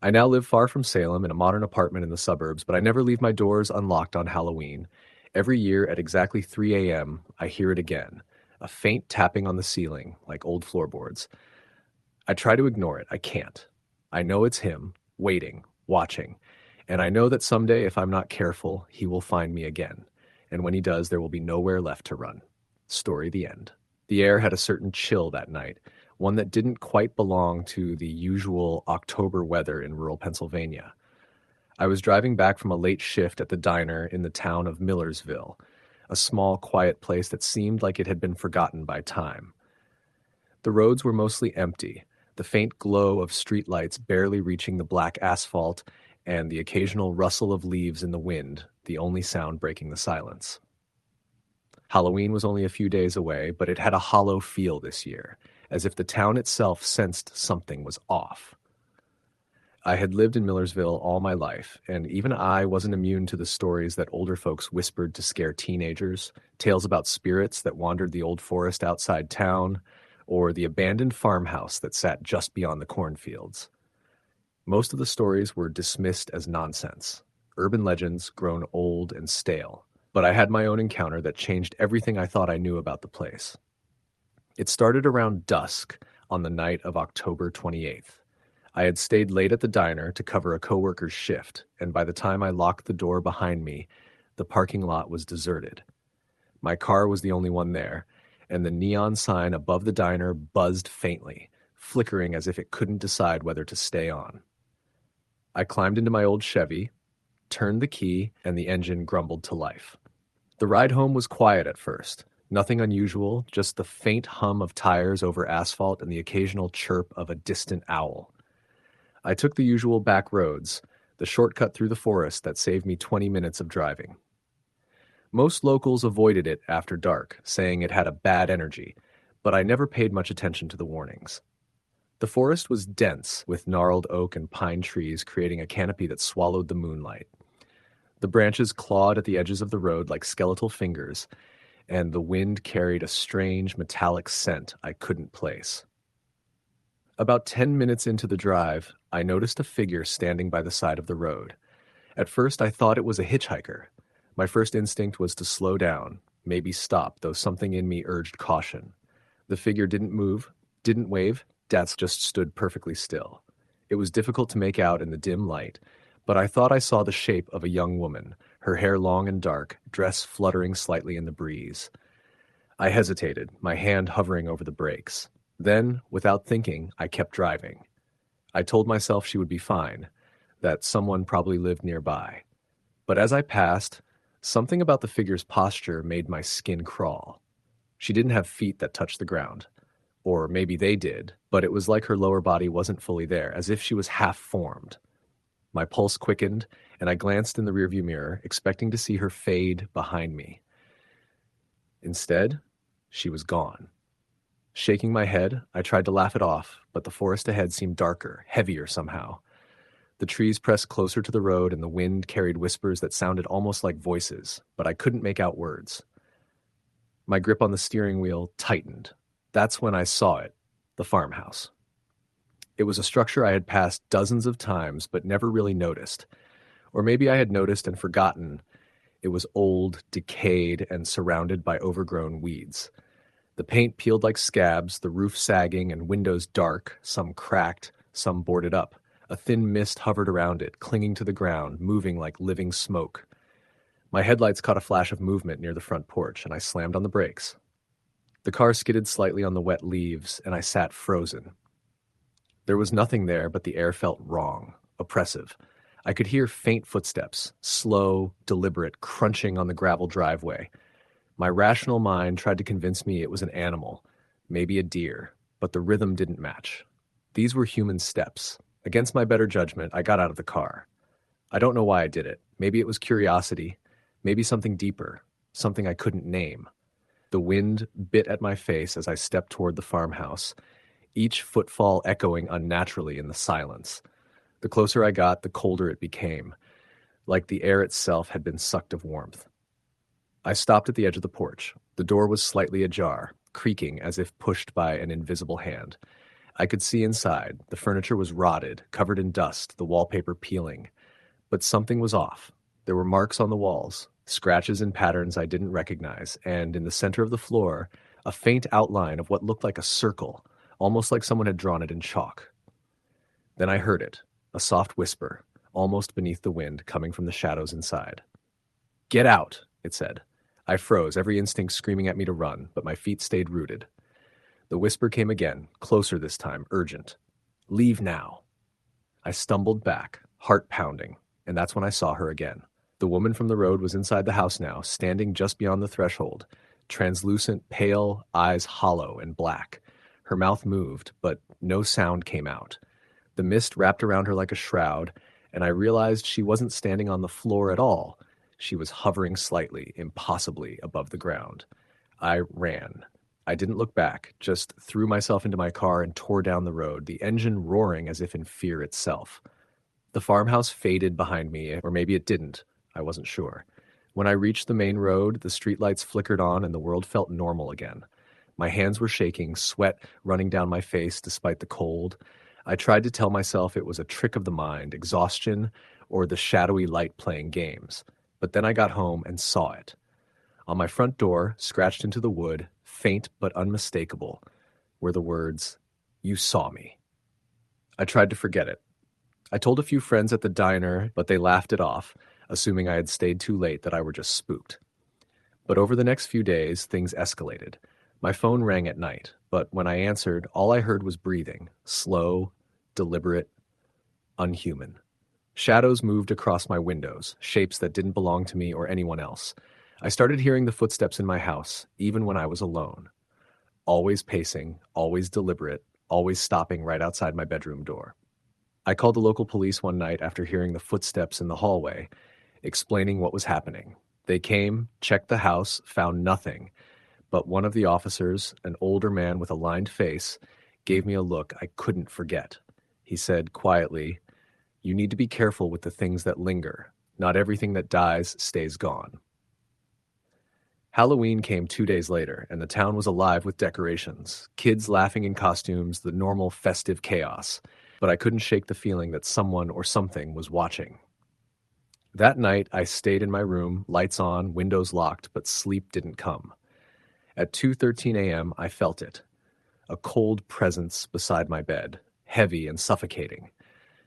I now live far from Salem in a modern apartment in the suburbs, but I never leave my doors unlocked on Halloween. Every year at exactly 3 a.m., I hear it again, a faint tapping on the ceiling, like old floorboards. I try to ignore it. I can't. I know it's him, waiting, watching, and I know that someday, if I'm not careful, he will find me again. And when he does, there will be nowhere left to run. Story the end. The air had a certain chill that night, one that didn't quite belong to the usual October weather in rural Pennsylvania. I was driving back from a late shift at the diner in the town of Millersville, a small, quiet place that seemed like it had been forgotten by time. The roads were mostly empty, the faint glow of streetlights barely reaching the black asphalt, and the occasional rustle of leaves in the wind, the only sound breaking the silence. Halloween was only a few days away, but it had a hollow feel this year, as if the town itself sensed something was off. I had lived in Millersville all my life, and even I wasn't immune to the stories that older folks whispered to scare teenagers, tales about spirits that wandered the old forest outside town, or the abandoned farmhouse that sat just beyond the cornfields. Most of the stories were dismissed as nonsense, urban legends grown old and stale. But I had my own encounter that changed everything I thought I knew about the place. It started around dusk on the night of October 28th. I had stayed late at the diner to cover a coworker's shift, and by the time I locked the door behind me, the parking lot was deserted. My car was the only one there, and the neon sign above the diner buzzed faintly, flickering as if it couldn't decide whether to stay on. I climbed into my old Chevy, turned the key, and the engine grumbled to life. The ride home was quiet at first. Nothing unusual, just the faint hum of tires over asphalt and the occasional chirp of a distant owl. I took the usual back roads, the shortcut through the forest that saved me 20 minutes of driving. Most locals avoided it after dark, saying it had a bad energy, but I never paid much attention to the warnings. The forest was dense, with gnarled oak and pine trees creating a canopy that swallowed the moonlight. The branches clawed at the edges of the road like skeletal fingers, and the wind carried a strange metallic scent I couldn't place. About 10 minutes into the drive, I noticed a figure standing by the side of the road. At first, I thought it was a hitchhiker. My first instinct was to slow down, maybe stop, though something in me urged caution. The figure didn't move, didn't wave, just stood perfectly still. It was difficult to make out in the dim light, but I thought I saw the shape of a young woman, her hair long and dark, dress fluttering slightly in the breeze. I hesitated, my hand hovering over the brakes. Then, without thinking, I kept driving. I told myself she would be fine, that someone probably lived nearby. But as I passed, something about the figure's posture made my skin crawl. She didn't have feet that touched the ground. Or maybe they did, but it was like her lower body wasn't fully there, as if she was half-formed. My pulse quickened, and I glanced in the rearview mirror, expecting to see her fade behind me. Instead, she was gone. Shaking my head, I tried to laugh it off, but the forest ahead seemed darker, heavier somehow. The trees pressed closer to the road, and the wind carried whispers that sounded almost like voices, but I couldn't make out words. My grip on the steering wheel tightened. That's when I saw it, the farmhouse. It was a structure I had passed dozens of times, but never really noticed. Or maybe I had noticed and forgotten. It was old, decayed, and surrounded by overgrown weeds. The paint peeled like scabs, the roof sagging, and windows dark, some cracked, some boarded up. A thin mist hovered around it, clinging to the ground, moving like living smoke. My headlights caught a flash of movement near the front porch, and I slammed on the brakes. The car skidded slightly on the wet leaves, and I sat frozen. There was nothing there, but the air felt wrong, oppressive. I could hear faint footsteps, slow, deliberate, crunching on the gravel driveway. My rational mind tried to convince me it was an animal, maybe a deer, but the rhythm didn't match. These were human steps. Against my better judgment, I got out of the car. I don't know why I did it. Maybe it was curiosity, maybe something deeper, something I couldn't name. The wind bit at my face as I stepped toward the farmhouse, each footfall echoing unnaturally in the silence. The closer I got, the colder it became, like the air itself had been sucked of warmth. I stopped at the edge of the porch. The door was slightly ajar, creaking as if pushed by an invisible hand. I could see inside. The furniture was rotted, covered in dust, the wallpaper peeling. But something was off. There were marks on the walls, scratches and patterns I didn't recognize, and in the center of the floor, a faint outline of what looked like a circle, almost like someone had drawn it in chalk. Then I heard it, a soft whisper, almost beneath the wind, coming from the shadows inside. "Get out," it said. I froze, every instinct screaming at me to run, but my feet stayed rooted. The whisper came again, closer this time, urgent. "Leave now." I stumbled back, heart pounding, and that's when I saw her again. The woman from the road was inside the house now, standing just beyond the threshold, translucent, pale, eyes hollow and black. Her mouth moved, but no sound came out. The mist wrapped around her like a shroud, and I realized she wasn't standing on the floor at all. She was hovering slightly, impossibly above the ground. I ran. I didn't look back, just threw myself into my car and tore down the road, the engine roaring as if in fear itself. The farmhouse faded behind me, or maybe it didn't. I wasn't sure. When I reached the main road, the streetlights flickered on and the world felt normal again. My hands were shaking, sweat running down my face despite the cold. I tried to tell myself it was a trick of the mind, exhaustion, or the shadowy light playing games. But then I got home and saw it. On my front door, scratched into the wood, faint but unmistakable, were the words, "You saw me." I tried to forget it. I told a few friends at the diner, but they laughed it off, assuming I had stayed too late, that I were just spooked. But over the next few days, things escalated. My phone rang at night, but when I answered, all I heard was breathing, slow, deliberate, unhuman. Shadows moved across my windows, shapes that didn't belong to me or anyone else. I started hearing the footsteps in my house, even when I was alone. Always pacing, always deliberate, always stopping right outside my bedroom door. I called the local police one night after hearing the footsteps in the hallway, explaining what was happening. They came, checked the house, found nothing, but one of the officers, an older man with a lined face, gave me a look I couldn't forget. He said quietly, "You need to be careful with the things that linger. Not everything that dies stays gone." Halloween came 2 days later, and the town was alive with decorations, kids laughing in costumes, the normal festive chaos. But I couldn't shake the feeling that someone or something was watching. That night, I stayed in my room, lights on, windows locked, but sleep didn't come. At 2:13 a.m., I felt it. A cold presence beside my bed, heavy and suffocating.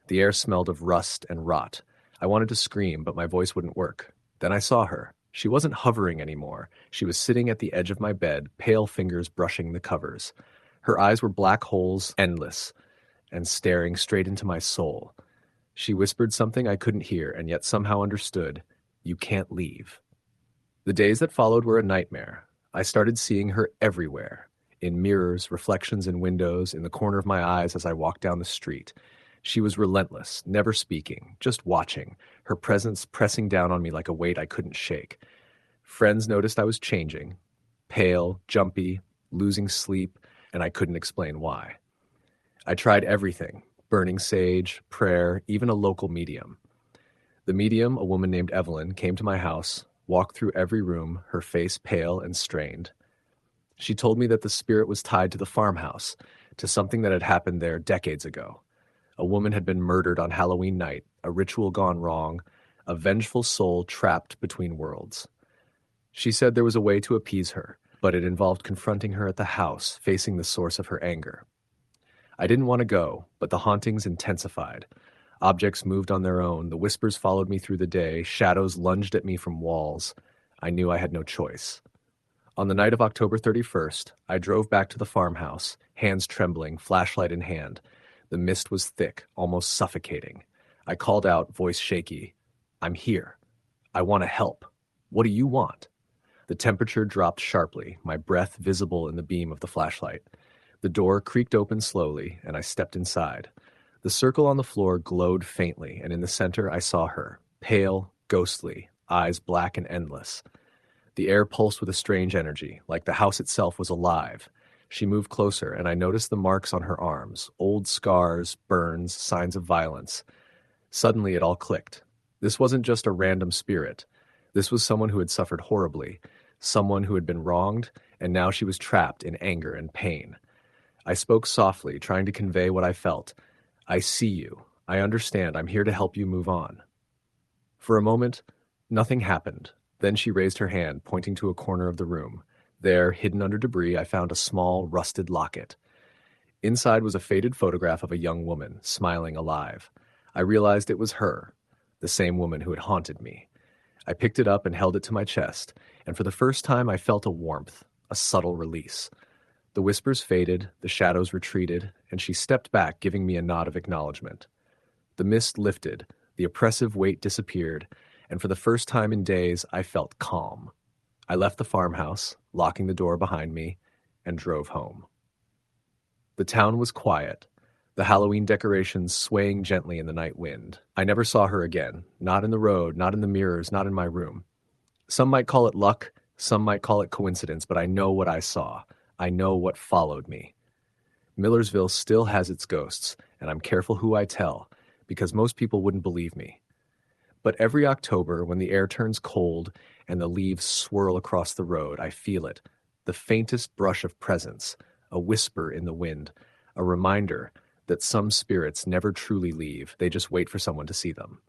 The air smelled of rust and rot. I wanted to scream, but my voice wouldn't work. Then I saw her. She wasn't hovering anymore. She was sitting at the edge of my bed, pale fingers brushing the covers. Her eyes were black holes, endless, and staring straight into my soul. She whispered something I couldn't hear, and yet somehow understood. "You can't leave." The days that followed were a nightmare. I started seeing her everywhere. In mirrors, reflections in windows, in the corner of my eyes as I walked down the street. She was relentless, never speaking, just watching, her presence pressing down on me like a weight I couldn't shake. Friends noticed I was changing, pale, jumpy, losing sleep, and I couldn't explain why. I tried everything, burning sage, prayer, even a local medium. The medium, a woman named Evelyn, came to my house, walked through every room, her face pale and strained. She told me that the spirit was tied to the farmhouse, to something that had happened there decades ago. A woman had been murdered on Halloween night, a ritual gone wrong, a vengeful soul trapped between worlds. She said there was a way to appease her, but it involved confronting her at the house, facing the source of her anger. I didn't want to go, but the hauntings intensified. Objects moved on their own, the whispers followed me through the day, shadows lunged at me from walls. I knew I had no choice. On the night of October 31st, I drove back to the farmhouse, hands trembling, flashlight in hand. The mist was thick, almost suffocating. I called out, voice shaky, "I'm here. I want to help. What do you want?" The temperature dropped sharply, my breath visible in the beam of the flashlight. The door creaked open slowly, and I stepped inside. The circle on the floor glowed faintly, and in the center I saw her, pale, ghostly, eyes black and endless. The air pulsed with a strange energy, like the house itself was alive. She moved closer, and I noticed the marks on her arms, old scars, burns, signs of violence. Suddenly it all clicked. This wasn't just a random spirit. This was someone who had suffered horribly, someone who had been wronged, and now she was trapped in anger and pain. I spoke softly, trying to convey what I felt. "I see you. I understand. I'm here to help you move on." For a moment, nothing happened. Then she raised her hand, pointing to a corner of the room. There, hidden under debris, I found a small, rusted locket. Inside was a faded photograph of a young woman, smiling alive. I realized it was her, the same woman who had haunted me. I picked it up and held it to my chest, and for the first time I felt a warmth, a subtle release. The whispers faded, the shadows retreated, and she stepped back, giving me a nod of acknowledgement. The mist lifted, the oppressive weight disappeared, and for the first time in days I felt calm. I left the farmhouse, locking the door behind me, and drove home. The town was quiet, the Halloween decorations swaying gently in the night wind. I never saw her again, not in the road, not in the mirrors, not in my room. Some might call it luck, some might call it coincidence, but I know what I saw. I know what followed me. Millersville still has its ghosts, and I'm careful who I tell, because most people wouldn't believe me. But every October, when the air turns cold and the leaves swirl across the road, I feel it, the faintest brush of presence, a whisper in the wind, a reminder that some spirits never truly leave, they just wait for someone to see them.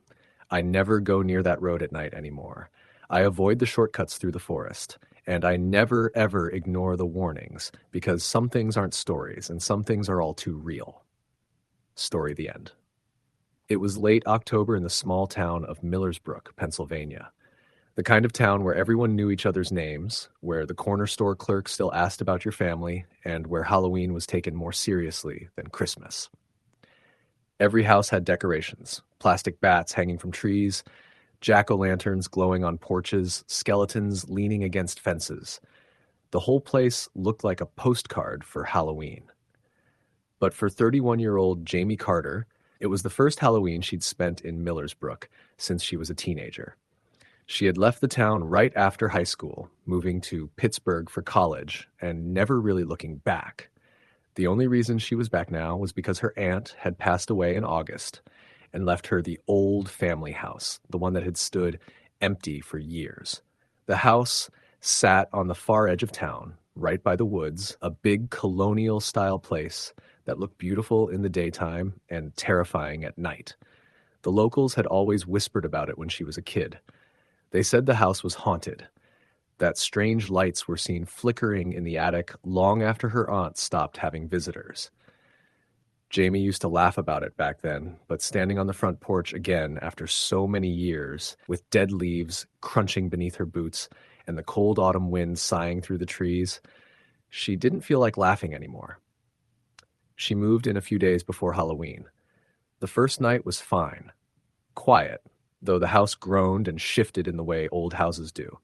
I never go near that road at night anymore. I avoid the shortcuts through the forest, and I never ever ignore the warnings, because some things aren't stories, and some things are all too real. Story the end. It was late October in the small town of Millersbrook, Pennsylvania. The kind of town where everyone knew each other's names, where the corner store clerk still asked about your family, and where Halloween was taken more seriously than Christmas. Every house had decorations, plastic bats hanging from trees, jack-o'-lanterns glowing on porches, skeletons leaning against fences. The whole place looked like a postcard for Halloween. But for 31-year-old Jamie Carter, it was the first Halloween she'd spent in Millersbrook since she was a teenager. She had left the town right after high school, moving to Pittsburgh for college, and never really looking back. The only reason she was back now was because her aunt had passed away in August and left her the old family house, the one that had stood empty for years. The house sat on the far edge of town, right by the woods, a big colonial-style place that looked beautiful in the daytime and terrifying at night. The locals had always whispered about it when she was a kid. They said the house was haunted, that strange lights were seen flickering in the attic long after her aunt stopped having visitors. Jamie used to laugh about it back then, but standing on the front porch again after so many years, with dead leaves crunching beneath her boots and the cold autumn wind sighing through the trees, she didn't feel like laughing anymore. She moved in a few days before Halloween. The first night was fine, quiet, though the house groaned and shifted in the way old houses do.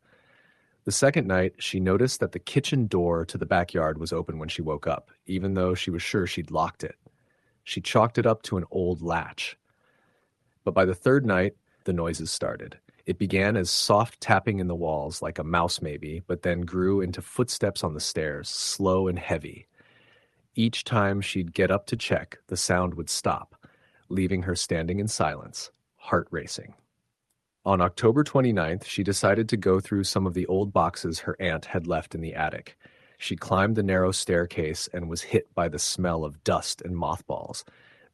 The second night, she noticed that the kitchen door to the backyard was open when she woke up, even though she was sure she'd locked it. She chalked it up to an old latch. But by the third night, the noises started. It began as soft tapping in the walls, like a mouse maybe, but then grew into footsteps on the stairs, slow and heavy. Each time she'd get up to check, the sound would stop, leaving her standing in silence, heart racing. On October 29th, she decided to go through some of the old boxes her aunt had left in the attic. She climbed the narrow staircase and was hit by the smell of dust and mothballs.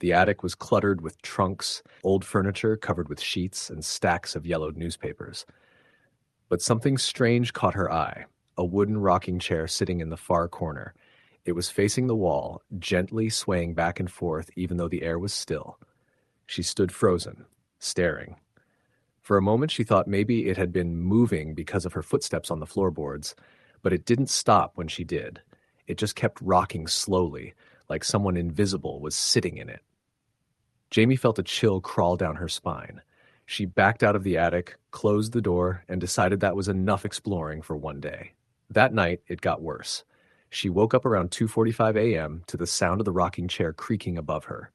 The attic was cluttered with trunks, old furniture covered with sheets, and stacks of yellowed newspapers. But something strange caught her eye, a wooden rocking chair sitting in the far corner. It was facing the wall, gently swaying back and forth even though the air was still. She stood frozen, staring. For a moment, she thought maybe it had been moving because of her footsteps on the floorboards, but it didn't stop when she did. It just kept rocking slowly, like someone invisible was sitting in it. Jamie felt a chill crawl down her spine. She backed out of the attic, closed the door, and decided that was enough exploring for one day. That night, it got worse. She woke up around 2:45 a.m. to the sound of the rocking chair creaking above her.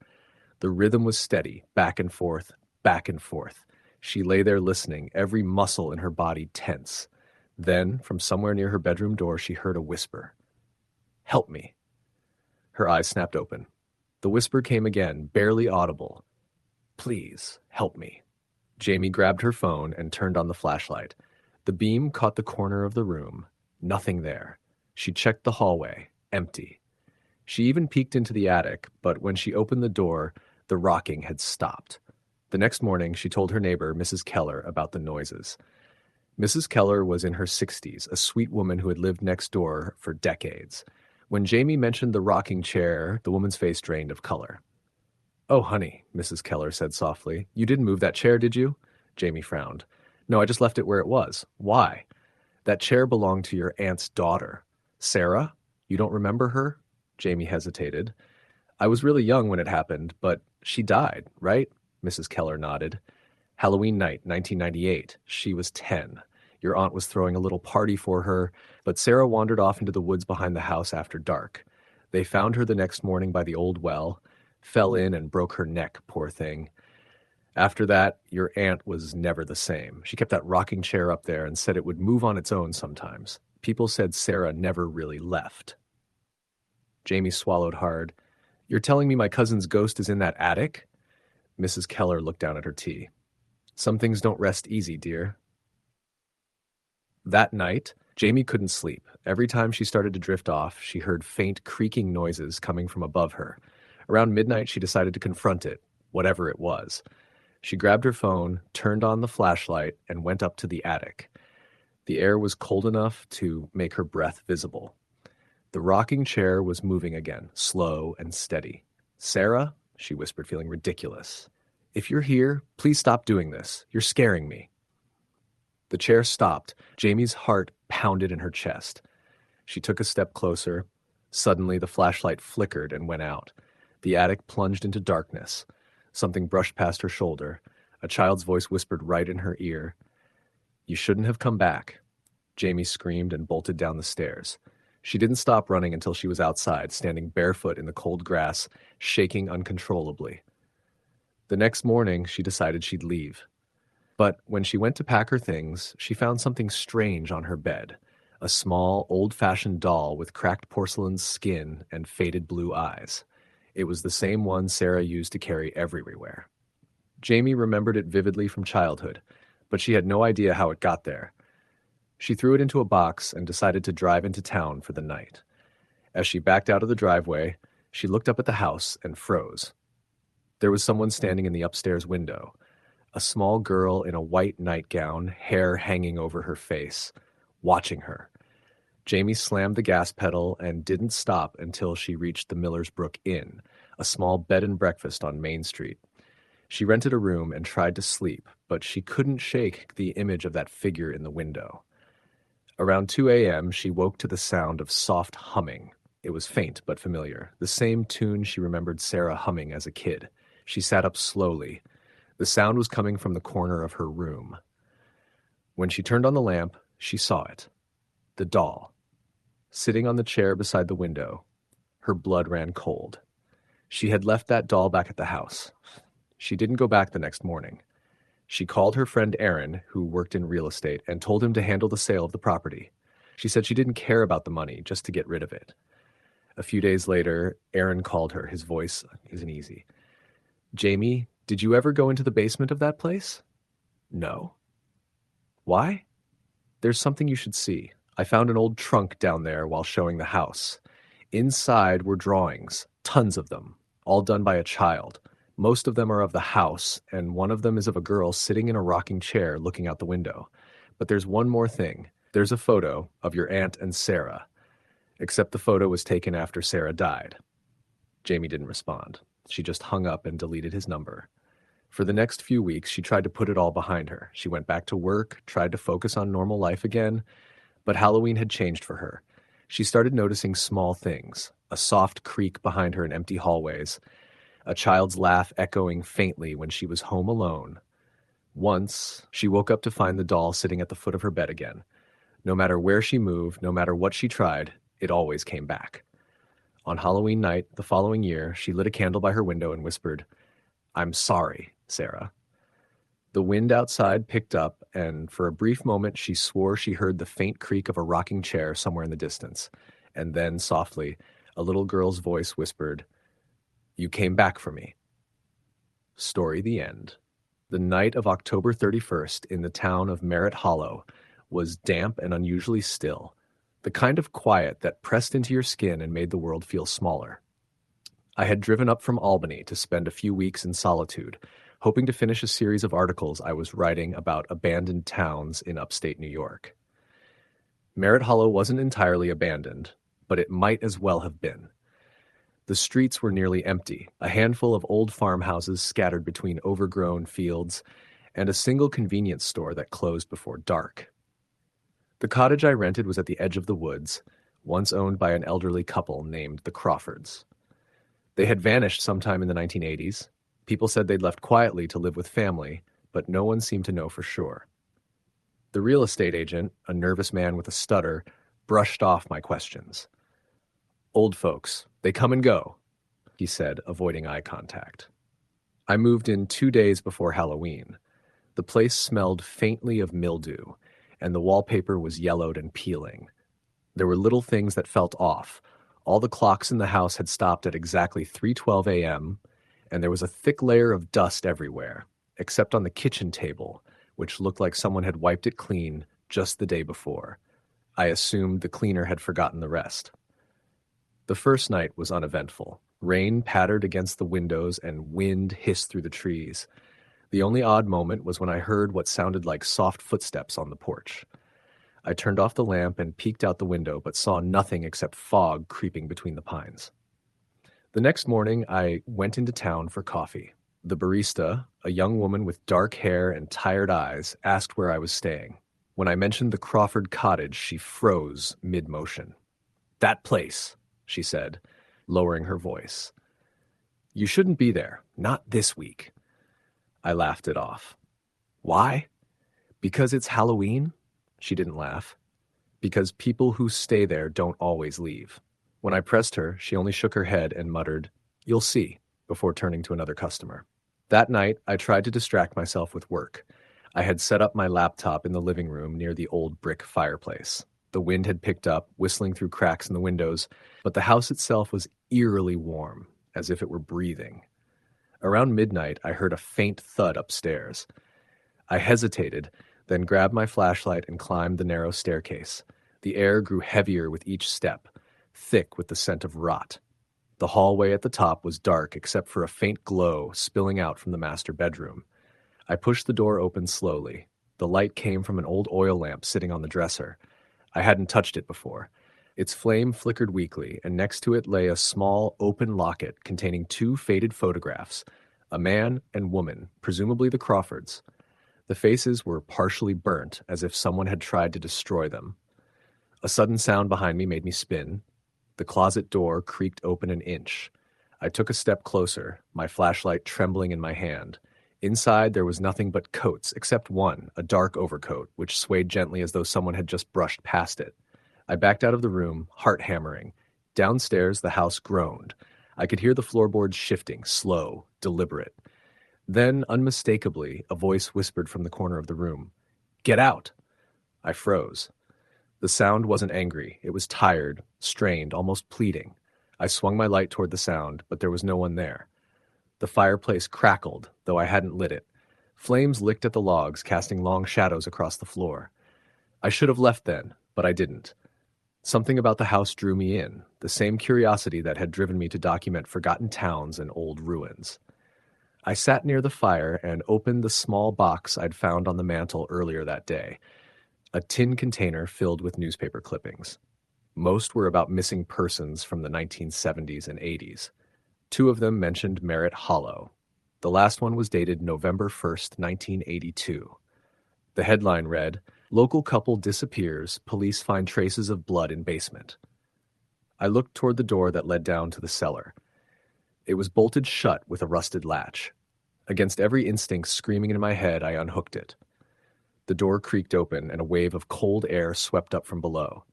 The rhythm was steady, back and forth, back and forth. She lay there listening, every muscle in her body tense. Then, from somewhere near her bedroom door, she heard a whisper. "Help me." Her eyes snapped open. The whisper came again, barely audible. "Please, help me." Jamie grabbed her phone and turned on the flashlight. The beam caught the corner of the room. Nothing there. She checked the hallway. Empty. She even peeked into the attic, but when she opened the door, the rocking had stopped. The next morning, she told her neighbor, Mrs. Keller, about the noises. Mrs. Keller was in her 60s, a sweet woman who had lived next door for decades. When Jamie mentioned the rocking chair, the woman's face drained of color. "Oh, honey," Mrs. Keller said softly. "You didn't move that chair, did you?" Jamie frowned. "No, I just left it where it was." "Why?" "That chair belonged to your aunt's daughter." "Sarah? You don't remember her?" Jamie hesitated. "I was really young when it happened, but she died, right?" Mrs. Keller nodded. "Halloween night, 1998. She was 10. Your aunt was throwing a little party for her, but Sarah wandered off into the woods behind the house after dark. They found her the next morning by the old well, fell in and broke her neck, poor thing. After that, your aunt was never the same. She kept that rocking chair up there and said it would move on its own sometimes. People said Sarah never really left." Jamie swallowed hard. "You're telling me my cousin's ghost is in that attic?" Mrs. Keller looked down at her tea. "Some things don't rest easy, dear." That night, Jamie couldn't sleep. Every time she started to drift off, she heard faint creaking noises coming from above her. Around midnight, she decided to confront it, whatever it was. She grabbed her phone, turned on the flashlight, and went up to the attic. The air was cold enough to make her breath visible. The rocking chair was moving again, slow and steady. "Sarah," she whispered, feeling ridiculous. "If you're here, please stop doing this. You're scaring me." The chair stopped. Jamie's heart pounded in her chest. She took a step closer. Suddenly, the flashlight flickered and went out. The attic plunged into darkness. Something brushed past her shoulder. A child's voice whispered right in her ear. "You shouldn't have come back." Jamie screamed and bolted down the stairs. She didn't stop running until she was outside, standing barefoot in the cold grass, shaking uncontrollably. The next morning, she decided she'd leave. But when she went to pack her things, she found something strange on her bed. A small, old-fashioned doll with cracked porcelain skin and faded blue eyes. It was the same one Sarah used to carry everywhere. Jamie remembered it vividly from childhood, but she had no idea how it got there. She threw it into a box and decided to drive into town for the night. As she backed out of the driveway, she looked up at the house and froze. There was someone standing in the upstairs window. A small girl in a white nightgown, hair hanging over her face, watching her. Jamie slammed the gas pedal and didn't stop until she reached the Miller's Brook Inn, a small bed and breakfast on Main Street. She rented a room and tried to sleep, but she couldn't shake the image of that figure in the window. Around 2 a.m., she woke to the sound of soft humming. It was faint but familiar, the same tune she remembered Sarah humming as a kid. She sat up slowly. The sound was coming from the corner of her room. When she turned on the lamp, she saw it. The doll. Sitting on the chair beside the window. Her blood ran cold. She had left that doll back at the house. She didn't go back the next morning. She called her friend Aaron, who worked in real estate, and told him to handle the sale of the property. She said she didn't care about the money, just to get rid of it. A few days later, Aaron called her. His voice isn't easy. "Jamie, did you ever go into the basement of that place?" "No." "Why?" "There's something you should see. I found an old trunk down there while showing the house. Inside were drawings, tons of them, all done by a child. Most of them are of the house, and one of them is of a girl sitting in a rocking chair looking out the window. But there's one more thing. There's a photo of your aunt and Sarah, except the photo was taken after Sarah died." Jamie didn't respond. She just hung up and deleted his number. For the next few weeks, she tried to put it all behind her. She went back to work, tried to focus on normal life again, but Halloween had changed for her. She started noticing small things: a soft creak behind her in empty hallways, a child's laugh echoing faintly when she was home alone. Once, she woke up to find the doll sitting at the foot of her bed again. No matter where she moved, no matter what she tried, it always came back. On Halloween night, the following year, she lit a candle by her window and whispered, "I'm sorry, Sarah." The wind outside picked up, and for a brief moment she swore she heard the faint creak of a rocking chair somewhere in the distance. And then, softly, a little girl's voice whispered, "You came back for me." Story the end. The night of October 31st in the town of Merritt Hollow was damp and unusually still, the kind of quiet that pressed into your skin and made the world feel smaller. I had driven up from Albany to spend a few weeks in solitude, hoping to finish a series of articles I was writing about abandoned towns in upstate New York. Merritt Hollow wasn't entirely abandoned, but it might as well have been. The streets were nearly empty, a handful of old farmhouses scattered between overgrown fields, and a single convenience store that closed before dark. The cottage I rented was at the edge of the woods, once owned by an elderly couple named the Crawfords. They had vanished sometime in the 1980s. People said they'd left quietly to live with family, but no one seemed to know for sure. The real estate agent, a nervous man with a stutter, brushed off my questions. "Old folks, they come and go," he said, avoiding eye contact. I moved in 2 days before Halloween. The place smelled faintly of mildew, and the wallpaper was yellowed and peeling. There were little things that felt off. All the clocks in the house had stopped at exactly 3:12 a.m., and there was a thick layer of dust everywhere, except on the kitchen table, which looked like someone had wiped it clean just the day before. I assumed the cleaner had forgotten the rest. The first night was uneventful. Rain pattered against the windows and wind hissed through the trees. The only odd moment was when I heard what sounded like soft footsteps on the porch. I turned off the lamp and peeked out the window, but saw nothing except fog creeping between the pines. The next morning, I went into town for coffee. The barista, a young woman with dark hair and tired eyes, asked where I was staying. When I mentioned the Crawford cottage, she froze mid-motion. "That place," she said, lowering her voice. "You shouldn't be there. Not this week." I laughed it off. "Why? Because it's Halloween?" She didn't laugh. "Because people who stay there don't always leave." When I pressed her, she only shook her head and muttered, "You'll see," before turning to another customer. That night, I tried to distract myself with work. I had set up my laptop in the living room near the old brick fireplace. The wind had picked up, whistling through cracks in the windows, but the house itself was eerily warm, as if it were breathing. Around midnight, I heard a faint thud upstairs. I hesitated, then grabbed my flashlight and climbed the narrow staircase. The air grew heavier with each step, thick with the scent of rot. The hallway at the top was dark except for a faint glow spilling out from the master bedroom. I pushed the door open slowly. The light came from an old oil lamp sitting on the dresser. I hadn't touched it before. Its flame flickered weakly, and next to it lay a small, open locket containing 2 faded photographs, a man and woman, presumably the Crawfords. The faces were partially burnt, as if someone had tried to destroy them. A sudden sound behind me made me spin. The closet door creaked open an inch. I took a step closer, my flashlight trembling in my hand. Inside there was nothing but coats, except one, a dark overcoat, which swayed gently as though someone had just brushed past it. I backed out of the room, heart hammering. Downstairs, the house groaned. I could hear the floorboards shifting, slow, deliberate. Then, unmistakably, a voice whispered from the corner of the room, "Get out!" I froze. The sound wasn't angry. It was tired, strained, almost pleading. I swung my light toward the sound, but there was no one there. The fireplace crackled, though I hadn't lit it. Flames licked at the logs, casting long shadows across the floor. I should have left then, but I didn't. Something about the house drew me in, the same curiosity that had driven me to document forgotten towns and old ruins. I sat near the fire and opened the small box I'd found on the mantel earlier that day, a tin container filled with newspaper clippings. Most were about missing persons from the 1970s and 80s. 2 of them mentioned Merritt Hollow. The last one was dated November 1st, 1982. The headline read, "Local couple disappears, police find traces of blood in basement." I looked toward the door that led down to the cellar. It was bolted shut with a rusted latch. Against every instinct screaming in my head, I unhooked it. The door creaked open and a wave of cold air swept up from below.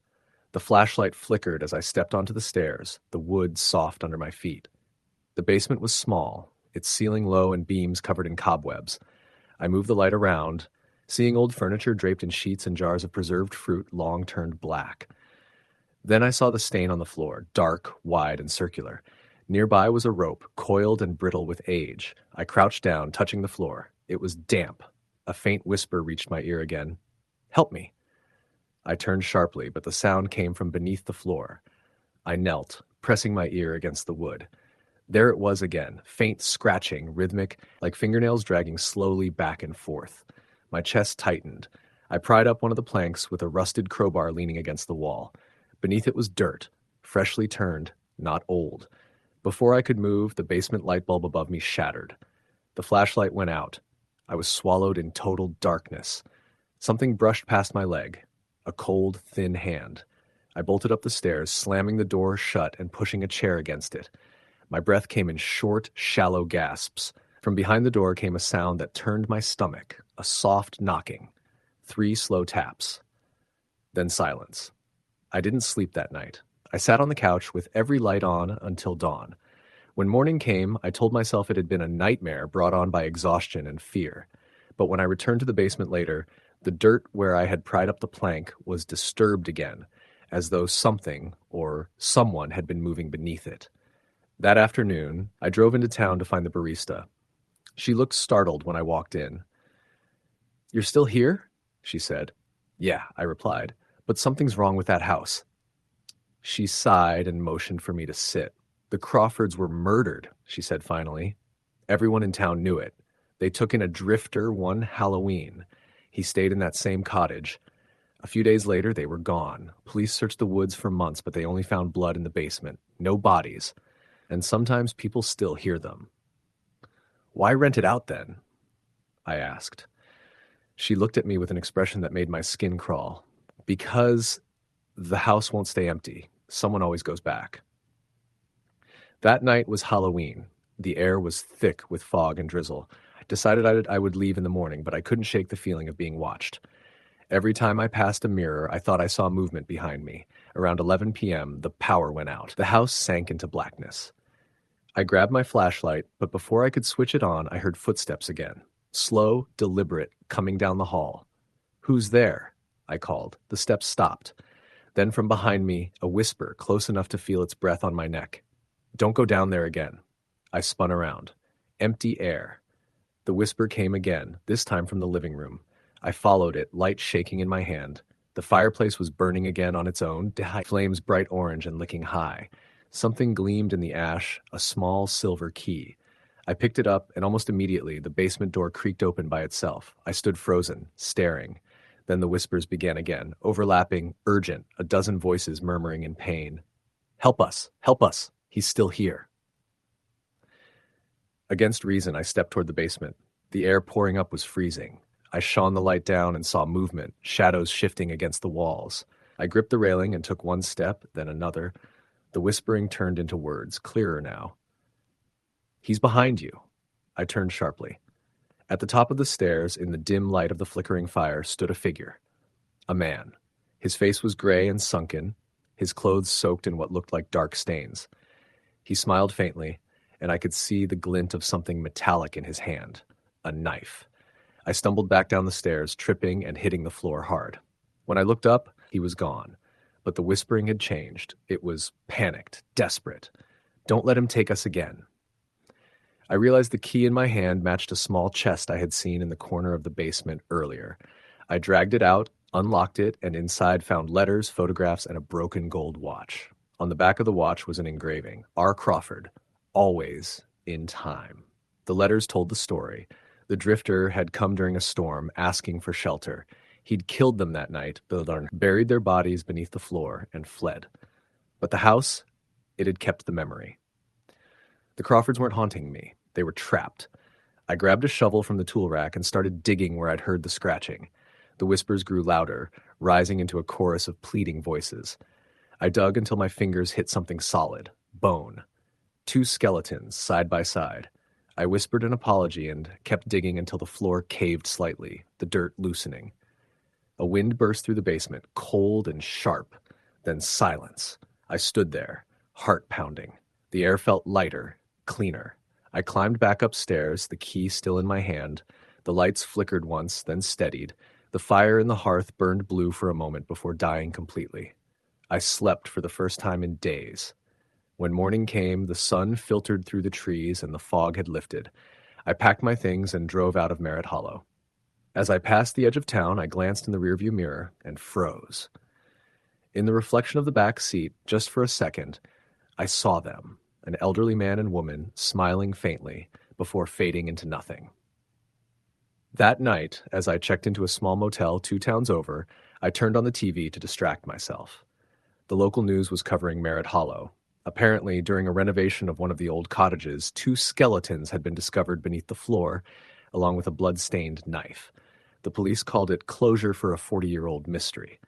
The flashlight flickered as I stepped onto the stairs, the wood soft under my feet. The basement was small, its ceiling low and beams covered in cobwebs. I moved the light around, seeing old furniture draped in sheets and jars of preserved fruit long turned black. Then I saw the stain on the floor, dark, wide, and circular. Nearby was a rope, coiled and brittle with age. I crouched down, touching the floor. It was damp. A faint whisper reached my ear again. "Help me." I turned sharply, but the sound came from beneath the floor. I knelt, pressing my ear against the wood. There it was again, faint scratching, rhythmic, like fingernails dragging slowly back and forth. My chest tightened. I pried up one of the planks with a rusted crowbar leaning against the wall. Beneath it was dirt, freshly turned, not old. Before I could move, the basement light bulb above me shattered. The flashlight went out. I was swallowed in total darkness. Something brushed past my leg. A cold, thin hand. I bolted up the stairs, slamming the door shut and pushing a chair against it. My breath came in short, shallow gasps. From behind the door came a sound that turned my stomach, a soft knocking. 3 slow taps. Then silence. I didn't sleep that night. I sat on the couch with every light on until dawn. When morning came, I told myself it had been a nightmare brought on by exhaustion and fear. But when I returned to the basement later, the dirt where I had pried up the plank was disturbed again, as though something or someone had been moving beneath it. That afternoon, I drove into town to find the barista. She looked startled when I walked in. "You're still here?" she said. "Yeah," I replied, "but something's wrong with that house." She sighed and motioned for me to sit. "The Crawfords were murdered," she said finally. "Everyone in town knew it. They took in a drifter one Halloween. He stayed in that same cottage. A few days later, they were gone. Police searched the woods for months, but they only found blood in the basement. No bodies. And sometimes people still hear them." "Why rent it out then?" I asked. She looked at me with an expression that made my skin crawl. "Because the house won't stay empty. Someone always goes back." That night was Halloween. The air was thick with fog and drizzle. I decided I would leave in the morning, but I couldn't shake the feeling of being watched. Every time I passed a mirror, I thought I saw movement behind me. Around 11 p.m., the power went out. The house sank into blackness. I grabbed my flashlight, but before I could switch it on, I heard footsteps again. Slow, deliberate, coming down the hall. "Who's there?" I called. The steps stopped. Then from behind me, a whisper close enough to feel its breath on my neck. "Don't go down there again." I spun around. Empty air. The whisper came again, this time from the living room. I followed it, light shaking in my hand. The fireplace was burning again on its own, flames bright orange and licking high. Something gleamed in the ash, a small silver key. I picked it up, and almost immediately the basement door creaked open by itself. I stood frozen, staring. Then the whispers began again, overlapping, urgent, a dozen voices murmuring in pain. "Help us! Help us! He's still here." Against reason, I stepped toward the basement. The air pouring up was freezing. I shone the light down and saw movement, shadows shifting against the walls. I gripped the railing and took one step, then another. The whispering turned into words, clearer now. "He's behind you." I turned sharply. At the top of the stairs, in the dim light of the flickering fire, stood a figure. A man. His face was gray and sunken, his clothes soaked in what looked like dark stains. He smiled faintly, and I could see the glint of something metallic in his hand. A knife. I stumbled back down the stairs, tripping and hitting the floor hard. When I looked up, he was gone. But the whispering had changed. It was panicked, desperate. "Don't let him take us again." I realized the key in my hand matched a small chest I had seen in the corner of the basement earlier. I dragged it out, unlocked it, and inside found letters, photographs, and a broken gold watch. On the back of the watch was an engraving. R. Crawford. Always in time. The letters told the story. The drifter had come during a storm, asking for shelter. He'd killed them that night, buried their bodies beneath the floor, and fled. But the house, it had kept the memory. The Crawfords weren't haunting me. They were trapped. I grabbed a shovel from the tool rack and started digging where I'd heard the scratching. The whispers grew louder, rising into a chorus of pleading voices. I dug until my fingers hit something solid, bone. Two skeletons, side by side. I whispered an apology and kept digging until the floor caved slightly, the dirt loosening. A wind burst through the basement, cold and sharp. Then silence. I stood there, heart pounding. The air felt lighter, cleaner. I climbed back upstairs, the key still in my hand. The lights flickered once, then steadied. The fire in the hearth burned blue for a moment before dying completely. I slept for the first time in days. When morning came, the sun filtered through the trees and the fog had lifted. I packed my things and drove out of Merritt Hollow. As I passed the edge of town, I glanced in the rearview mirror and froze. In the reflection of the back seat, just for a second, I saw them, an elderly man and woman, smiling faintly, before fading into nothing. That night, as I checked into a small motel 2 towns over, I turned on the TV to distract myself. The local news was covering Merritt Hollow. Apparently, during a renovation of one of the old cottages, 2 skeletons had been discovered beneath the floor, along with a blood-stained knife. The police called it closure for a 40-year-old mystery.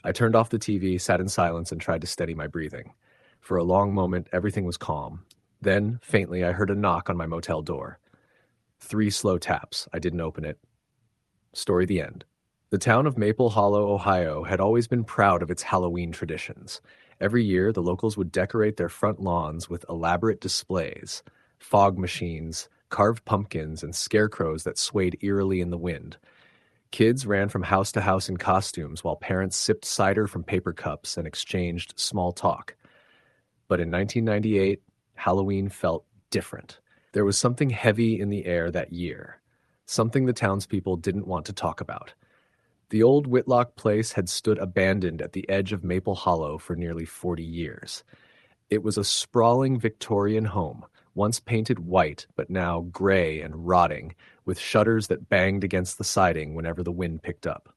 I turned off the TV, sat in silence, and tried to steady my breathing. For a long moment, everything was calm. Then, faintly, I heard a knock on my motel door. 3 slow taps. I didn't open it. Story the end. The town of Maple Hollow, Ohio, had always been proud of its Halloween traditions. Every year, the locals would decorate their front lawns with elaborate displays, fog machines, carved pumpkins, and scarecrows that swayed eerily in the wind. Kids ran from house to house in costumes while parents sipped cider from paper cups and exchanged small talk. But in 1998, Halloween felt different. There was something heavy in the air that year, something the townspeople didn't want to talk about. The old Whitlock place had stood abandoned at the edge of Maple Hollow for nearly 40 years. It was a sprawling Victorian home, once painted white but now gray and rotting, with shutters that banged against the siding whenever the wind picked up.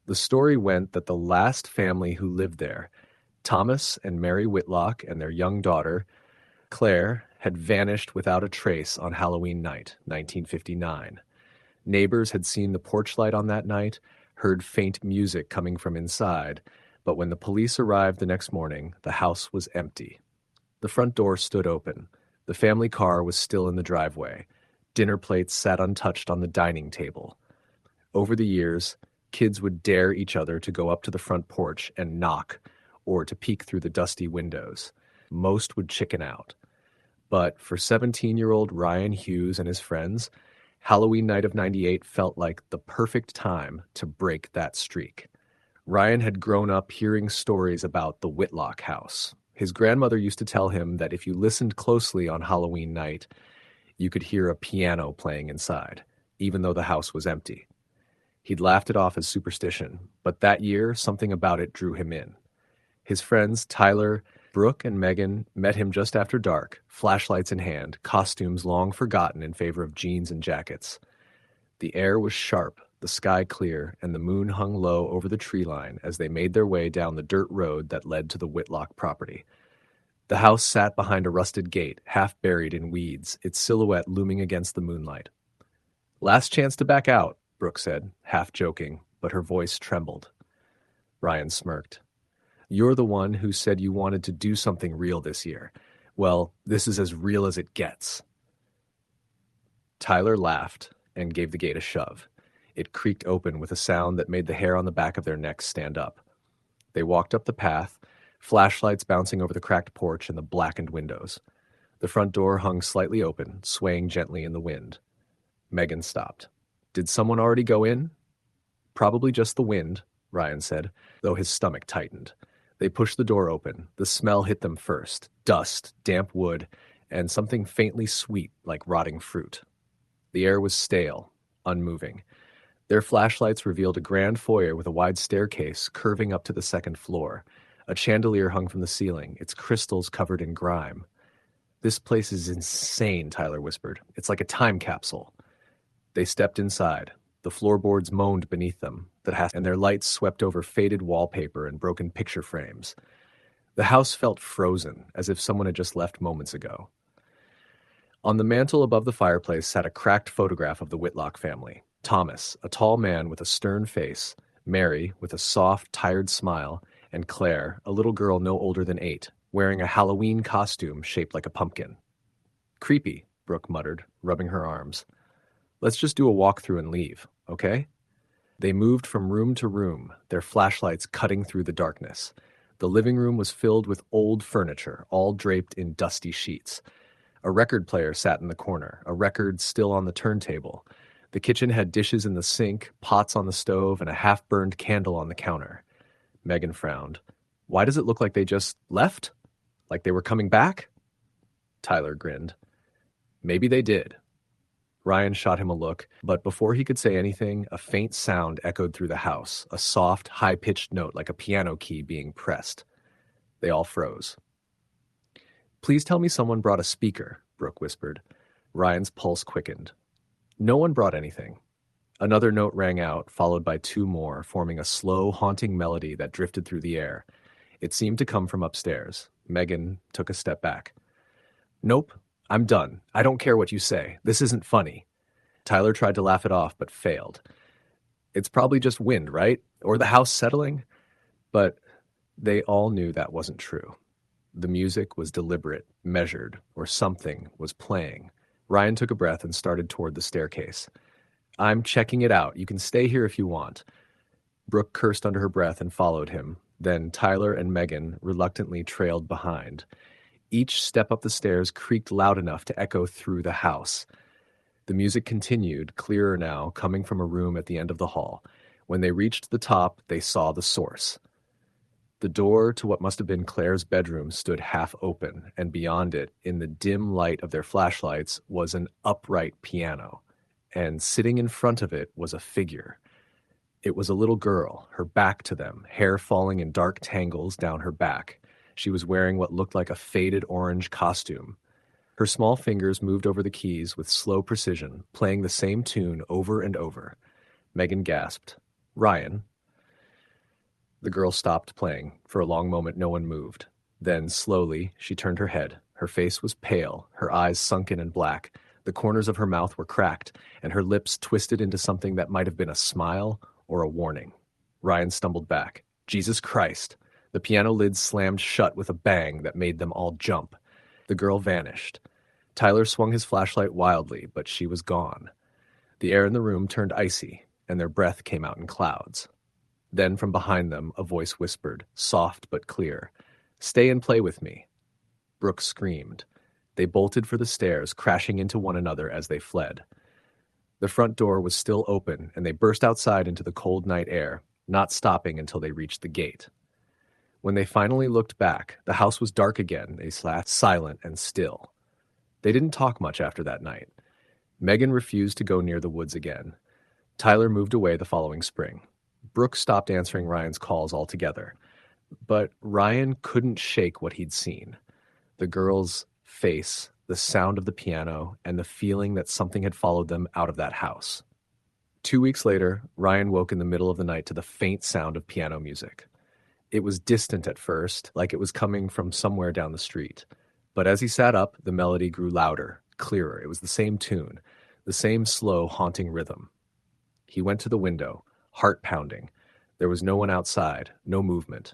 The story went that the last family who lived there, Thomas and Mary Whitlock and their young daughter, Claire, had vanished without a trace on Halloween night, 1959. Neighbors had seen the porch light on that night, heard faint music coming from inside, but when the police arrived the next morning, the house was empty. The front door stood open. The family car was still in the driveway. Dinner plates sat untouched on the dining table. Over the years, kids would dare each other to go up to the front porch and knock, or to peek through the dusty windows. Most would chicken out. But for 17-year-old Ryan Hughes and his friends, Halloween night of '98 felt like the perfect time to break that streak. Ryan had grown up hearing stories about the Whitlock house. His grandmother used to tell him that if you listened closely on Halloween night, you could hear a piano playing inside, even though the house was empty. He'd laughed it off as superstition, but that year, something about it drew him in. His friends, Tyler, Brooke, and Megan, met him just after dark, flashlights in hand, costumes long forgotten in favor of jeans and jackets. The air was sharp, the sky clear, and the moon hung low over the tree line as they made their way down the dirt road that led to the Whitlock property. The house sat behind a rusted gate, half buried in weeds, its silhouette looming against the moonlight. "Last chance to back out," Brooke said, half joking, but her voice trembled. Ryan smirked. "You're the one who said you wanted to do something real this year. Well, this is as real as it gets." Tyler laughed and gave the gate a shove. It creaked open with a sound that made the hair on the back of their necks stand up. They walked up the path, flashlights bouncing over the cracked porch and the blackened windows. The front door hung slightly open, swaying gently in the wind. Megan stopped. "Did someone already go in?" "Probably just the wind," Ryan said, though his stomach tightened. They pushed the door open. The smell hit them first, dust, damp wood, and something faintly sweet like rotting fruit. The air was stale, unmoving. Their flashlights revealed a grand foyer with a wide staircase curving up to the second floor. A chandelier hung from the ceiling, its crystals covered in grime. "This place is insane," Tyler whispered. "It's like a time capsule." They stepped inside. The floorboards moaned beneath them, and their lights swept over faded wallpaper and broken picture frames. The house felt frozen, as if someone had just left moments ago. On the mantel above the fireplace sat a cracked photograph of the Whitlock family. Thomas, a tall man with a stern face, Mary, with a soft, tired smile, and Claire, a little girl no older than 8, wearing a Halloween costume shaped like a pumpkin. Creepy, Brooke muttered, rubbing her arms. Let's just do a walkthrough and leave, okay? They moved from room to room, their flashlights cutting through the darkness. The living room was filled with old furniture, all draped in dusty sheets. A record player sat in the corner, a record still on the turntable. The kitchen had dishes in the sink, pots on the stove, and a half-burned candle on the counter. Megan frowned. Why does it look like they just left? Like they were coming back? Tyler grinned. Maybe they did. Ryan shot him a look, but before he could say anything, a faint sound echoed through the house, a soft, high-pitched note like a piano key being pressed. They all froze. Please tell me someone brought a speaker, Brooke whispered. Ryan's pulse quickened. No one brought anything. Another note rang out, followed by 2 more, forming a slow, haunting melody that drifted through the air. It seemed to come from upstairs. Megan took a step back. Nope, I'm done. I don't care what you say. This isn't funny. Tyler tried to laugh it off, but failed. It's probably just wind, right? Or the house settling? But they all knew that wasn't true. The music was deliberate, measured, or something was playing. Ryan took a breath and started toward the staircase. I'm checking it out. You can stay here if you want. Brooke cursed under her breath and followed him. Then Tyler and Megan reluctantly trailed behind. Each step up the stairs creaked loud enough to echo through the house. The music continued, clearer now, coming from a room at the end of the hall. When they reached the top, they saw the source. The door to what must have been Claire's bedroom stood half open, and beyond it, in the dim light of their flashlights, was an upright piano. And sitting in front of it was a figure. It was a little girl, her back to them, hair falling in dark tangles down her back. She was wearing what looked like a faded orange costume. Her small fingers moved over the keys with slow precision, playing the same tune over and over. Megan gasped. Ryan. The girl stopped playing. For a long moment, no one moved. Then, slowly, she turned her head. Her face was pale, her eyes sunken and black. The corners of her mouth were cracked, and her lips twisted into something that might have been a smile or a warning. Ryan stumbled back. Jesus Christ! The piano lid slammed shut with a bang that made them all jump. The girl vanished. Tyler swung his flashlight wildly, but she was gone. The air in the room turned icy, and their breath came out in clouds. Then from behind them, a voice whispered, soft but clear, "Stay and play with me." Brooke screamed. They bolted for the stairs, crashing into one another as they fled. The front door was still open, and they burst outside into the cold night air, not stopping until they reached the gate. When they finally looked back, the house was dark again, silent and still. They didn't talk much after that night. Megan refused to go near the woods again. Tyler moved away the following spring. Brooke stopped answering Ryan's calls altogether. But Ryan couldn't shake what he'd seen. The girl's face, the sound of the piano, and the feeling that something had followed them out of that house. 2 weeks later, Ryan woke in the middle of the night to the faint sound of piano music. It was distant at first, like it was coming from somewhere down the street. But as he sat up, the melody grew louder, clearer. It was the same tune, the same slow, haunting rhythm. He went to the window, heart pounding. There was no one outside, no movement.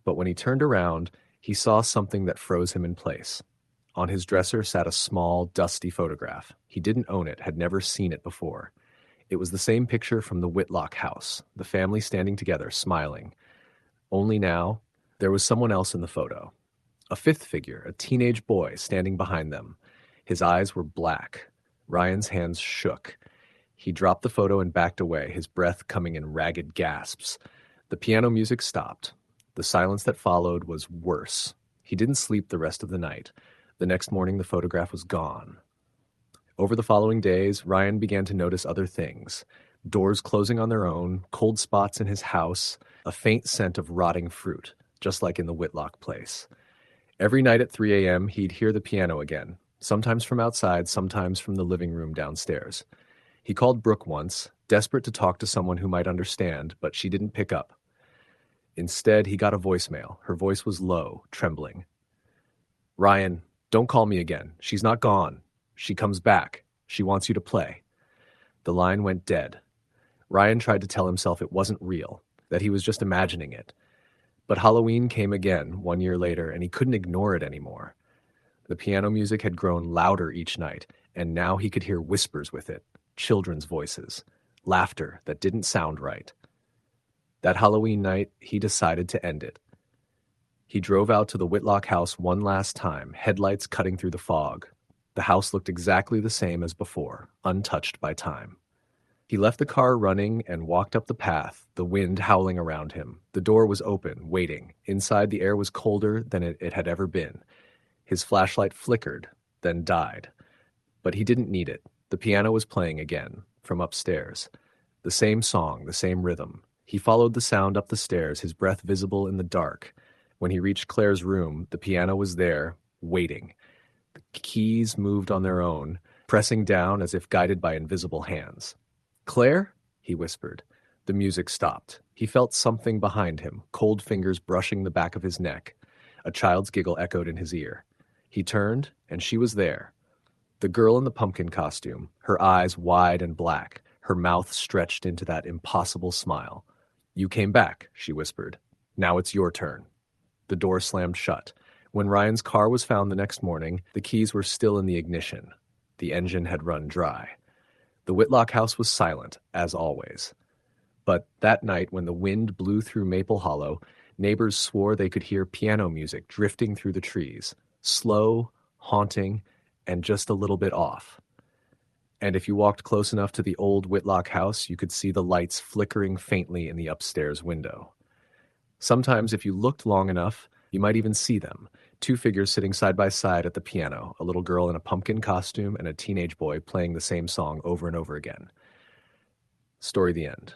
But when he turned around, he saw something that froze him in place. On his dresser sat a small, dusty photograph. He didn't own it, had never seen it before. It was the same picture from the Whitlock house, the family standing together, smiling. Only now, there was someone else in the photo. A fifth figure, a teenage boy, standing behind them. His eyes were black. Ryan's hands shook. He dropped the photo and backed away, his breath coming in ragged gasps. The piano music stopped. The silence that followed was worse. He didn't sleep the rest of the night. The next morning, the photograph was gone. Over the following days, Ryan began to notice other things. Doors closing on their own, cold spots in his house, a faint scent of rotting fruit, just like in the Whitlock place. Every night at 3 a.m., he'd hear the piano again, sometimes from outside, sometimes from the living room downstairs. He called Brooke once, desperate to talk to someone who might understand, but she didn't pick up. Instead, he got a voicemail. Her voice was low, trembling. "Ryan, don't call me again. She's not gone. She comes back. She wants you to play. The line went dead. Ryan tried to tell himself it wasn't real, that he was just imagining it. But Halloween came again 1 year later, and he couldn't ignore it anymore. The piano music had grown louder each night, and now he could hear whispers with it, children's voices, laughter that didn't sound right. That Halloween night, he decided to end it. He drove out to the Whitlock house one last time, headlights cutting through the fog. The house looked exactly the same as before, untouched by time. He left the car running and walked up the path, the wind howling around him. The door was open, waiting. Inside, the air was colder than it had ever been. His flashlight flickered, then died. But he didn't need it. The piano was playing again, from upstairs. The same song, the same rhythm. He followed the sound up the stairs, his breath visible in the dark. When he reached Claire's room, the piano was there, waiting. The keys moved on their own, pressing down as if guided by invisible hands. "Claire?" he whispered. The music stopped. He felt something behind him, cold fingers brushing the back of his neck. A child's giggle echoed in his ear. He turned, and she was there. The girl in the pumpkin costume, her eyes wide and black, her mouth stretched into that impossible smile. "You came back," she whispered. "Now it's your turn." The door slammed shut. When Ryan's car was found the next morning, the keys were still in the ignition. The engine had run dry. The Whitlock house was silent, as always. But that night, when the wind blew through Maple Hollow, neighbors swore they could hear piano music drifting through the trees, slow, haunting, and just a little bit off. And if you walked close enough to the old Whitlock house, you could see the lights flickering faintly in the upstairs window. Sometimes, if you looked long enough, you might even see them, two figures sitting side by side at the piano, a little girl in a pumpkin costume and a teenage boy playing the same song over and over again. Story the end.